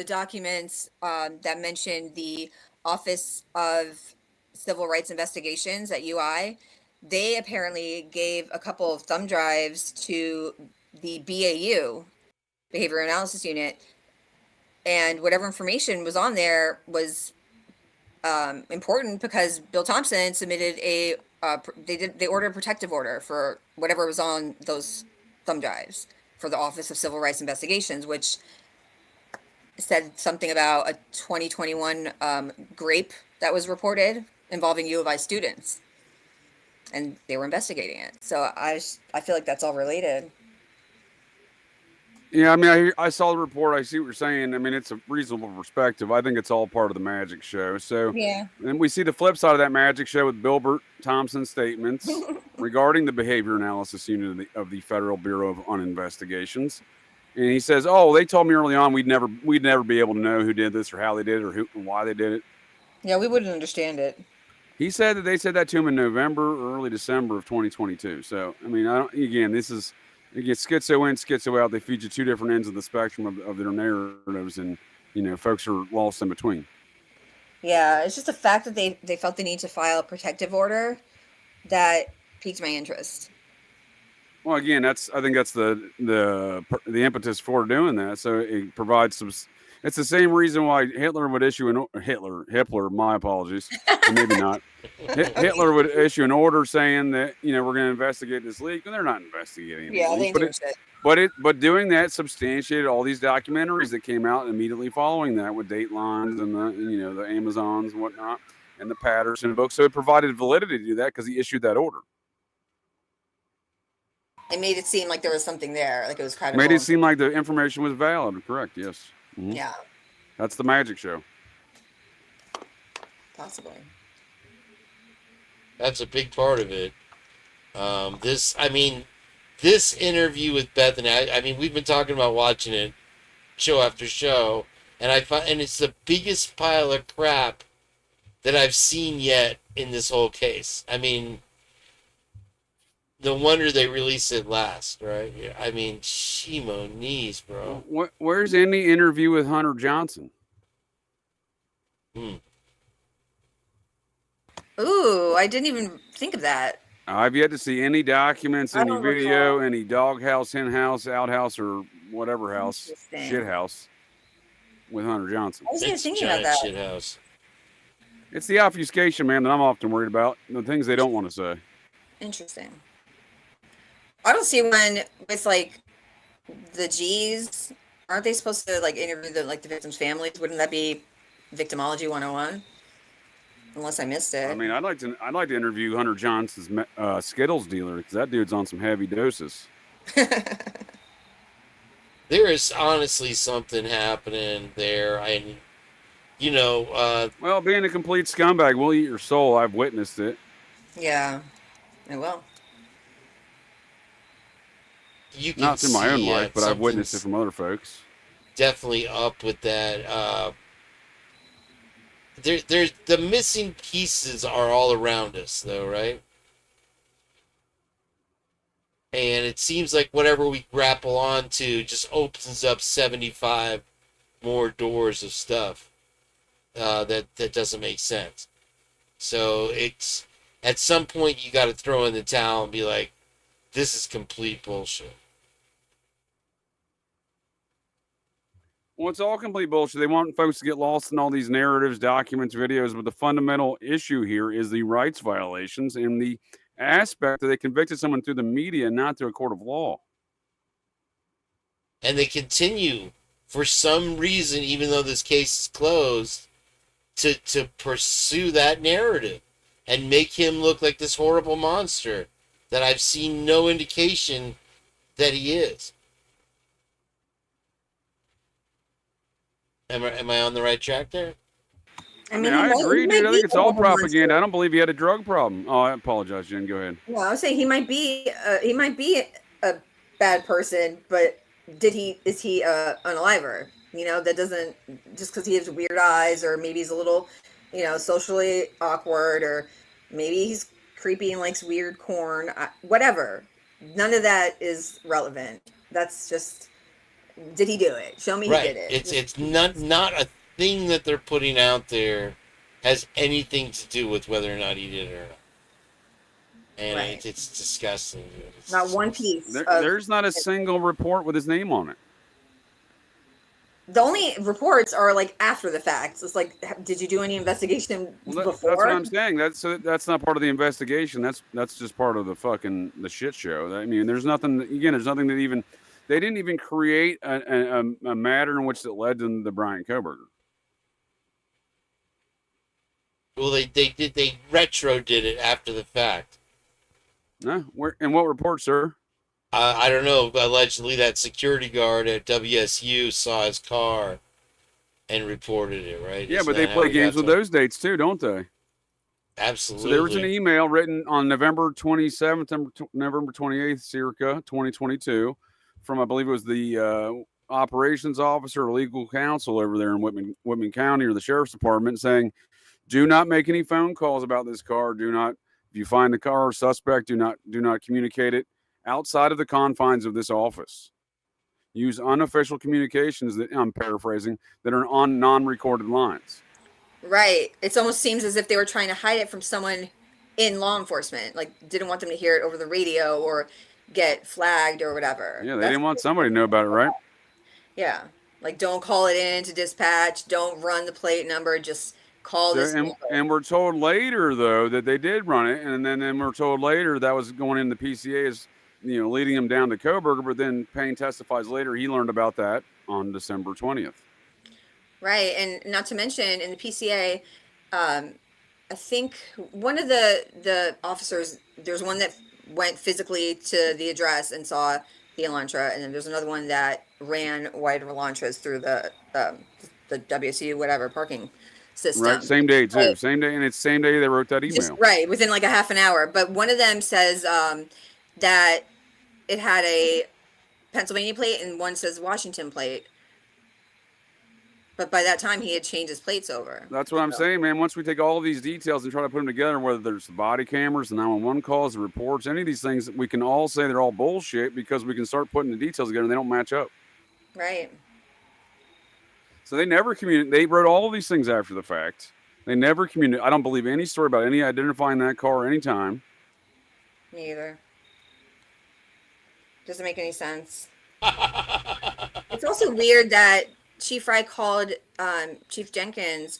documents that mentioned the Office of Civil Rights Investigations at UI. They apparently gave a couple of thumb drives to the BAU, Behavior Analysis Unit, and whatever information was on there was important because Bill Thompson submitted they ordered a protective order for whatever was on those thumb drives for the Office of Civil Rights Investigations, which said something about a 2021 grape that was reported involving U of I students, and they were investigating it. So I feel like that's all related. Yeah, I mean, I saw the report. I see what you're saying. I mean, it's a reasonable perspective. I think it's all part of the magic show. So, Yeah. and we see the flip side of that magic show with Bilbert Thompson's statements regarding the behavior analysis unit of the Federal Bureau of Investigations. And he says, "Oh, they told me early on we'd never be able to know who did this or how they did it or who and why they did it." Yeah, we wouldn't understand it. He said that they said that to him in November or early December of 2022. So, I mean, this is, again, schizo in, schizo out. They feed you two different ends of the spectrum of their narratives, and, folks are lost in between. Yeah, it's just the fact that they felt the need to file a protective order that piqued my interest. Well, again, I think that's the impetus for doing that. So it provides some. It's the same reason why Hitler would issue Hitler. My apologies, or maybe not. Hitler would issue an order saying that we're going to investigate this leak, and they're not investigating it. Yeah, they do shit. But doing that substantiated all these documentaries that came out immediately following that with Datelines and the Amazons and whatnot and the Patterson book. So it provided validity to that because he issued that order. It made it seem like there was something there, like it was credible. Made it seem like the information was valid. Correct. Yes. Mm-hmm. Yeah. That's the magic show. Possibly. That's a big part of it. This interview with Bethany, I mean, we've been talking about watching it show after show, and it's the biggest pile of crap that I've seen yet in this whole case. I mean, no wonder they released it last, right? I mean, Shimo knees, bro. Where's any interview with Hunter Johnson? Ooh, I didn't even think of that. I've yet to see any documents, any video, any doghouse, hen house, outhouse, or whatever house, shit house with Hunter Johnson. I was even thinking about that. Shit house. It's the obfuscation, man, that I'm often worried about. The things they don't want to say. Interesting. I don't see when it's like the G's, aren't they supposed to like interview the victims' families? Wouldn't that be victimology 101? Unless I missed it. I mean, I'd like to interview Hunter Johnson's Skittles dealer because that dude's on some heavy doses. There is honestly something happening there. Well, being a complete scumbag will eat your soul. I've witnessed it. Yeah, it will. Not through my own life, but I've witnessed it from other folks. Definitely up with that. The missing pieces are all around us, though, right? And it seems like whatever we grapple onto just opens up 75 more doors of stuff that doesn't make sense. So it's at some point you got to throw in the towel and be like, this is complete bullshit. Well, it's all complete bullshit. They want folks to get lost in all these narratives, documents, videos, but the fundamental issue here is the rights violations and the aspect that they convicted someone through the media, not through a court of law. And they continue, for some reason, even though this case is closed, to pursue that narrative and make him look like this horrible monster that I've seen no indication that he is. Am I on the right track there? I mean, I agree, dude. I think it's all propaganda. I don't believe he had a drug problem. Oh, I apologize, Jen. Go ahead. Well, I was saying he might be a bad person, but is he an unaliver? That doesn't, just because he has weird eyes, or maybe he's a little, socially awkward, or maybe he's creepy and likes weird corn, whatever. None of that is relevant. That's just, did he do it? Show me he did it. It's not a thing that they're putting out there has anything to do with whether or not he did it or not. And it's disgusting. It's not one piece. There's not a single report with his name on it. The only reports are like after the facts. It's like, did you do any investigation before? That's what I'm saying. That's not part of the investigation. That's just part of the shit show. I mean, there's nothing. Again, there's nothing that even they didn't even create a matter in which that led to the Brian Kohberger. Well, they retro did it after the fact. No, and what report, sir? I don't know. Allegedly, that security guard at WSU saw his car and reported it. Right? Yeah, Isn't but they that how play we got games with to? those dates too, don't they? So there was an Absolutely. email written on November 27th, November 28th, circa 2022, from I believe it was the operations officer or legal counsel over there in Whitman County or the sheriff's department, saying, "Do not make any phone calls about this car. Do not, if you find the car or suspect, do not communicate it outside of the confines of this office. Use unofficial communications that I'm paraphrasing that are on non-recorded lines." Right. It almost seems as if they were trying to hide it from someone in law enforcement, like didn't want them to hear it over the radio or get flagged or whatever. Yeah, they didn't want somebody to know about it, right? Yeah. Like don't call it in to dispatch, don't run the plate number, just call So, this number. and we're told later though that they did run it, and then we're told later that was going in the PCA as leading him down to Coburger. But then Payne testifies later he learned about that on December 20th. Right, and not to mention in the PCA, I think one of the officers, there's one that went physically to the address and saw the Elantra, and then there's another one that ran white Elantras through the WSU whatever parking system. Right, same day too, Right. same day, and it's same day they wrote that email. Just right within like a half an hour. But one of them says that it had a Pennsylvania plate, and one says Washington plate. But by that time, he had changed his plates over. That's what I'm saying, man. Once we take all of these details and try to put them together, whether there's the body cameras, the 911 calls, the reports, any of these things, we can all say they're all bullshit because we can start putting the details together and they don't match up. Right. So they never communicated. They wrote all of these things after the fact. They never communicated. I don't believe any story about any identifying that car any time. Me either. Doesn't make any sense. It's also weird that Chief Fry called Chief Jenkins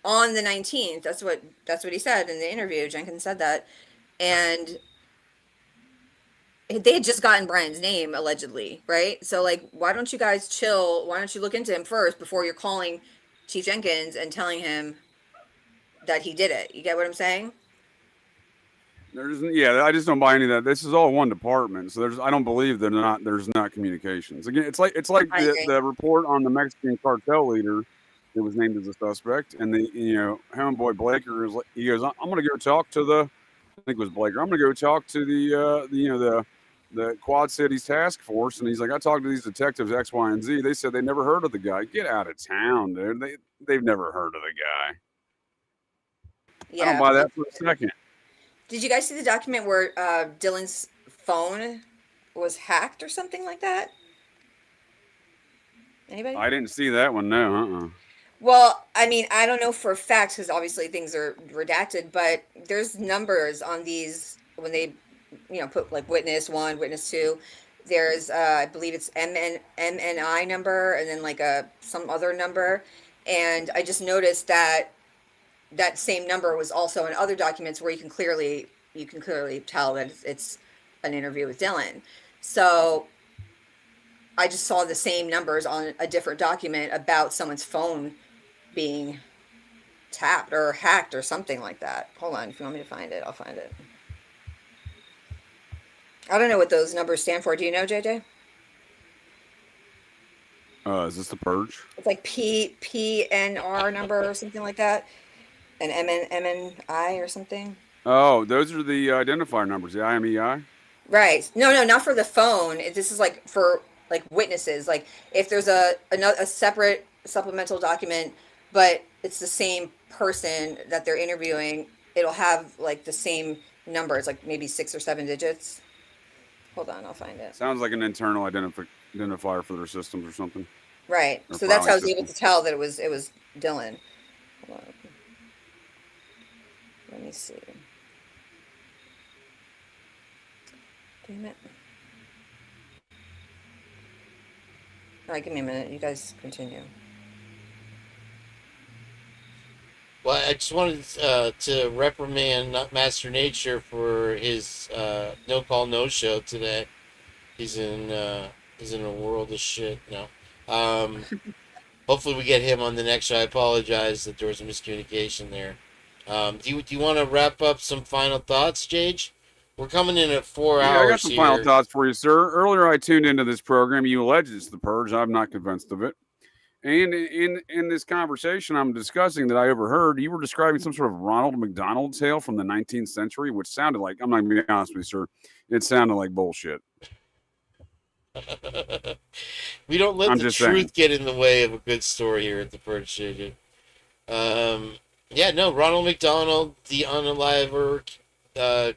on the 19th. That's what he said in the interview. Jenkins said that, and they had just gotten Brian's name allegedly, right? So like, why don't you guys chill? Why don't you look into him first before you're calling Chief Jenkins and telling him that he did it? You get what I'm saying? I just don't buy any of that. This is all one department, so I don't believe there's not communications. Again, it's like the report on the Mexican cartel leader that was named as a suspect, and the homeboy Blaker is like, he goes, I'm gonna go talk to I think it was Blaker. I'm gonna go talk to the Quad Cities task force, and he's like, I talked to these detectives X, Y, and Z. They said they never heard of the guy. Get out of town, dude. They've never heard of the guy. Yeah. I don't buy that for a second. Did you guys see the document where Dylan's phone was hacked or something like that? Anybody? I didn't see that one. No. Well, I mean, I don't know for a fact because obviously things are redacted, but there's numbers on these when they, put like witness 1, witness 2. There's, I believe it's MNI number and then like some other number. And I just noticed that same number was also in other documents where you can clearly tell that it's an interview with Dylan. So I just saw the same numbers on a different document about someone's phone being tapped or hacked or something like that. Hold on, if you want me to find it, I'll find it. I don't know what those numbers stand for. Do you know, JJ? Is this the Purge? It's like PNR number or something like that. An MNI or something. Oh, those are the identifier numbers, the IMEI? Right. No, not for the phone. This is like for like witnesses. Like if there's a separate supplemental document, but it's the same person that they're interviewing, it'll have like the same numbers, like maybe 6 or 7 digits. Hold on, I'll find it. Sounds like an internal identifier for their systems or something. Right. Or So that's how I was filing able to tell that it was Dylan. Hold on. Let me see. Damn it. All right, give me a minute. You guys continue. Well, I just wanted to reprimand Master Nature for his no call no show today. He's in a world of shit now. Hopefully we get him on the next show. I apologize that there was a miscommunication there. Do you want to wrap up some final thoughts, Jage, We're coming in at 4 Yeah, I hours got some final here. thoughts for you, sir. Earlier, I tuned into this program. You alleged it's the Purge. I'm not convinced of it. And in this conversation I'm discussing that I overheard, you were describing some sort of Ronald McDonald tale from the 19th century, which sounded like, I'm not going to be honest with you, sir, it sounded like bullshit. We don't let I'm the just truth saying. get in the way of a good story here at the Purge Station. Yeah, no, Ronald McDonald, the unaliver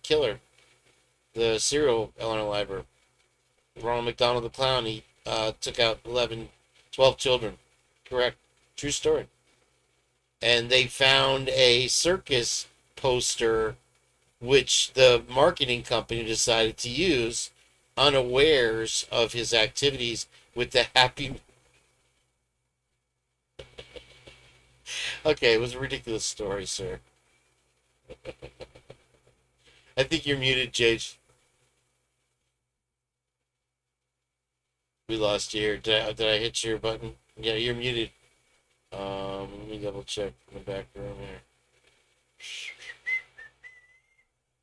killer, the serial unaliver. Ronald McDonald the clown, he took out 12 children. Correct. True story. And they found a circus poster which the marketing company decided to use unawares of his activities with the happy... Okay, it was a ridiculous story, sir. I think you're muted, Jage. We lost you here. Did I hit your button? Yeah, you're muted. Let me double check in the back room here.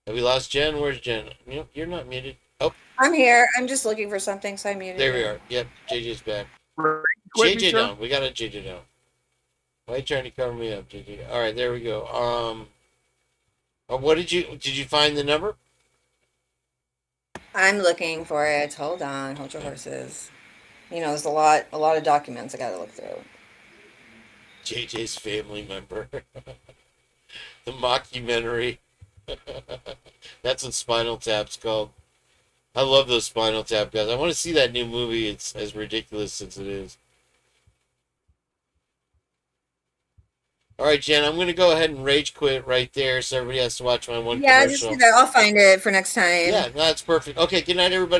Have we lost Jen? Where's Jen? You're not muted. Oh, I'm here. I'm just looking for something, so I muted. there we it. are. Yep, JJ's back. Quit me, JJ sir? down. We got a JJ down. Why are you trying to cover me up, JJ? All right, there we go. What did you find the number? I'm looking for it. Hold on. Hold your horses. You know, there's a lot of documents I got to look through. JJ's family member. The mockumentary. That's what Spinal Tap's called. I love those Spinal Tap guys. I want to see that new movie. It's as ridiculous as it is. All right, Jen, I'm going to go ahead and rage quit right there so everybody has to watch my one Yeah, just commercial. do that. I'll find it for next time. Yeah, no, that's perfect. Okay, good night, everybody.